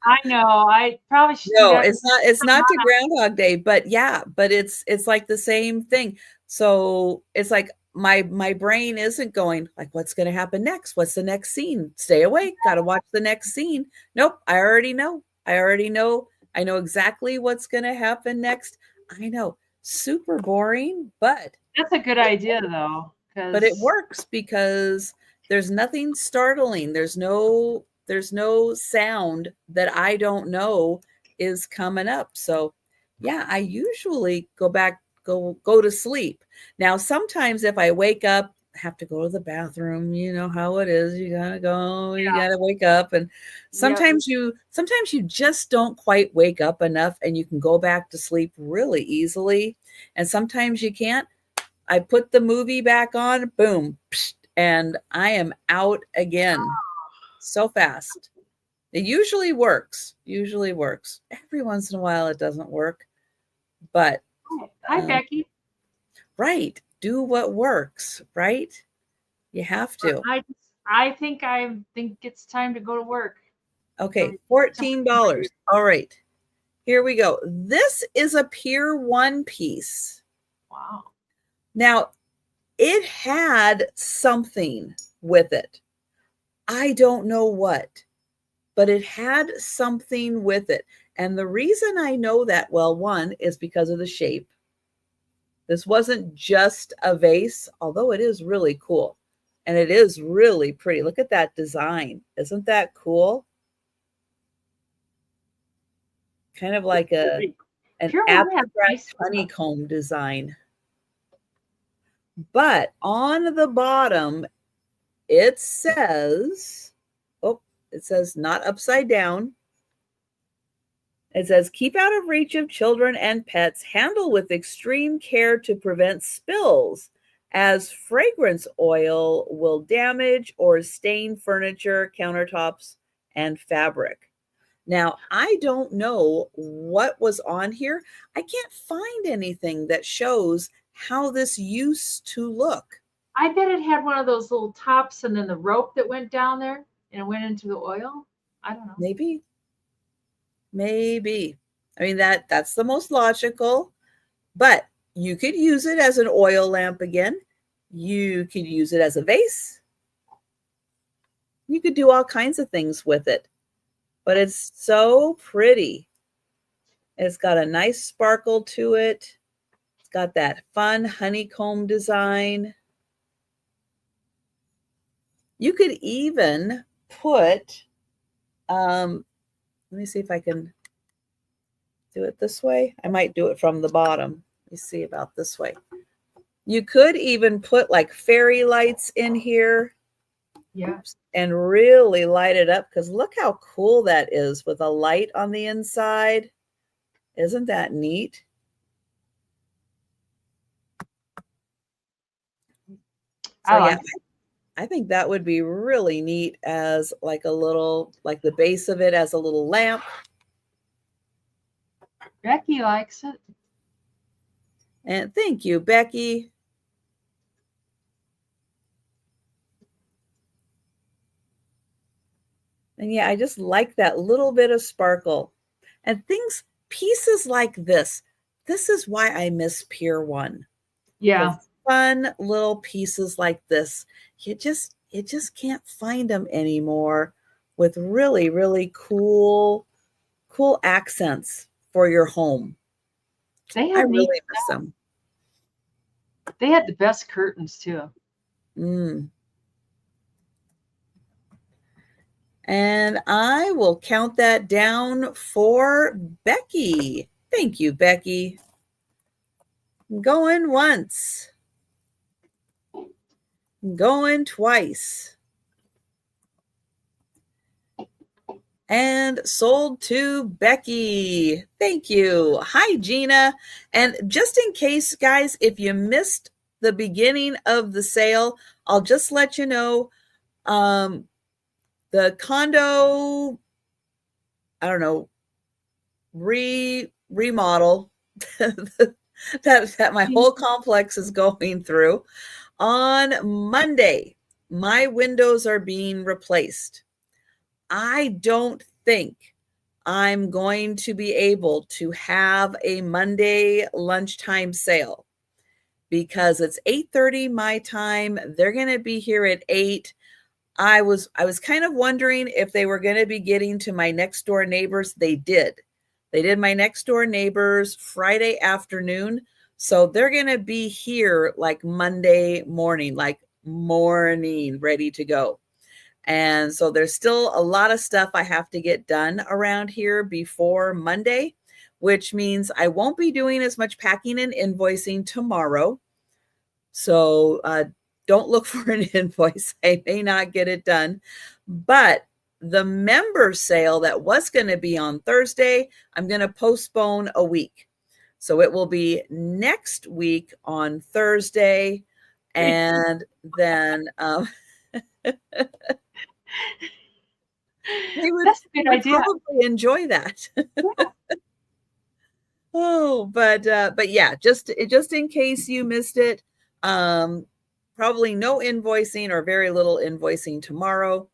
I know. I probably should do No, that. it's not to Groundhog Day, but yeah, but it's like the same thing. So it's like my brain isn't going like what's going to happen next? What's the next scene? Stay awake, got to watch the next scene. Nope, I already know. I already know. I know exactly what's going to happen next. I know. Super boring, That's a good idea though, but it because works because there's nothing startling. There's no sound that I don't know is coming up. So yeah, I usually go to sleep. Now sometimes if I wake up, I have to go to the bathroom, you know how it is. You gotta go, you yeah, gotta wake up. And yep. sometimes you just don't quite wake up enough and you can go back to sleep really easily. And sometimes you can't. I put the movie back on, boom, psh, and I am out again so fast. It usually works. Every once in a while it doesn't work, but Hi, um, Becky. right, do what works, right? You have to. I think it's time to go to work. Okay, So $14. All right, here we go. This is a Pier 1 piece. wow. Now, it had something with it. I don't know what. But it had something with it. And the reason I know that, well, one is because of the shape. This wasn't just a vase, although it is really cool. And it is really pretty. Look at that design. Isn't that cool? Kind of like an Pure One has abstract nice stuff. honeycomb design. But on the bottom, it says, oh, it says not upside down. It says, keep out of reach of children and pets. Handle with extreme care to prevent spills, as fragrance oil will damage or stain furniture, countertops, and fabric. Now, I don't know what was on here. I can't find anything that shows how this used to look. I bet it had one of those little tops and then the rope that went down there and it went into the oil. I don't know. Maybe, maybe. I mean, that's the most logical. But you could use it as an oil lamp again. You could use it as a vase. You could do all kinds of things with it. But it's so pretty. It's got a nice sparkle to it. It's got that fun honeycomb design. You could even put, let me see if I can do it this way. I might do it from the bottom. Let me see about this way. You could even put like fairy lights in here. Yeah. Oops, and really light it up because look how cool that is with a light on the inside. Isn't that neat? So I yeah, like it. I think that would be really neat as like a little, like the base of it as a little lamp. Becky likes it. And thank you, Becky. And yeah, I just like that little bit of sparkle. And pieces like this. This is why I miss Pier 1. For Yeah, fun little pieces like this. You just can't find them anymore with really, really cool accents for your home. they I had neat. really miss them. They had the best curtains too. Mm. And I will count that down for Becky. Thank you, Becky. Going once, going twice, and sold to Becky. Thank you. Hi, Gina. And just in case, guys, if you missed the beginning of the sale, I'll just let you know the condo, I don't know, remodel that my whole complex is going through. On Monday, my windows are being replaced. I don't think I'm going to be able to have a Monday lunchtime sale because it's 8:30 my time. They're going to be here at 8. I was kind of wondering if they were going to be getting to my next door neighbors. They did. They did my next door neighbors Friday afternoon. So they're going to be here like Monday morning, ready to go. And so there's still a lot of stuff I have to get done around here before Monday, which means I won't be doing as much packing and invoicing tomorrow. So don't look for an invoice. I may not get it done. But the member sale that was going to be on Thursday, I'm going to postpone a week. So it will be next week on Thursday. And then they would, That's a they good would idea. probably enjoy that. Yeah. Oh, but yeah, just in case you missed it, um, probably no invoicing or very little invoicing tomorrow.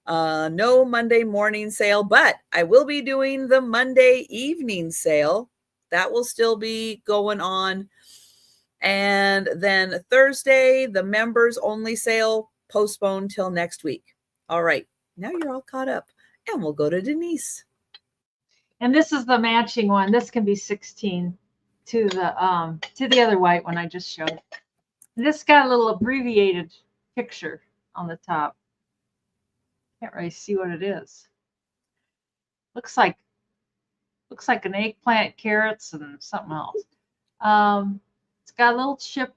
No Monday morning sale, but I will be doing the Monday evening sale. That will still be going on. And then Thursday, the members only sale postponed till next week. All right, now you're all caught up, and we'll go to Denise. And this is the matching one. This can be 16 to the other white one I just showed. This got a little abbreviated picture on the top. Can't really see what it is. Looks like an eggplant, carrots, and something else. It's got a little chip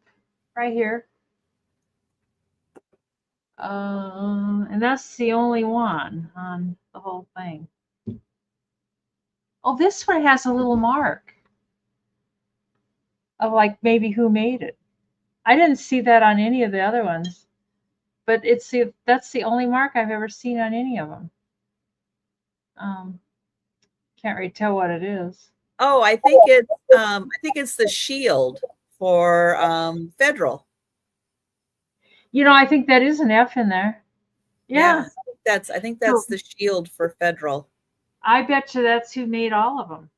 right here. And that's the only one on the whole thing. Oh, this one has a little mark of like maybe who made it. I didn't see that on any of the other ones, but that's the only mark I've ever seen on any of them. Can't really tell what it is. Oh, I think it's the shield for federal. I think that is an F in there. Yeah, Yeah. I think So that's the shield for federal. I bet you that's who made all of them.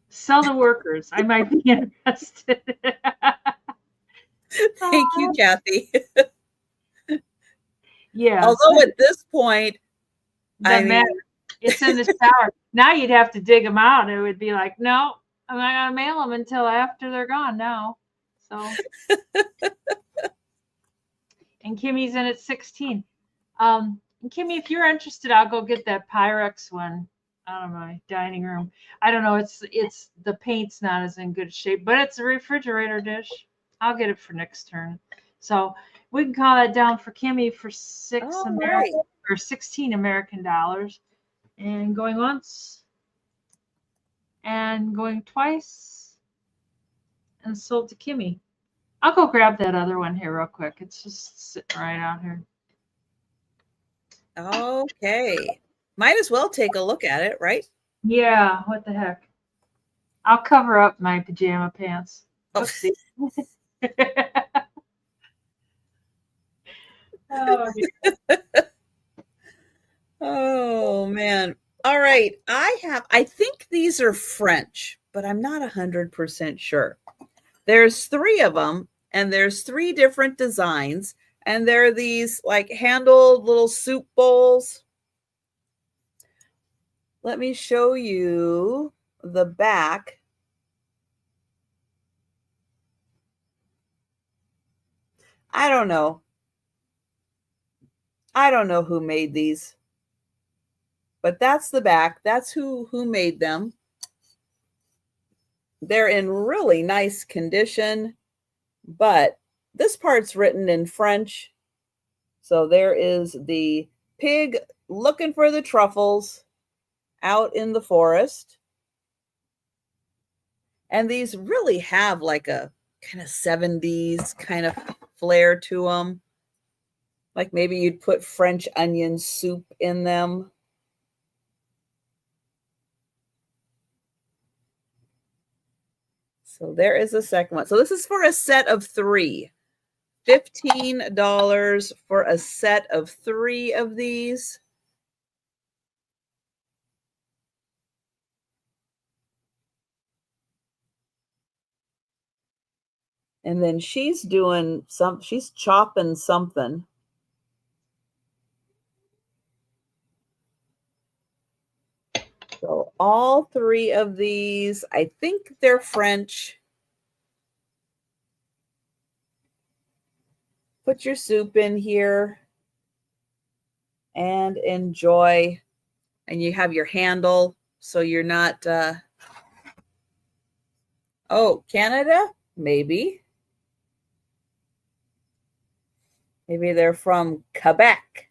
Sell the workers. I might be interested. Thank you, Kathy. Yes. Although at this point, I Doesn't mean, matter. It's in the shower. Now you'd have to dig them out. It would be like, no, I'm not gonna mail them until after they're gone now. So, and Kimmy's in at 16. And Kimmy, if you're interested, I'll go get that Pyrex one out of my dining room. I don't know. It's the paint's not as in good shape, but it's a refrigerator dish. I'll get it for next turn. So we can call that down for Kimmy for all right. 16 American dollars. And going once, and going twice, and sold to Kimmy. I'll go grab that other one here real quick. It's just sitting right out here. Okay. Might as well take a look at it, right? Yeah, what the heck? I'll cover up my pajama pants. Oh. Oopsie. Oh, Oh man. All right. I think these are French, but I'm not 100% sure. There's three of them, and there's three different designs, and they're these like handled little soup bowls. Let me show you the back. I don't know. I don't know who made these, but that's the back. That's who made them. They're in really nice condition, but this part's written in French. So there is the pig looking for the truffles out in the forest. And these really have like a kind of 70s kind of flair to them. Like maybe you'd put French onion soup in them. So there is a second one. So this is for a set of three. $15 for a set of three of these. And then she's chopping something. So all three of these, I think they're French. Put your soup in here and enjoy. And you have your handle so you're not, oh, Canada? Maybe. Maybe they're from Quebec.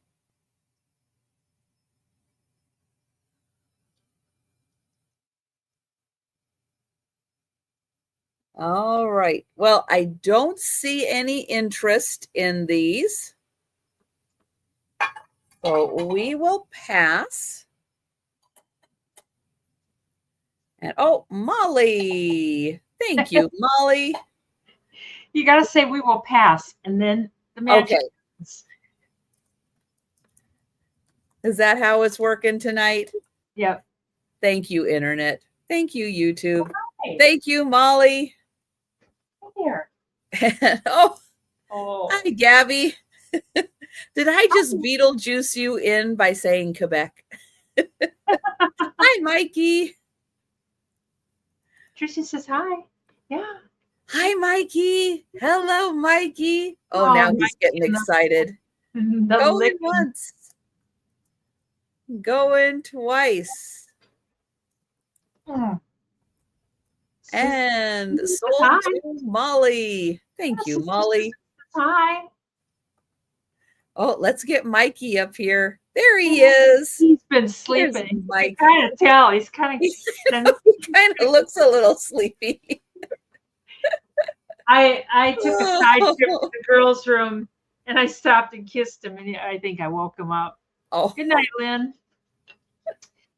All right. Well, I don't see any interest in these. So we will pass. And oh, Molly. Thank you, Molly. you got to say we will pass, and then the magic. Okay. Is that how it's working tonight? Yep. Thank you, Internet. Thank you, YouTube. Hi. Thank you, Molly. Here. Oh, Oh. hi, Gabby. Did I just Beetlejuice you in by saying Quebec? Hi, Mikey. Trisha says hi. Yeah. Hi, Mikey. Hello, Mikey. Oh, Oh, now he's Mikey getting excited. Going licking. once. Going twice. Hmm. And Sister sold hi. to Molly. Thank you, Sister Molly. Hi. Oh, let's get Mikey up here. There he is. He's been sleeping. You Mike. can kind of tell. He's kind of. He kind of looks a little sleepy. I took a side trip to the girls' room, and I stopped and kissed him, and I think I woke him up. Oh, good night, Lynn.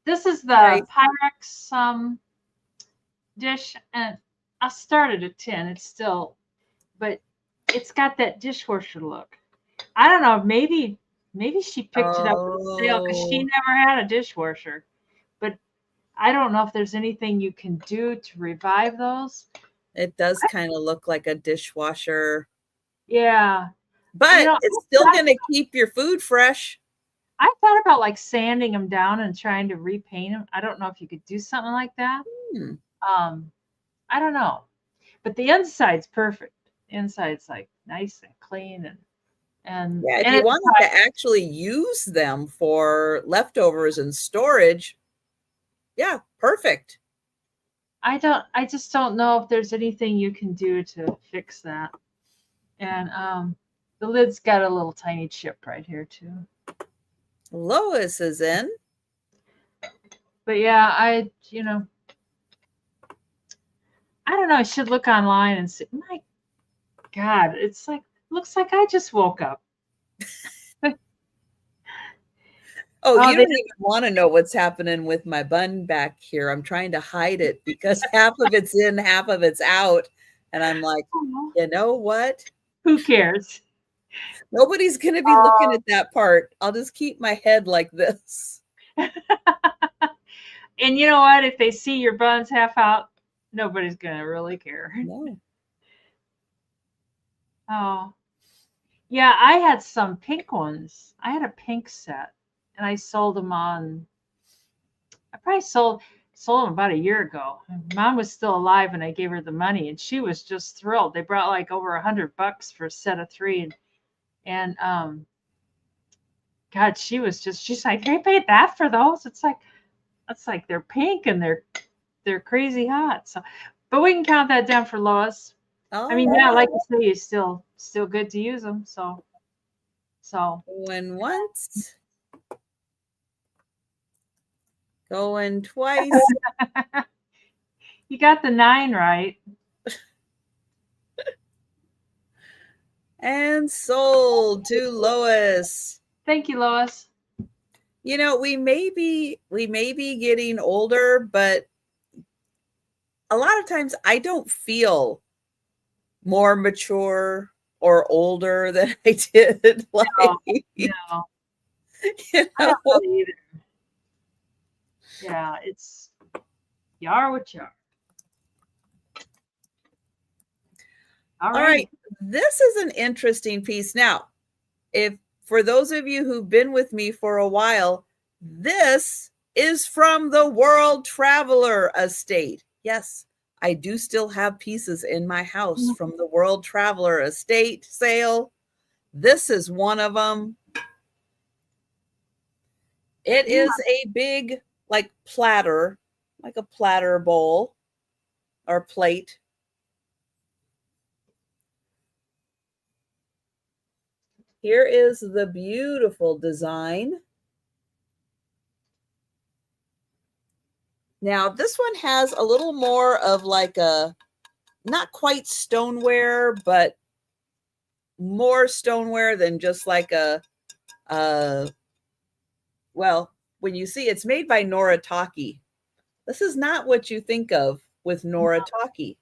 This is the nice. Pyrex dish, and I started at 10. It's still, but it's got that dishwasher look. I don't know. Maybe she picked it up at the sale because she never had a dishwasher. But I don't know if there's anything you can do to revive those. It does kind of look like a dishwasher. Yeah. But it's still going to keep your food fresh. I thought about like sanding them down and trying to repaint them. I don't know if you could do something like that. I don't know. But the inside's perfect. The inside's like nice and clean and yeah, if you wanted to actually use them for leftovers and storage, yeah, perfect. I just don't know if there's anything you can do to fix that. And the lid's got a little tiny chip right here too. Lois is in. But yeah, I don't know. I should look online and see. My God, it's like looks like I just woke up. Oh, you don't even want to know what's happening with my bun back here. I'm trying to hide it because half of it's in, half of it's out. And I'm like, Oh, you know what? who cares? Nobody's going to be looking Oh. at that part. I'll just keep my head like this. And you know what? If they see your buns half out, nobody's gonna really care. No. Oh, yeah. I had some pink ones. I had a pink set, and I sold them on. I probably sold them about a year ago. Mom was still alive, and I gave her the money, and she was just thrilled. They brought like over $100 for a set of three, and God, she's like, they paid that for those. It's like they're pink and they're crazy hot. So, but we can count that down for Lois. I All mean, yeah, right. like you say, it's still good to use them. So Going once, going twice, you got the 9 right. and sold to Lois. Thank you, Lois. You know, we may be getting older, but a lot of times I don't feel more mature or older than I did No, like, no, you I don't know. really either. Yeah, it's you are what you are. All All righty. right, this is an interesting piece. Now, if for those of you who've been with me for a while, this is from the World Traveler Estate. Yes, I do still have pieces in my house from the World Traveler Estate sale. This is one of them. It Yeah. is a big, like platter, like a platter bowl or plate. Here is the beautiful design. Now, this one has a little more of like a, not quite stoneware, but more stoneware than just like uh, well, when you see it's made by Noritake. This is not what you think of with Noritake.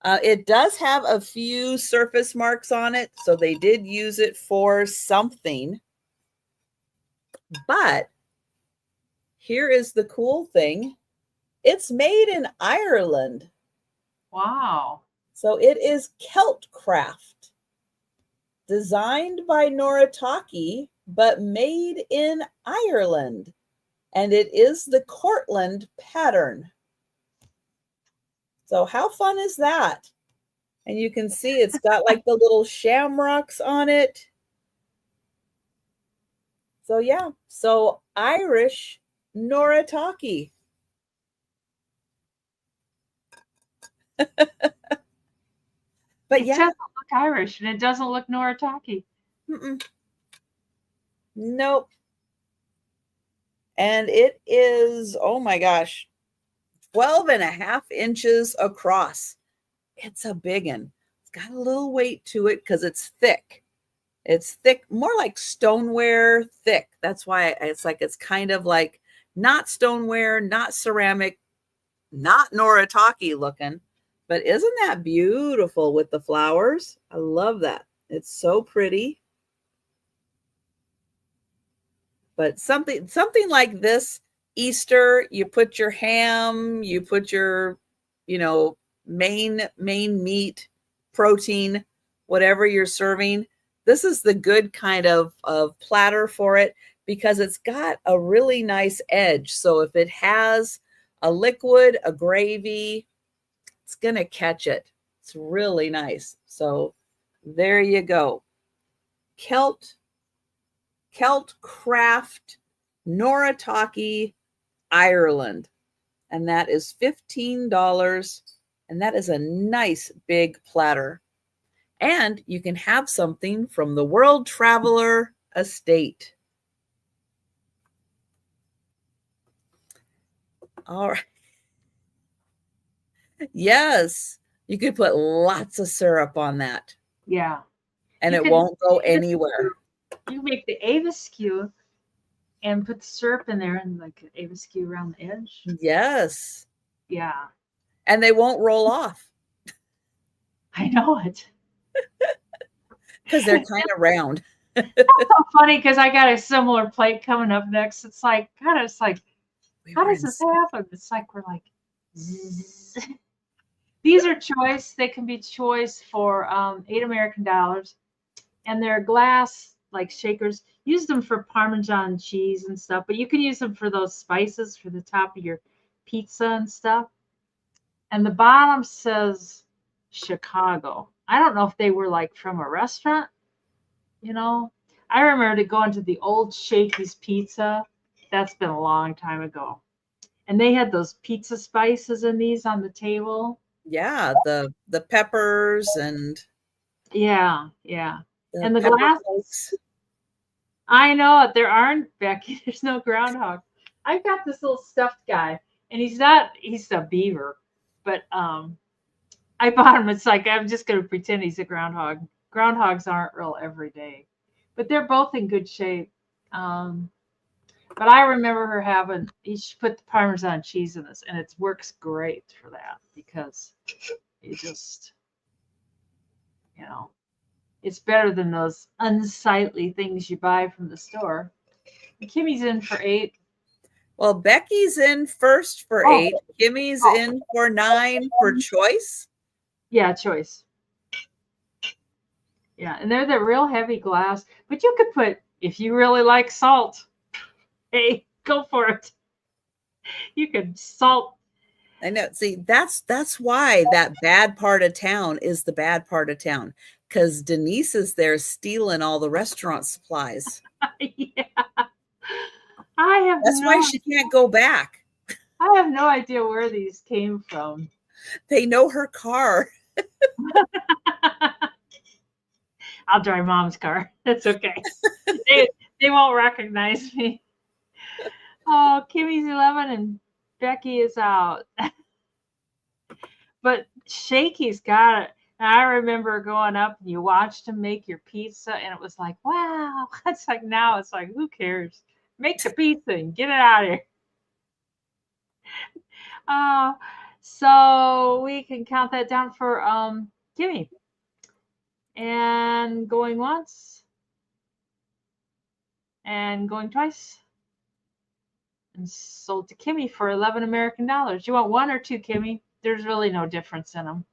It does have a few surface marks on it, so they did use it for something. But here is the cool thing. It's made in Ireland. Wow. So it is Celt craft, designed by Noritake, but made in Ireland. And it is the Cortland pattern. So how fun is that? And you can see it's got like the little shamrocks on it. So yeah, so Irish Noritake. But It yeah, doesn't look Irish and it doesn't look Noritake. nope. And it is, oh my gosh, 12 and a half inches across. It's a big one. It's got a little weight to it because it's thick. It's thick, more like stoneware thick. That's why it's like, it's kind of like not stoneware, not ceramic, not Noritake looking, but isn't that beautiful with the flowers? I love that. It's so pretty. But something like this, Easter, you put your ham, you put your, you know, main meat, protein, whatever you're serving. This is the good kind of platter for it because it's got a really nice edge. So if it has a liquid, a gravy, it's going to catch it. It's really nice. So there you go. Celt Craft Noritake, Ireland. And that is $15. And that is a nice big platter. And you can have something from the World Traveler Estate. All right. Yes, you could put lots of syrup on that Yeah. and You it could won't go anywhere. you make the Ava skew and put the syrup in there and like Ava skew around the edge. Yes. Yeah. And they won't roll off. I know it. because they're kind of round. So funny because I got a similar plate coming up next. It's like, God, it's like, We how were does in. this happen? It's like we're like, zzz. These are choice. They can be choice for $8 American, and they're glass like shakers. Use them for Parmesan cheese and stuff, but you can use them for those spices for the top of your pizza and stuff. And the bottom says Chicago. I don't know if they were like from a restaurant, you know. I remember going to the old Shakey's Pizza. That's been a long time ago. And they had those pizza spices in these on the table. Yeah, the peppers and Yeah, yeah. the And the pepper glass, flakes. I know it. There aren't, Becky. There's no groundhog. I've got this little stuffed guy, and he's a beaver, but I bought him. It's like I'm just gonna pretend he's a groundhog. Groundhogs aren't real every day, but they're both in good shape. Um, but I remember her having. She put the Parmesan cheese in this, and it works great for that because it just, you know, it's better than those unsightly things you buy from the store. Kimmy's in for 8. Well, Becky's in first for Oh, 8. Kimmy's oh, in for 9 for choice. yeah, choice. Yeah, and they're the real heavy glass, but you could put if you really like salt. Hey, go for it. You could salt. I know. See, that's why that bad part of town is the bad part of town. Because Denise is there stealing all the restaurant supplies. Yeah, I have That's why no, she can't go back. I have no idea where these came from. They know her car. I'll drive mom's car. That's okay. They, they won't recognize me. Oh, Kimmy's 11 and Becky is out. But Shakey's got it. And I remember going up and you watched him make your pizza, and it was like, wow. It's like now it's like, who cares? Make the pizza and get it out of here. Uh, so we can count that down for Kimmy. And going once and going twice. And sold to Kimmy for $11 American. You want one or two, Kimmy? There's really no difference in them.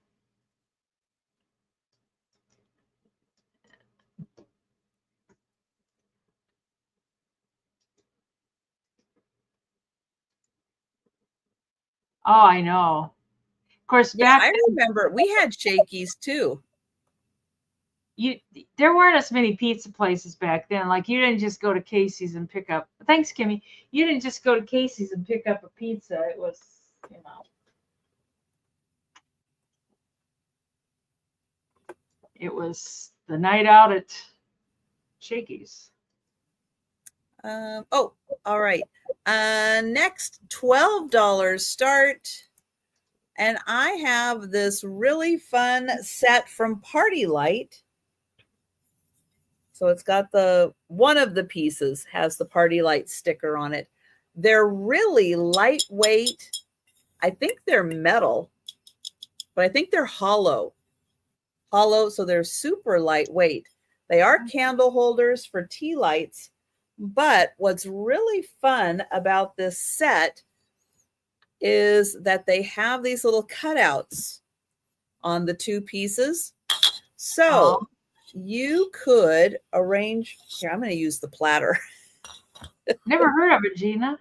Oh, I know. Of course, Yeah, back I then, remember we had Shakey's too. you there weren't as many pizza places back then. Like you didn't just go to Casey's and pick up. Thanks, Kimmy. You didn't just go to Casey's and pick up a pizza. It was, you know, it was the night out at Shakey's. Oh, all right. Next $12 start. And I have this really fun set from Party Light. So it's got one of the pieces has the Party Light sticker on it. They're really lightweight. I think they're metal, but I think they're hollow. Hollow, so they're super lightweight. They are candle holders for tea lights, but what's really fun about this set is that they have these little cutouts on the two pieces. So Oh, you could arrange, here, I'm going to use the platter. never heard of it, Gina.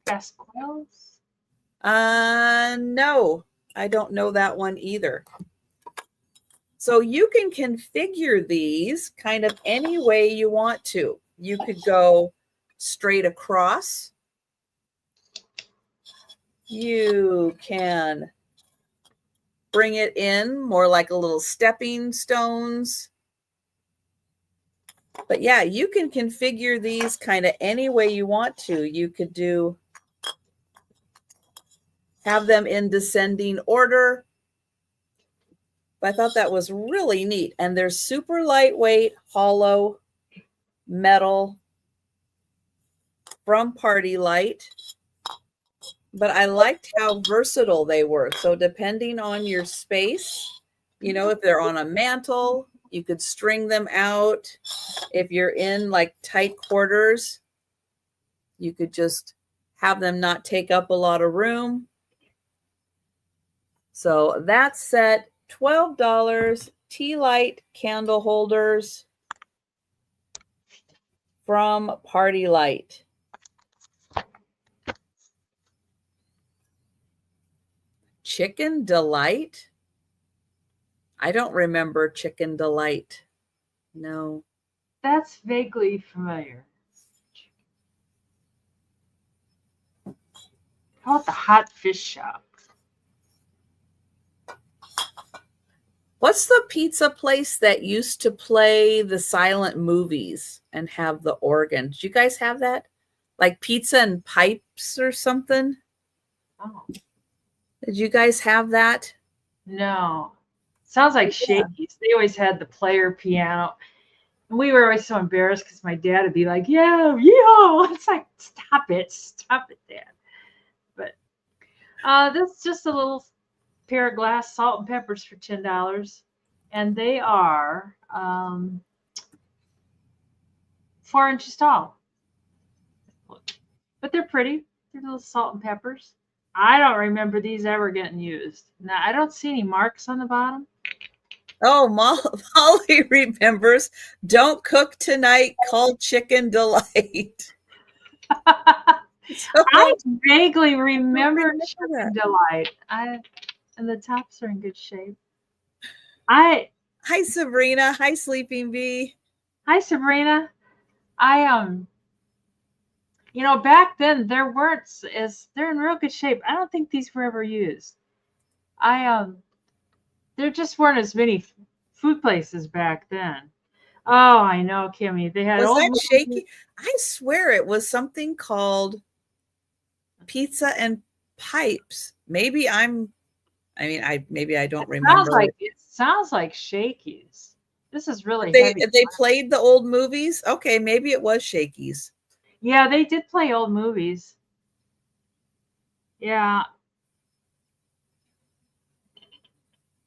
Pasquales. No, I don't know that one either. So you can configure these kind of any way you want to. You could go straight across. You can bring it in more like a little stepping stones. But yeah, you can configure these kind of any way you want to. You could have them in descending order. But I thought that was really neat. And they're super lightweight, hollow, metal from Party Light. But I liked how versatile they were. So depending on your space, You know, if they're on a mantle, you could string them out. If you're in like tight quarters, you could just have them not take up a lot of room. So that's set $12. Tea light candle holders from Party Light. Chicken Delight? I don't remember Chicken Delight. No. That's vaguely familiar. How about the Hot Fish Shop? What's the pizza place that used to play the silent movies and have the organ? Did you guys have that? Like Pizza and Pipes or something? Oh, Did you guys have that? no. Sounds like Yeah. Shakey's. They always had the player piano. And we were always so embarrassed because my dad would be like, yeah, yeah. It's like, stop it, Dad. But this is just a little pair of glass salt and peppers for $10. And they are 4 inches tall. But they're pretty. They're little salt and peppers. I don't remember these ever getting used. Now, I don't see any marks on the bottom. Oh, Molly remembers. Don't cook tonight. Call Chicken Delight. So, I vaguely remember remember Chicken that. Delight. And the tops are in good shape. Hi, Sabrina. Hi, Sleeping Bee. Sabrina. Back then there weren't they're in real good shape. I don't think these were ever used. There just weren't as many food places back then. Oh, I know, Kimmy. They had Was old that movies. Shaky? I swear it was something called Pizza and Pipes. Maybe I don't remember. It sounds like Shakey's. This is really They heavy. they played the old movies. Okay, maybe it was Shakey's. Yeah, they did play old movies. Yeah.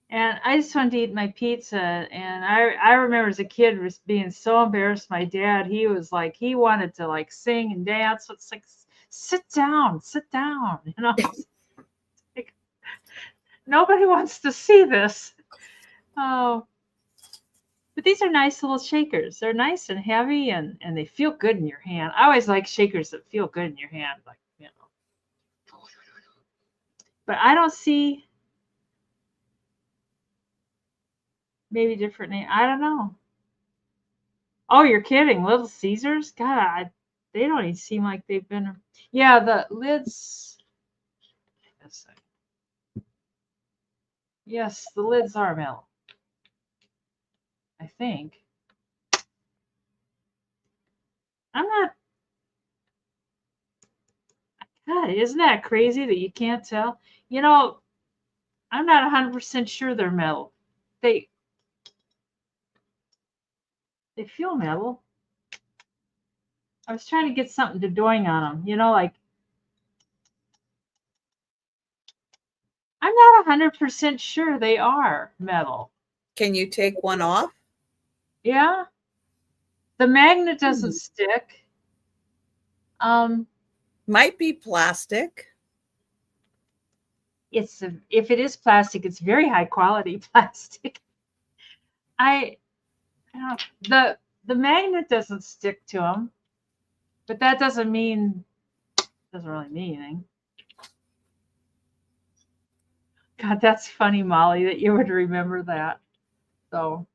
And I just wanted to eat my pizza. And I remember as a kid being so embarrassed. My dad, he was like, he wanted to like sing and dance. So it's like, sit down. Like, nobody wants to see this. Oh, but these are nice little shakers. They're nice and heavy and they feel good in your hand. I always like shakers that feel good in your hand. Like, But I don't see maybe different name. I don't know. Oh, you're kidding. Little Caesars? God, they don't even seem like they've been. Yeah, the lids. Yes, the lids are metal. I think. I'm not. God, isn't that crazy that you can't tell? I'm not 100% sure they're metal. They feel metal. I was trying to get something to doing on them. Like I'm not 100% sure they are metal. Can you take one off? Yeah. The magnet doesn't stick. Might be plastic. If it is plastic, it's very high quality plastic. I don't the magnet doesn't stick to them, but that doesn't really mean anything. God, that's funny, Molly, that you would remember that. So,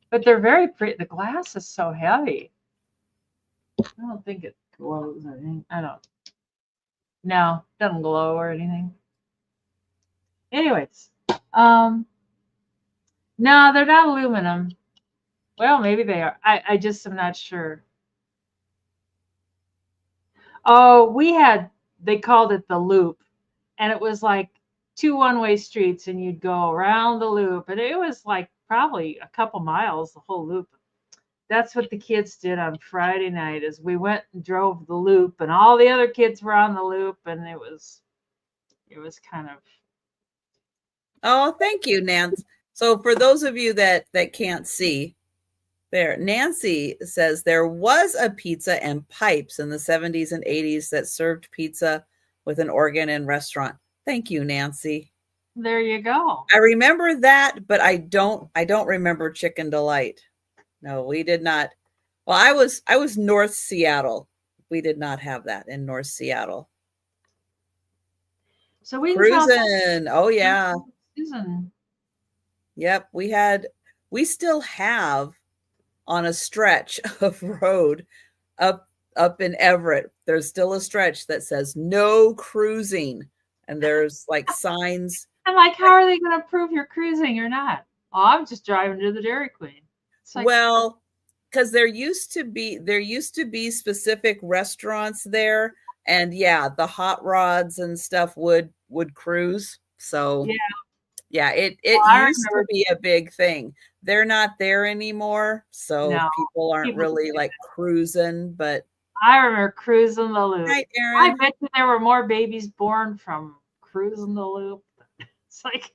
but they're very pretty. The glass is so heavy. I don't think it glows or anything. I don't. No, doesn't glow or anything. Anyways, no, they're not aluminum. Well, maybe they are. I just am not sure. Oh, they called it the loop, and it was like 2 one-way streets, and you'd go around the loop, and it was like probably a couple miles, the whole loop. That's what the kids did on Friday night is we went and drove the loop, and all the other kids were on the loop, and it was kind of. Oh, thank you, Nancy. So for those of you that can't see, there, Nancy says there was a pizza and pipes in the 70s and 80s that served pizza with an organ and restaurant. Thank you, Nancy. There you go. I remember that, but I don't remember Chicken Delight. No, we did not. Well, I was North Seattle. We did not have that in North Seattle. So we can tell Cruising. Oh yeah. Susan. Yep, we still have on a stretch of road up in Everett. There's still a stretch that says no cruising, and there's like signs. I'm like, how are they going to prove you're cruising or not? Oh, I'm just driving to the Dairy Queen. It's like, Well, because there used to be specific restaurants there, and yeah, the hot rods and stuff would cruise. So yeah, yeah, it I used to remember. be a big thing. They're not there anymore, so No, people aren't people really like cruising. But I remember cruising the loop. hi, I Aaron. bet you there were more babies born from cruising the loop. It's like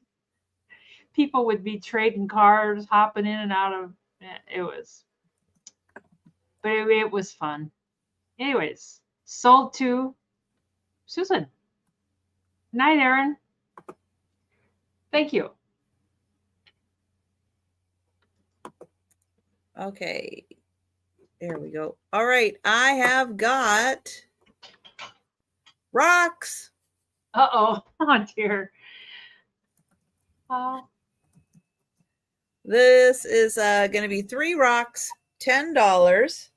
people would be trading cars, hopping in and out of it was, but it was fun. Anyways, sold to Susan. Night, Aaron. Thank you. Okay, there we go. All right, I have got rocks. Uh-oh. Oh, dear. Oh. This is going to be 3 rocks, $10,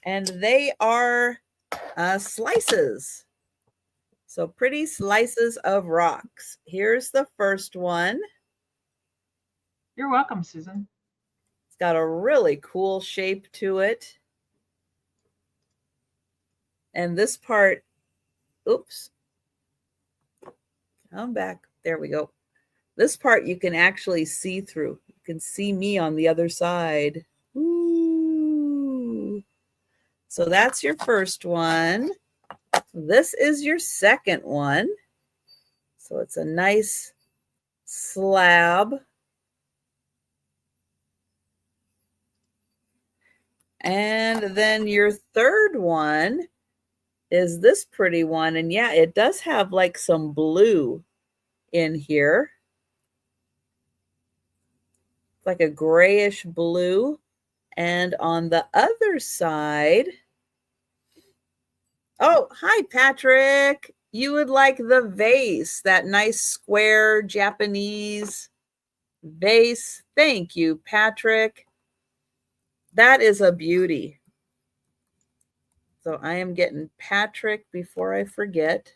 and they are slices. So pretty slices of rocks. Here's the first one. You're welcome, Susan. It's got a really cool shape to it. And this part, oops, come back. There we go. This part you can actually see through. You can see me on the other side. Ooh. So that's your first one. This is your second one. So it's a nice slab. And then your third one is this pretty one. And yeah, it does have like some blue in here. Like a grayish blue. And on the other side, oh, hi, Patrick. You would like the vase, that nice square Japanese vase. Thank you, Patrick. That is a beauty. So I am getting Patrick before I forget.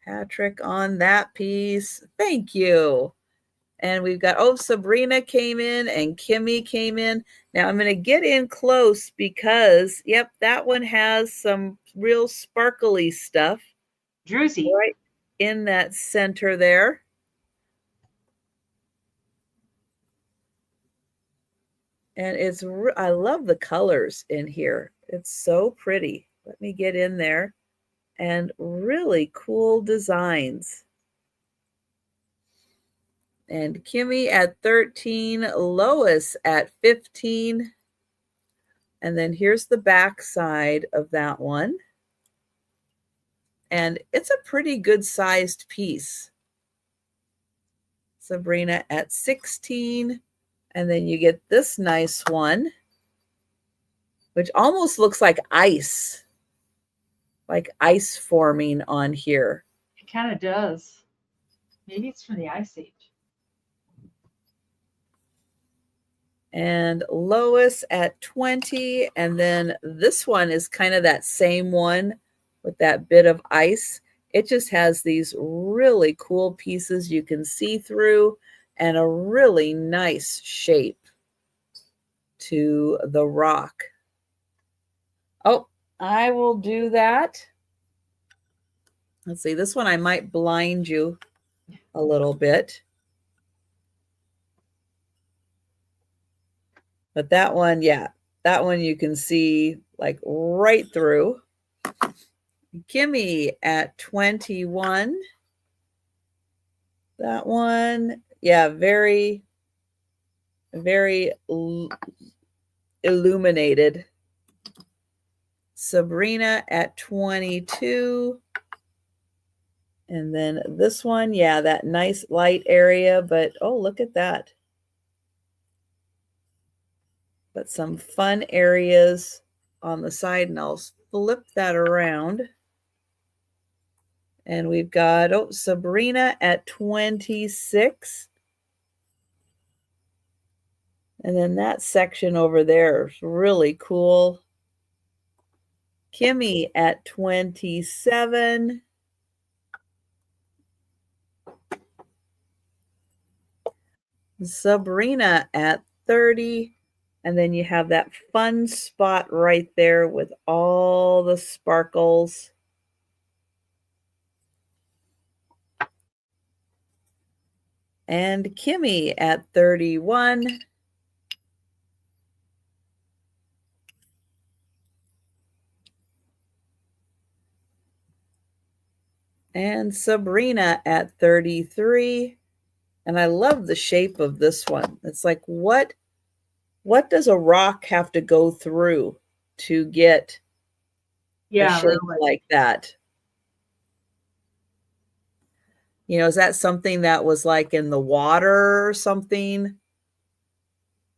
Patrick on that piece. Thank you. And we've got, oh, Sabrina came in and Kimmy came in. Now I'm going to get in close because, yep, that one has some real sparkly stuff. Druzy. Right in that center there. And it's, I love the colors in here. It's so pretty. Let me get in there. And really cool designs. And Kimmy at 13, Lois at 15. And then here's the back side of that one. And it's a pretty good sized piece. Sabrina at 16. And then you get this nice one, which almost looks like ice forming on here. It kind of does. Maybe it's from the Ice Age. And Lois at 20. And then this one is kind of that same one with that bit of ice. It just has these really cool pieces you can see through and a really nice shape to the rock. Oh, I will do that. Let's see, this one I might blind you a little bit. But that one, yeah, that one you can see like right through. Kimmy at 21. That one, yeah, very, very illuminated. Sabrina at 22. And then this one, yeah, that nice light area, but oh, look at that. But some fun areas on the side, and I'll flip that around. And we've got, oh, Sabrina at 26. And then that section over there is really cool. Kimmy at 27. Sabrina at 30. And then you have that fun spot right there with all the sparkles. And Kimmy at 31. And Sabrina at 33. And I love the shape of this one. It's like, what does a rock have to go through to get a shape really. like that? You know, is that something that was like in the water or something?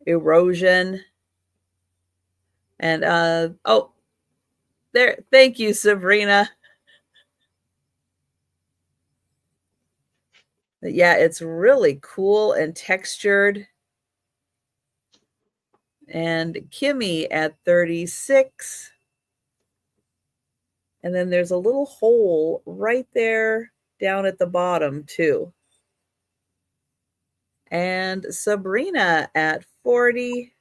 Erosion. And oh, there, thank you, Sabrina. Yeah, it's really cool and textured. And Kimmy at 36. And then there's a little hole right there down at the bottom, too. And Sabrina at 40.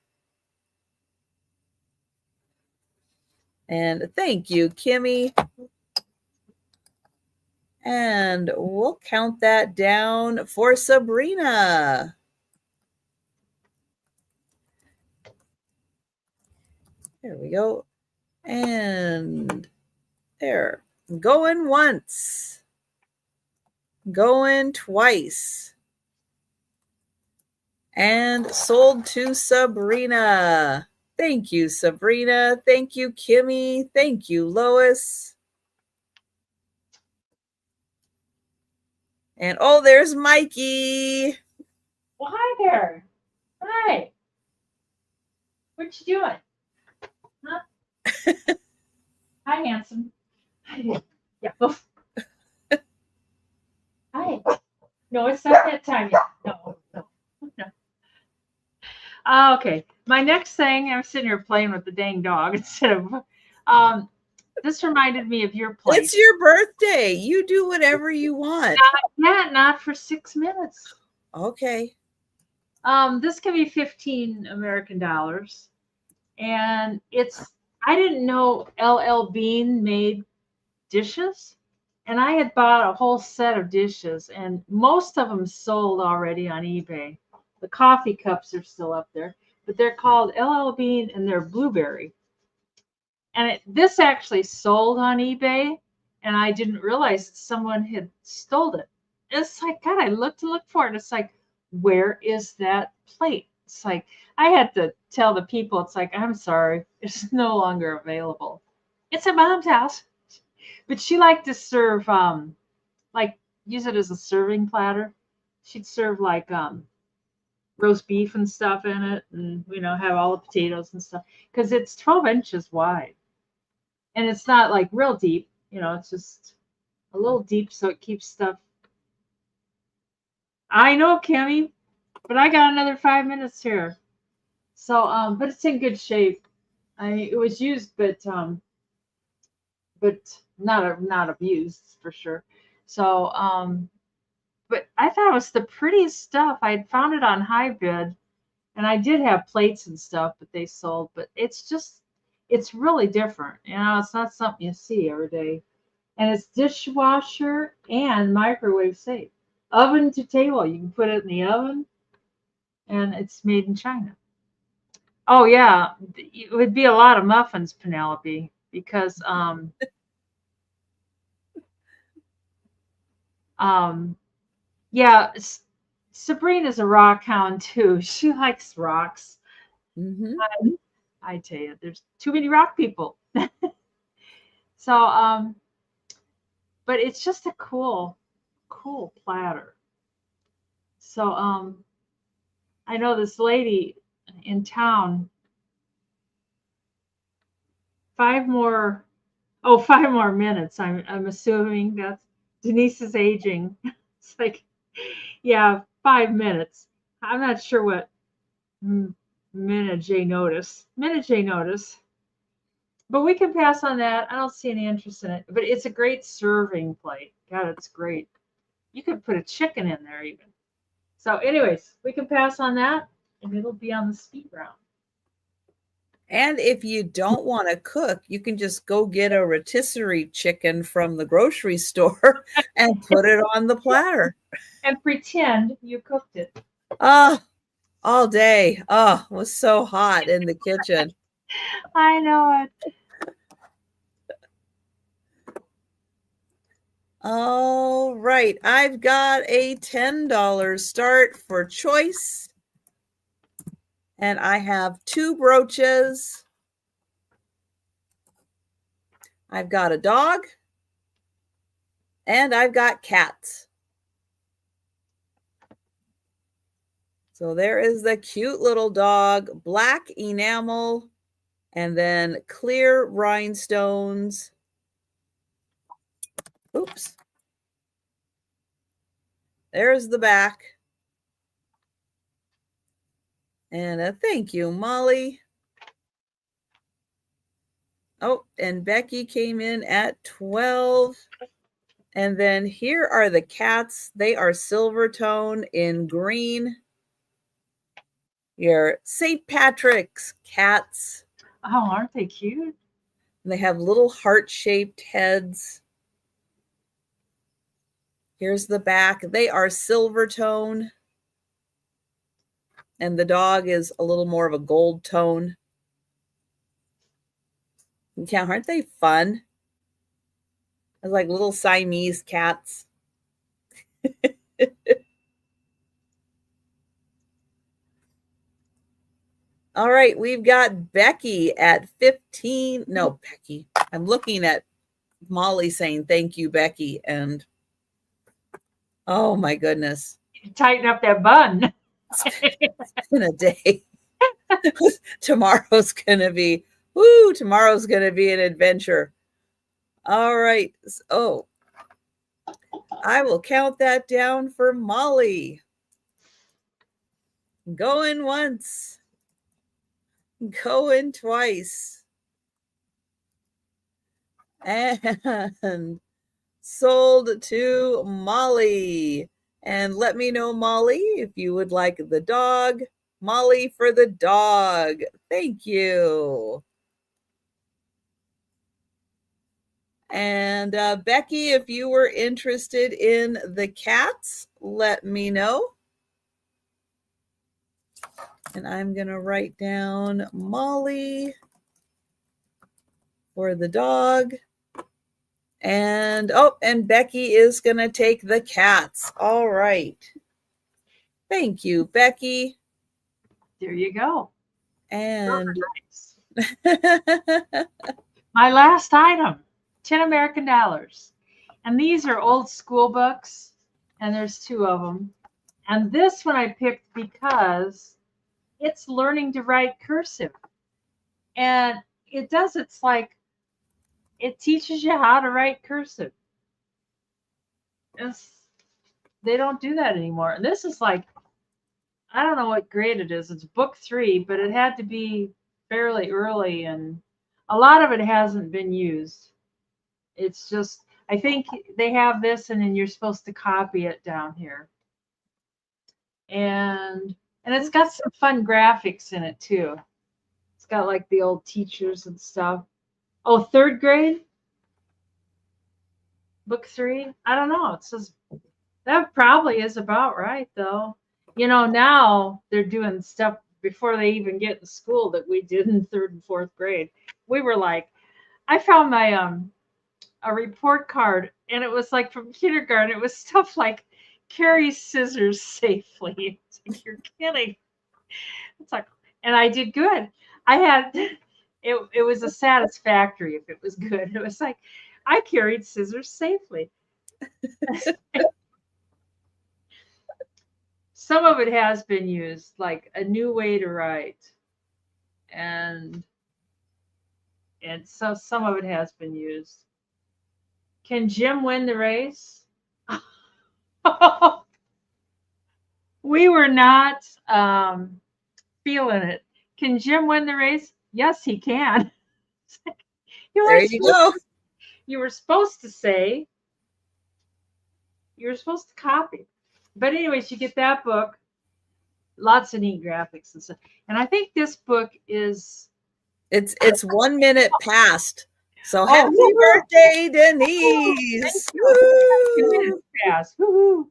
And thank you, Kimmy. And we'll count that down for Sabrina. There we go. And there. Going once. Going twice. And sold to Sabrina. Thank you, Sabrina. Thank you, Kimmy. Thank you, Lois. And oh, there's Mikey. Well, hi there. Hi. What you doing? Huh? Hi, handsome. Hi. Yeah. Oof. Hi. No, it's not that time yet. No. Okay. My next thing, I'm sitting here playing with the dang dog instead of. This reminded me of your place. It's your birthday. You do whatever you want. Not for 6 minutes. Okay. This can be 15 American dollars, and I didn't know LL Bean made dishes, and I had bought a whole set of dishes, and most of them sold already on eBay. The coffee cups are still up there, but they're called LL Bean and they're blueberry. And this actually sold on eBay, and I didn't realize that someone had stole it. It's like, God, I looked to look for it. It's like, where is that plate? It's like, I had to tell the people, it's like, I'm sorry, it's no longer available. It's at Mom's house. But she liked to serve, like, use it as a serving platter. She'd serve, like, roast beef and stuff in it, and, have all the potatoes and stuff. Because it's 12 inches wide. And it's not like real deep, it's just a little deep so it keeps stuff. I know, Kimmy, but I got another 5 minutes here. So, but it's in good shape. It was used, but not abused for sure. So, but I thought it was the prettiest stuff. I had found it on Highbid, and I did have plates and stuff, but they sold. But it's really different. It's not something you see every day. And it's dishwasher and microwave safe. Oven to table. You can put it in the oven, and it's made in China. Oh yeah, it would be a lot of muffins, Penelope, because um Yeah, Sabrina's a rock hound too. She likes rocks. Hmm. I tell you, there's too many rock people. So, but it's just a cool platter. So, I know this lady in town. 5 more. Oh, 5 more minutes. I'm assuming that's Denise is aging. It's like, yeah, 5 minutes. I'm not sure what minute J notice. Minute J notice. But we can pass on that. I don't see any interest in it. But it's a great serving plate. God, it's great. You could put a chicken in there even. So, anyways, we can pass on that, and it'll be on the speed round. And if you don't want to cook, you can just go get a rotisserie chicken from the grocery store and put it on the platter. And pretend you cooked it. Ah, all day. Oh, it was so hot in the kitchen. I know it. All right, I've got a $10 start for choice. And I have 2 brooches. I've got a dog. And I've got cats. So there is the cute little dog, black enamel, and then clear rhinestones. Oops. There's the back. And a thank you, Molly. Oh, and Becky came in at 12. And then here are the cats. They are silver tone in green. Your St. Patrick's cats. Oh, aren't they cute? They have little heart-shaped heads. Here's the back. They are silver tone. And the dog is a little more of a gold tone. Yeah, aren't they fun? It's like little Siamese cats. All right, we've got Becky at 15. No, Becky. I'm looking at Molly saying thank you, Becky. And oh my goodness. Tighten up that bun. It's been a day. Tomorrow's gonna be tomorrow's gonna be an adventure. All right. Oh, I will count that down for Molly. Going once. Going twice. And sold to Molly. And let me know, Molly, if you would like the dog. Molly for the dog. Thank you. And Becky, if you were interested in the cats, let me know. And I'm going to write down Molly for the dog. And and Becky is going to take the cats. All right. Thank you, Becky. There you go. And my last item, 10 American dollars. And these are old school books, and there's 2 of them. And this one I picked because it's learning to write cursive. And it's like, it teaches you how to write cursive. They don't do that anymore. And this is like, I don't know what grade it is. It's book 3, but it had to be fairly early, and a lot of it hasn't been used. It's just, I think they have this, and then you're supposed to copy it down here. And it's got some fun graphics in it too. It's got like the old teachers and stuff. Oh, 3rd grade? Book 3? I don't know. It says that probably is about right though. Now they're doing stuff before they even get in school that we did in 3rd and 4th grade. We were like, I found my a report card, and it was like from kindergarten. It was stuff like carry scissors safely. It's like, you're kidding. It's like, and I did good. I had it was a satisfactory if it was good. It was like I carried scissors safely. Some of it has been used, like a new way to write, and so some of it has been used. Can Jim win the race? We were not feeling it. Can Jim win the race? Yes, he can. You There were you supposed go. you were supposed to say you were supposed to copy. But anyways, you get that book. Lots of neat graphics and stuff. And I think this book is It's 1 minute past. So oh, happy woo-hoo. birthday, Woo-hoo. Thank Denise. you. Yeah, 2 minutes Woo! past. Woo-hoo.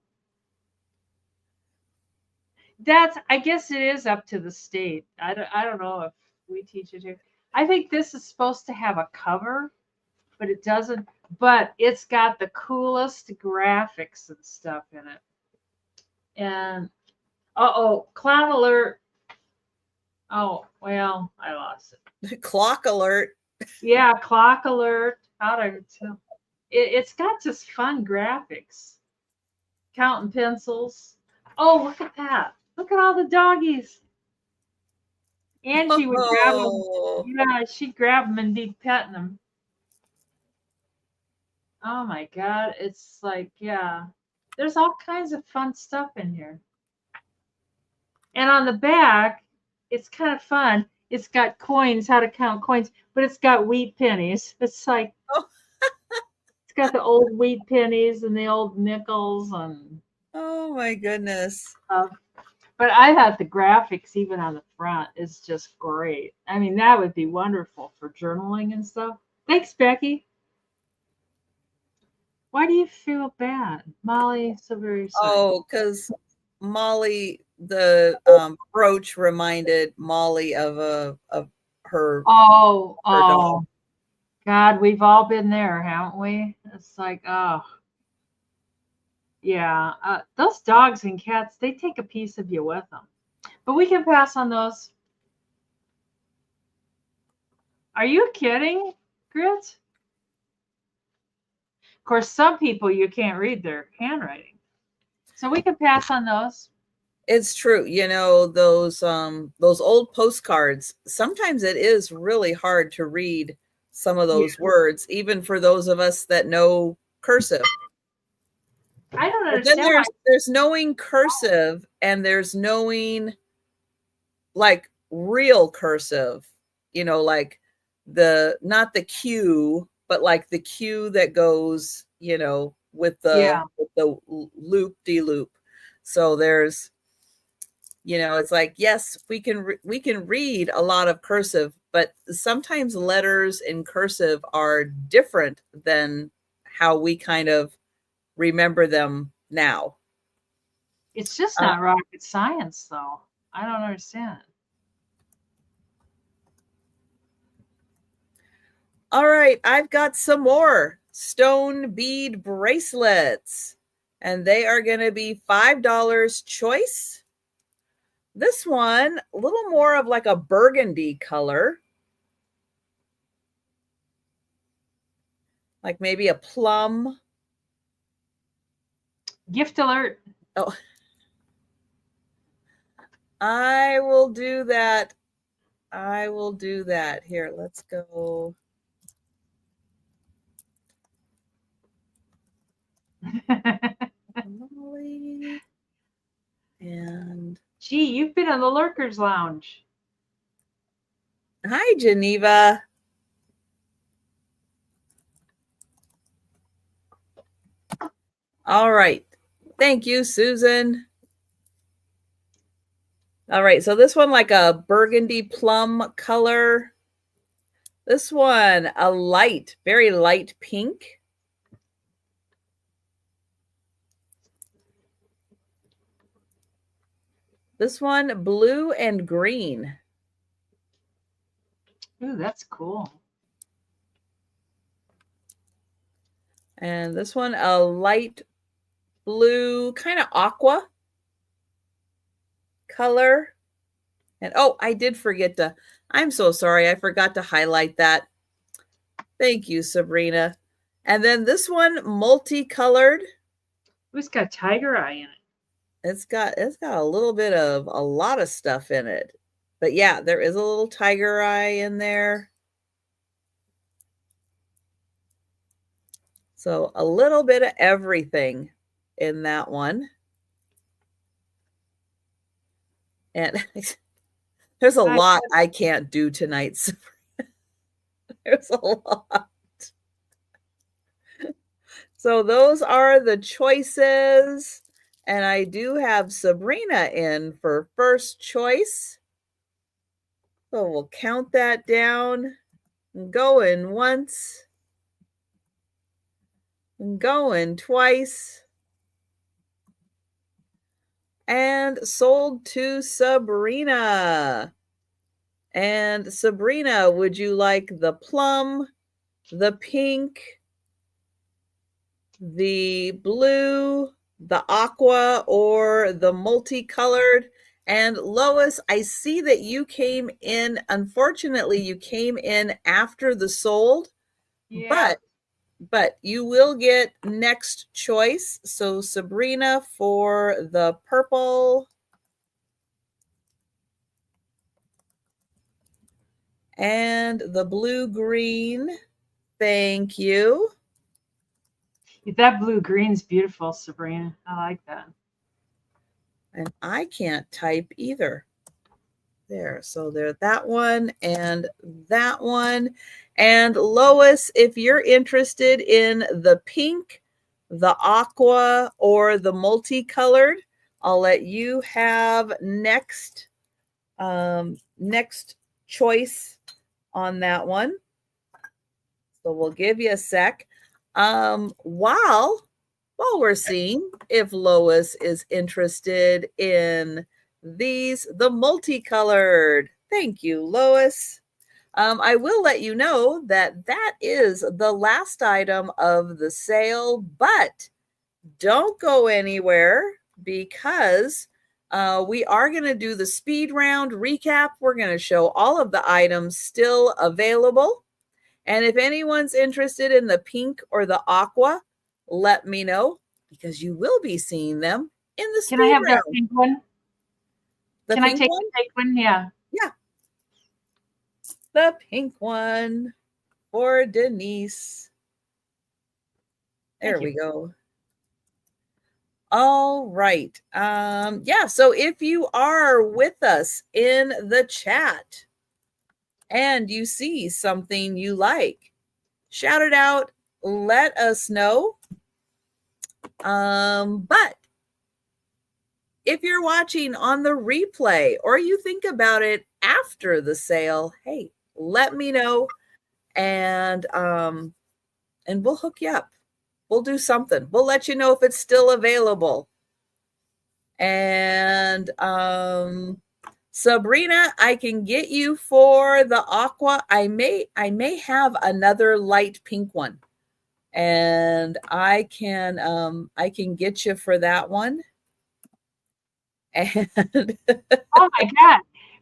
That's I guess it is up to the state. I don't know if we teach it here. I think this is supposed to have a cover, but it doesn't. But it's got the coolest graphics and stuff in it. And oh, clown alert. Oh, well, I lost it. Clock alert. Yeah, clock alert. How do I tell? It's got just fun graphics. Counting pencils. Oh, look at that. Look at all the doggies. Angie would grab them. Oh, Yeah, she'd grab them and be petting them. Oh my God. It's like, yeah, there's all kinds of fun stuff in here. And on the back, it's kind of fun. It's got coins, how to count coins, but it's got wheat pennies. It's like, oh, it's got the old wheat pennies and the old nickels and oh my goodness. stuff. But I thought the graphics, even on the front, is just great. I mean, that would be wonderful for journaling and stuff. Thanks, Becky. Why do you feel bad, Molly? So very sorry. Oh, because Molly, the brooch reminded Molly of her Oh, her dog. oh, God, we've all been there, haven't we? It's like, oh, yeah. Those dogs and cats, they take a piece of you with them. But we can pass on those. Are you kidding, Grit? Of course, some people you can't read their handwriting. So we can pass on those. It's true. Those old postcards, sometimes it is really hard to read some of Yeah. those words, even for those of us that know cursive. I don't But then understand why. there's knowing cursive and there's knowing like real cursive, like the not the Q, but like the Q that goes, with Yeah. the loop de loop. So there's, it's like, yes, we can read a lot of cursive, but sometimes letters in cursive are different than how we kind of remember them now. It's just Uh, not rocket science, though. I don't understand. all right, I've got some more stone bead bracelets, and they are going to be $5 choice. This one, a little more of like a burgundy color, like maybe a plum. Gift alert. Oh, I will do that. I will do that. Here, let's go. Molly. And Gee, you've been in the Lurkers Lounge. hi, Geneva. All right. Thank you, Susan. All right. So this one, like a burgundy plum color. This one, a light, very light pink. This one, blue and green. Ooh, that's cool. And this one, a light blue, kind of aqua color. And oh, I did forget to, I'm so sorry. I forgot to highlight that. Thank you, Sabrina. And then this one, multicolored. It's got tiger eye in it. It's got a little bit of a lot of stuff in it. But yeah, there is a little tiger eye in there. So a little bit of everything in that one. And there's a lot I can't do tonight. There's a lot. So those are the choices. And I do have Sabrina in for first choice. So we'll count that down. Going once. Going twice. And sold to Sabrina. And Sabrina, would you like the plum, the pink, the blue, the aqua, or the multicolored? And Lois, I see that you came in, unfortunately, you came in after the sold, Yeah. but you will get next choice. So Sabrina for the purple and the blue green. Thank you. That blue green's beautiful, Sabrina. I like that. And I can't type either. There. So there's that one and that one. And Lois, if you're interested in the pink, the aqua, or the multicolored, I'll let you have next next choice on that one. So we'll give you a sec. While we're seeing if Lois is interested in these, the multicolored. Thank you, Lois. I will let you know that that is the last item of the sale, but don't go anywhere because we are going to do the speed round recap. We're going to show all of the items still available. And if anyone's interested in the pink or the aqua, let me know because you will be seeing them in the Can I speed have that round. pink one? The Can I pink take one? the pink one? Yeah. Yeah. The pink one for Denise. There we go. All right. Yeah, so if you are with us in the chat and you see something you like, shout it out, let us know. But if you're watching on the replay or you think about it after the sale, hey, let me know and we'll hook you up. We'll do something. We'll let you know if it's still available. And Sabrina, I can get you for the aqua. I may have another light pink one. And I can get you for that one. And oh my God.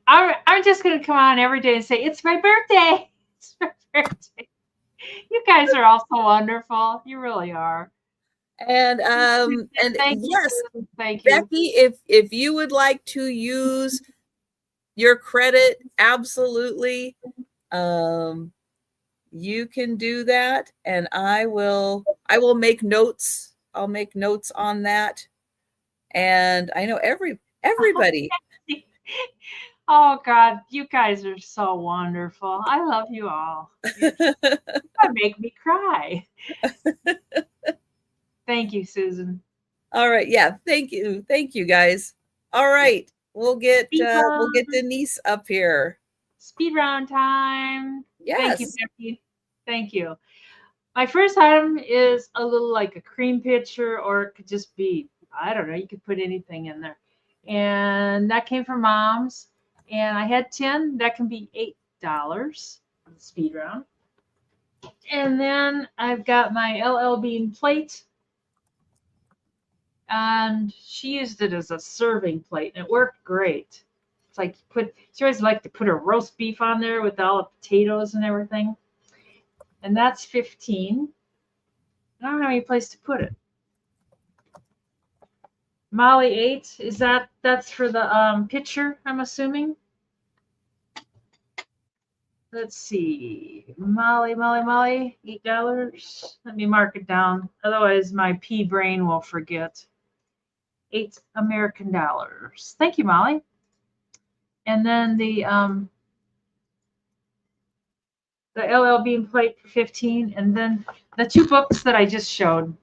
I'm just gonna come on every day and say, it's my birthday. It's my birthday. You guys are all so wonderful. You really are. And thank yes, you. Thank you. Becky, if you would like to use your credit, absolutely. You can do that, and I will make notes. I'll make notes on that. And I know everybody. Oh God, you guys are so wonderful. I love you all. You make me cry. Thank you, Susan. All right. Yeah. Thank you. Thank you, guys. All right. We'll get Denise up here. Speed round time. Yes. Thank you, Becky. Thank you. My first item is a little like a cream pitcher, or it could just be, I don't know, you could put anything in there. And that came from Mom's. And I had 10. That can be $8. Speed round. And then I've got my LL Bean plate. and she used it as a serving plate, and it worked great. It's like she always liked to put her roast beef on there with all the potatoes and everything. And that's 15. I don't have any place to put it. Molly 8, that's for the pitcher, I'm assuming? Let's see. Molly, $8. Let me mark it down. Otherwise my pea brain will forget. 8 American dollars. Thank you, Molly. And then the LL Bean plate for 15, and then the 2 books that I just showed.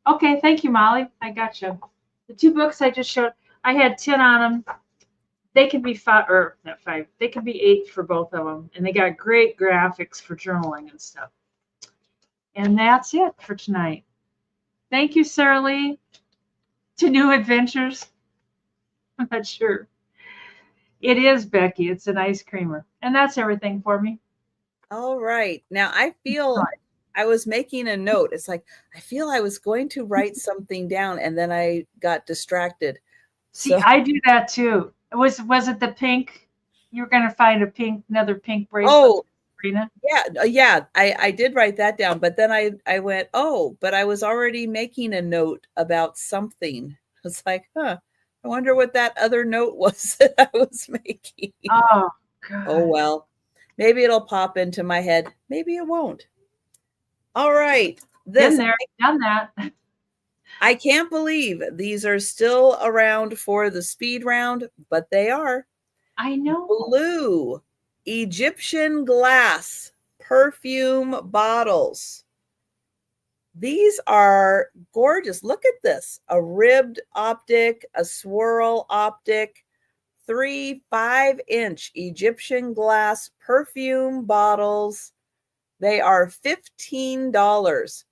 Okay, thank you, Molly. I got you. The 2 books I just showed, I had 10 on them. They can be 5, or not 5. They can be 8 for both of them, and they got great graphics for journaling and stuff. And that's it for tonight. Thank you, Sarah Lee. To new adventures. I'm not sure. It is, Becky. It's an ice creamer, and that's everything for me. All right. Now I feel I was making a note. It's like I feel I was going to write something down and then I got distracted. See, I do that too. Was it the pink? You were going to find another pink bracelet. Oh, Sabrina? yeah. I did write that down, but then I went, oh, but I was already making a note about something. It's like, I wonder what that other note was that I was making. Oh, God. Oh, well. Maybe it'll pop into my head. Maybe it won't. All right. Been there, done that. I can't believe these are still around for the speed round, but they are. I know. Blue Egyptian glass perfume bottles. These are gorgeous. Look at this. A ribbed optic, a swirl optic, 3 5-inch Egyptian glass perfume bottles. They are $15.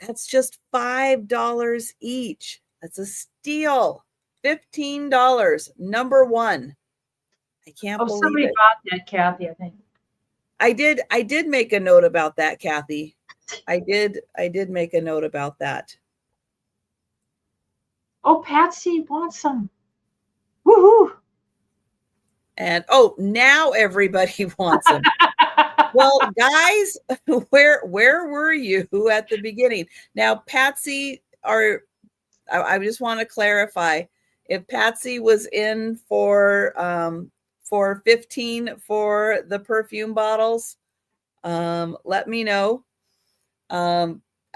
That's just $5 each. That's a steal. $15. Number 1. I can't believe somebody it. bought that, Kathy, I think. I did make a note about that, Kathy. I did make a note about that. Oh, Patsy wants some. Woohoo! And now everybody wants them. Well, guys, where were you at the beginning? Now, Patsy, I just want to clarify, if Patsy was in for 15 for the perfume bottles, let me know.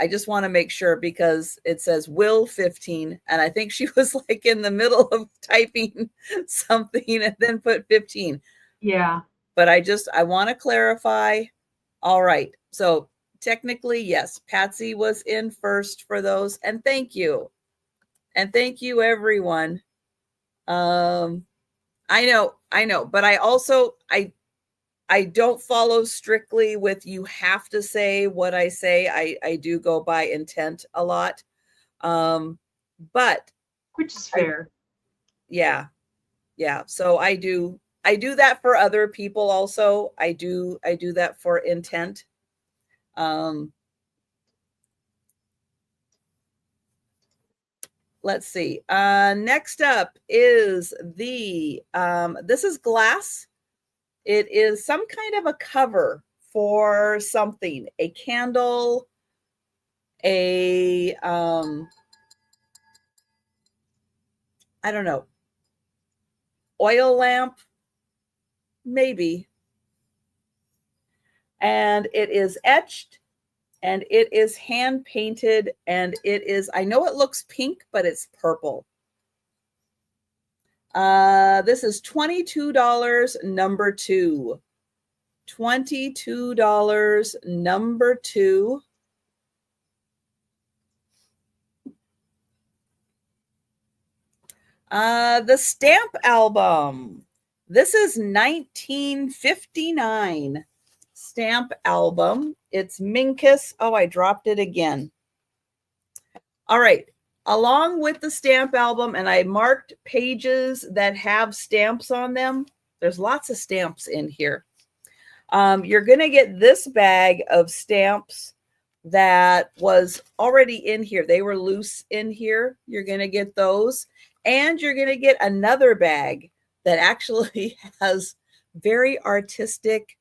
I just want to make sure because it says will 15, and I think she was like in the middle of typing something and then put 15. Yeah. But I want to clarify. All right. So technically, yes, Patsy was in first for those. And thank you. And thank you, everyone. I know. But I also, I don't follow strictly with you have to say what I say. I do go by intent a lot. But which is fair. Yeah. So I do that for other people also. I do that for intent. Let's see. Next up is this is glass. It is some kind of a cover for something, a candle, I don't know, oil lamp, maybe. And it is etched and it is hand painted and it is, I know it looks pink, but it's purple. This is $22, number 2. $22, number 2. The stamp album. This is 1959 stamp album. It's Minkus. Oh, I dropped it again. All right. Along with the stamp album, and I marked pages that have stamps on them. There's lots of stamps in here. You're going to get this bag of stamps that was already in here. They were loose in here. You're going to get those. And you're going to get another bag that actually has very artistic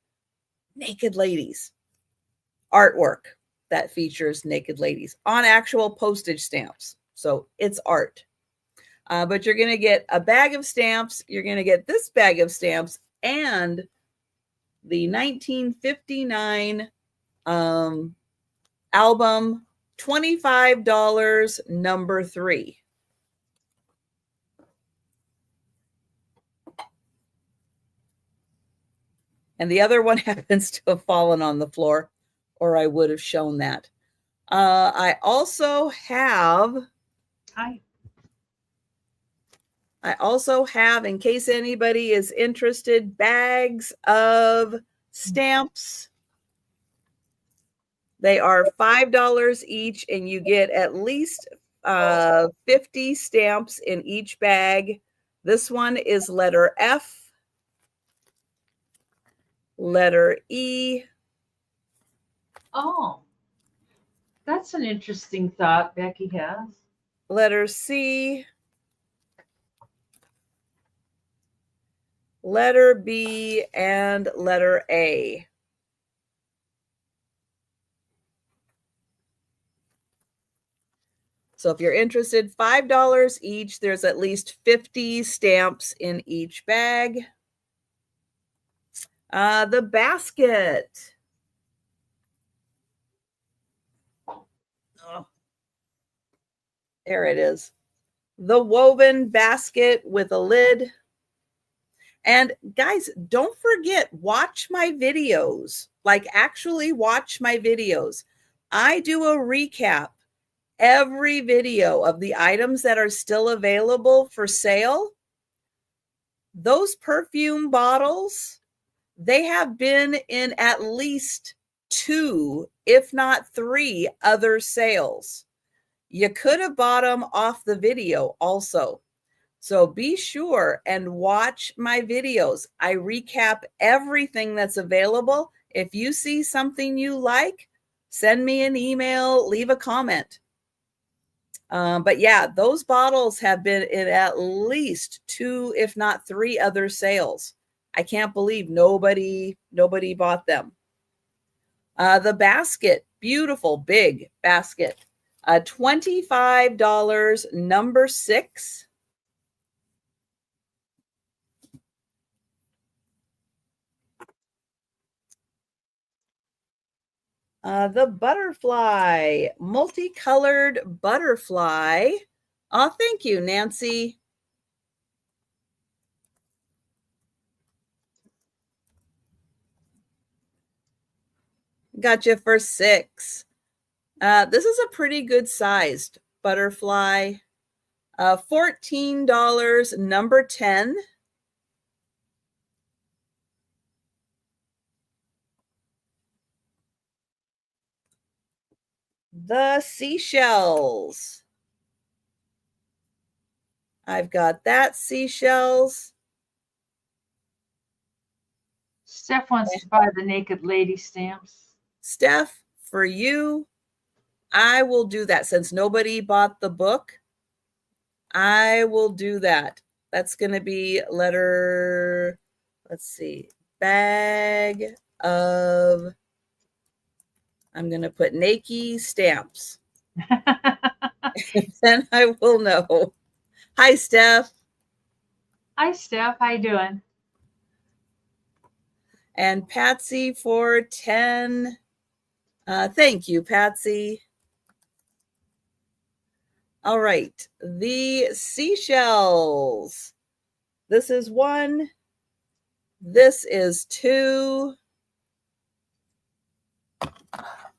naked ladies artwork that features naked ladies on actual postage stamps. So it's art. But you're going to get a bag of stamps. You're going to get this bag of stamps and the 1959 album, $25, number 3. And the other one happens to have fallen on the floor, or I would have shown that. I also have, in case anybody is interested, bags of stamps. They are $5 each, and you get at least 50 stamps in each bag. This one is letter F, letter E. Oh, that's an interesting thought Becky has. Letter C, letter B, and letter A. So if you're interested, $5 each. There's at least 50 stamps in each bag. The basket. Oh, there it is. The woven basket with a lid. And guys, don't forget, watch my videos. Like, actually watch my videos. I do a recap every video of the items that are still available for sale. Those perfume bottles, they have been in at least 2, if not 3 other sales. You could have bought them off the video also. So be sure and watch my videos. I recap everything that's available. If you see something you like, send me an email, leave a comment. But yeah, those bottles have been in at least 2, if not 3 other sales. I can't believe nobody bought them. The basket, beautiful big basket, $25, number 6. The butterfly, multicolored butterfly. Oh, thank you, Nancy. Got you for 6. This is a pretty good sized butterfly. $14, number 10. The seashells. I've got that, seashells. Steph wants to buy the naked lady stamps. Steph, for you, I will do that. Since nobody bought the book, I will do that. That's going to be letter, let's see, bag of, I'm going to put Nike stamps. Then I will know. Hi, Steph. Hi, Steph. How you doing? And Patsy for 10. Thank you, Patsy. All right. The seashells. This is 1. This is 2.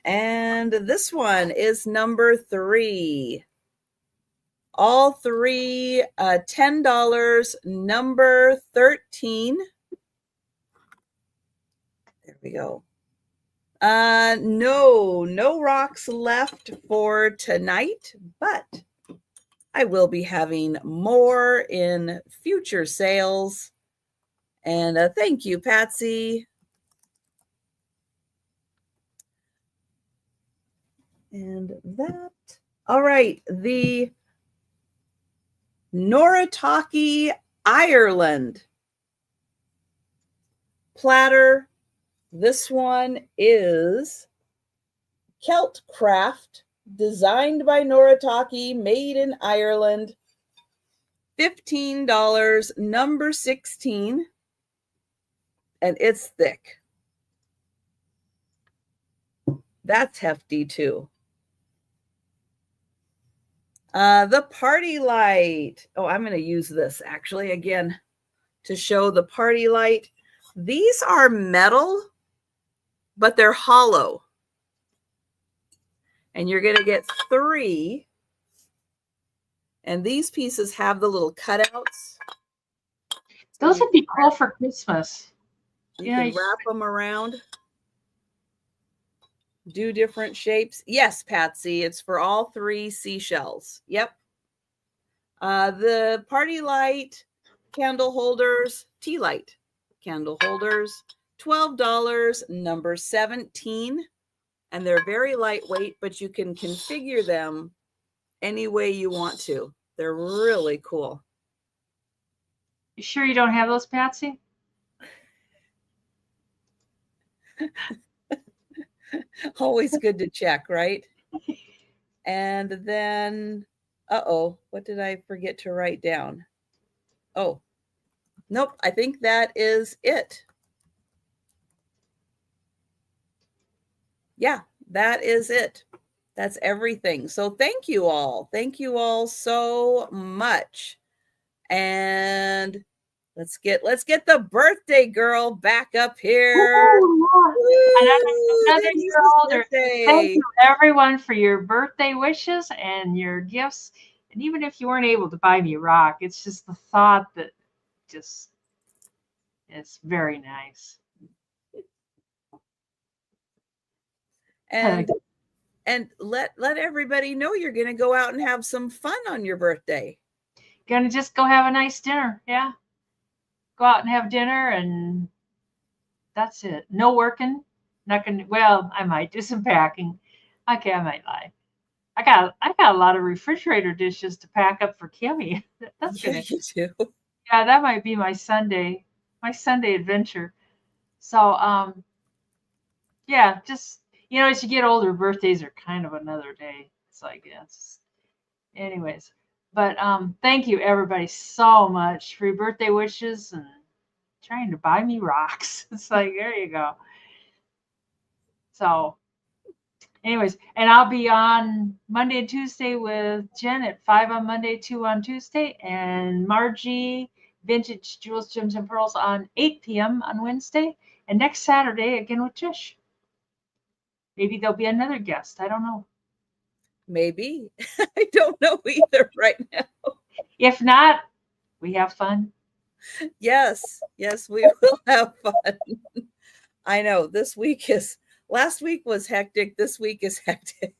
And this one is number 3. All 3, $10, number 13. There we go. No rocks left for tonight, but I will be having more in future sales. And thank you, Patsy. And that. All right. The Noritake, Ireland platter. This one is Celt Craft, designed by Noritake, made in Ireland. $15, number 16, and it's thick. That's hefty too. The party light. Oh, I'm going to use this actually again to show the party light. These are metal, but they're hollow. And you're going to get 3. And these pieces have the little cutouts. Those would be cool for Christmas. You can wrap them around. Do different shapes. Yes, Patsy, it's for all 3 seashells. Yep. The party light, candle holders, tea light, candle holders, $12, number 17. And they're very lightweight, but you can configure them any way you want to. They're really cool. You sure you don't have those, Patsy? Always good to check, right? And then, what did I forget to write down? Oh, nope, I think that is it. Yeah, that is it. That's everything. So thank you all. Thank you all so much. And let's get the birthday girl back up here. Another year older. Thank you everyone for your birthday wishes and your gifts. And even if you weren't able to buy me a rock, it's just the thought that just it's very nice. And let everybody know you're going to go out and have some fun on your birthday. Gonna just go have a nice dinner. Yeah. Go out and have dinner and that's it. No working. Not gonna, well, I might do some packing. Okay, I might lie. I got a lot of refrigerator dishes to pack up for Kimmy. That's gonna you do. Yeah, that might be my Sunday adventure. So yeah, just as you get older, birthdays are kind of another day. So I guess. Anyways. But thank you everybody so much for your birthday wishes and trying to buy me rocks. It's like, there you go. So anyways, and I'll be on Monday and Tuesday with Jen at 5 on Monday, 2 on Tuesday, and Margie, Vintage Jewels, Gems, and Pearls on 8 p.m. on Wednesday, and next Saturday again with Trish. Maybe there'll be another guest. I don't know. Maybe. I don't know either right now. If not, we have fun. Yes, we will have fun. I know last week was hectic. This week is hectic.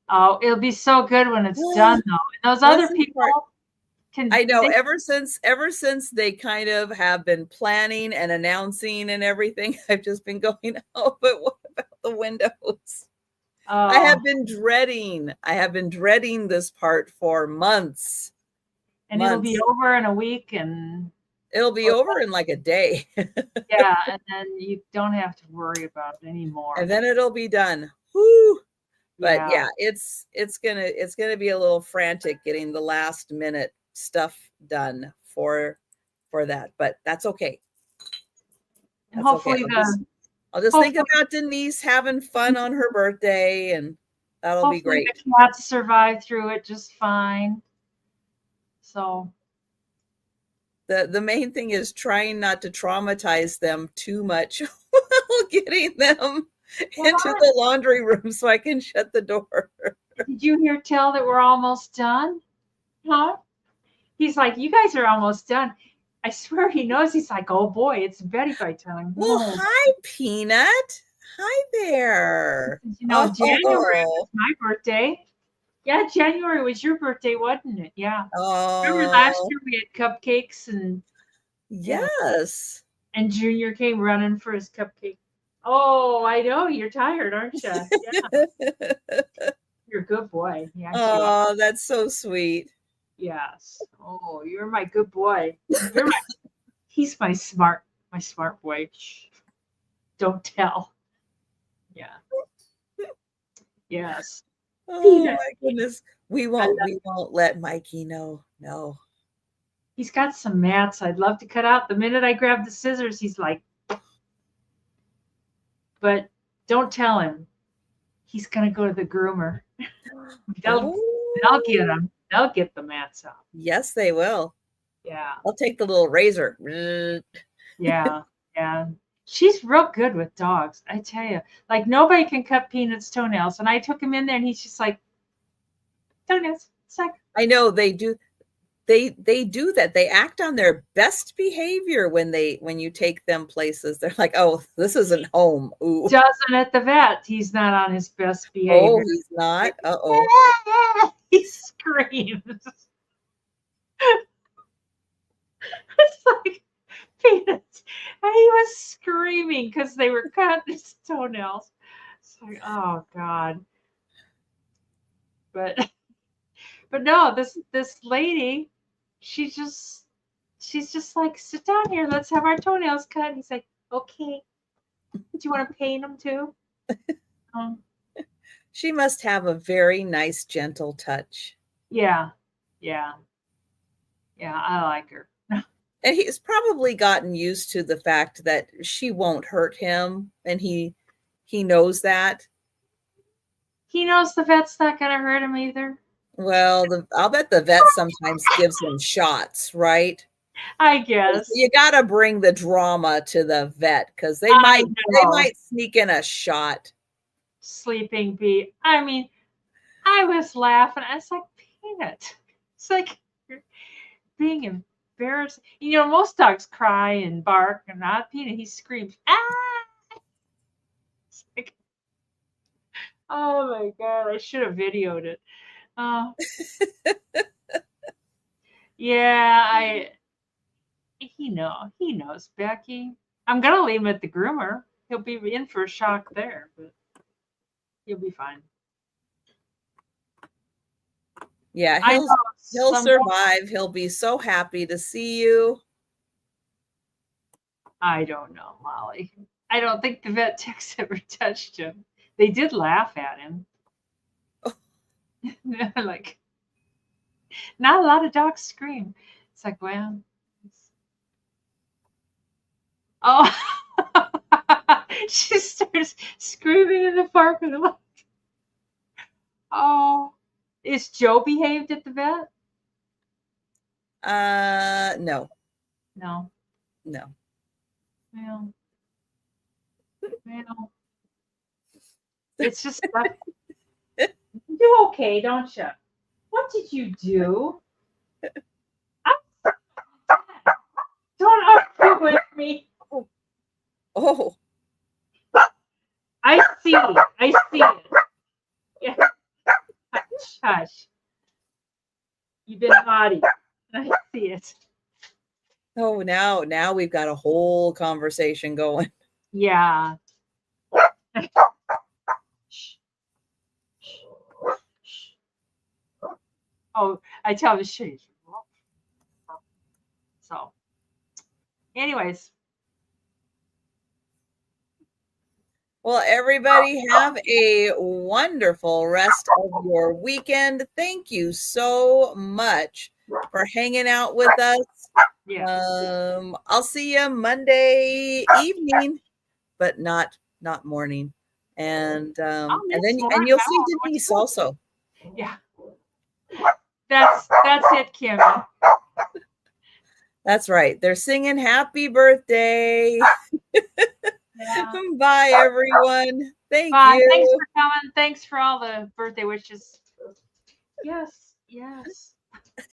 Oh, it'll be so good when it's done though. And those other people I know ever since they kind of have been planning and announcing and everything, I've just been going, oh, but what about the windows? I have been dreading this part for months. And it'll be over in a week and it'll be over in like a day. Yeah, and then you don't have to worry about it anymore. And then it'll be done. Woo! But yeah, it's gonna be a little frantic getting the last minute stuff done for that, but that's okay. And hopefully I'll just think about Denise having fun on her birthday, and that'll be great. The cats survive through it just fine. So the main thing is trying not to traumatize them too much while getting them into the laundry room so I can shut the door. Did you hear tell that we're almost done? Huh? He's like, you guys are almost done. I swear he knows. He's like, oh boy, it's bedtime time. Well, hi, Peanut. Hi there. January was my birthday. Yeah, January was your birthday, wasn't it? Yeah. Remember last year we had cupcakes and yes. And Junior came running for his cupcake. Oh, I know. You're tired, aren't you? Yeah. You're a good boy. Yes, you are. Oh, that's so sweet. Yes. Oh, you're my good boy. He's my smart boy. Shh, don't tell. Yeah. Yes. Oh Peanut. my goodness. We I won't love, we won't let Mikey know. No. he's got some mats I'd love to cut out. The minute I grab the scissors, he's like, but don't tell him. He's gonna go to the groomer. They'll they'll Oh, get him. They'll get the mats out. yes, they will. Yeah. I'll take the little razor. Yeah. Yeah. She's real good with dogs. I tell you, like nobody can cut Peanut's toenails. And I took him in there, and he's just like toenails. It's like, I know they do. They do that. They act on their best behavior when you take them places. They're like, "Oh, this isn't home." Ooh. doesn't at the vet. He's not on his best Oh, behavior. he's not. Uh-oh. He screams. It's like Peanuts. And he was screaming because they were cutting his toenails. It's like, oh God. But but no, this lady, she's just like, sit down here, let's have our toenails cut. And he's like, okay. Do you want to paint them too? Um, She must have a very nice, gentle touch. yeah, yeah, yeah. I like her. And he's probably gotten used to the fact that she won't hurt him, and he knows that. He knows the vet's not gonna hurt him either. Well, I'll bet the vet sometimes gives him shots, right? I guess. You got to bring the drama to the vet because I they know. might sneak in a shot. Sleeping Bee. I mean, I was laughing. I was like, Peanut. It's like you're being embarrassed. You know, most dogs cry and bark, and not Peanut. He screams, ah! It's like, oh my God, I should have videoed it. Uh, yeah, he knows Becky. I'm gonna leave him at the groomer. He'll be in for a shock there, but he'll be fine. Yeah, I know he'll some. survive. He'll be so happy to see you. I don't know, Molly. I don't think the vet techs ever touched him. They did laugh at him. Like, not a lot of dogs scream. It's like, well, oh, she starts screaming in the parking lot. Oh, is Joe behaved at the vet? No, No. no. Well, well, it's just you do okay, don't you? What did you do? Don't argue with me. Oh, I see it. Yeah. Hush, hush. You've been naughty. I see it. oh, now we've got a whole conversation going. Yeah. Oh, I tell the shit. So, anyways, Well, everybody have a wonderful rest of your weekend. Thank you so much for hanging out with us. yeah. I'll see you Monday evening, but not morning. And I'll and miss then more. you'll see Denise also. Yeah. That's it, Kimmy. That's right. They're singing happy birthday. Yeah. Bye, everyone. Thank Bye. you. Thanks for coming. Thanks for all the birthday wishes. Yes. Yes.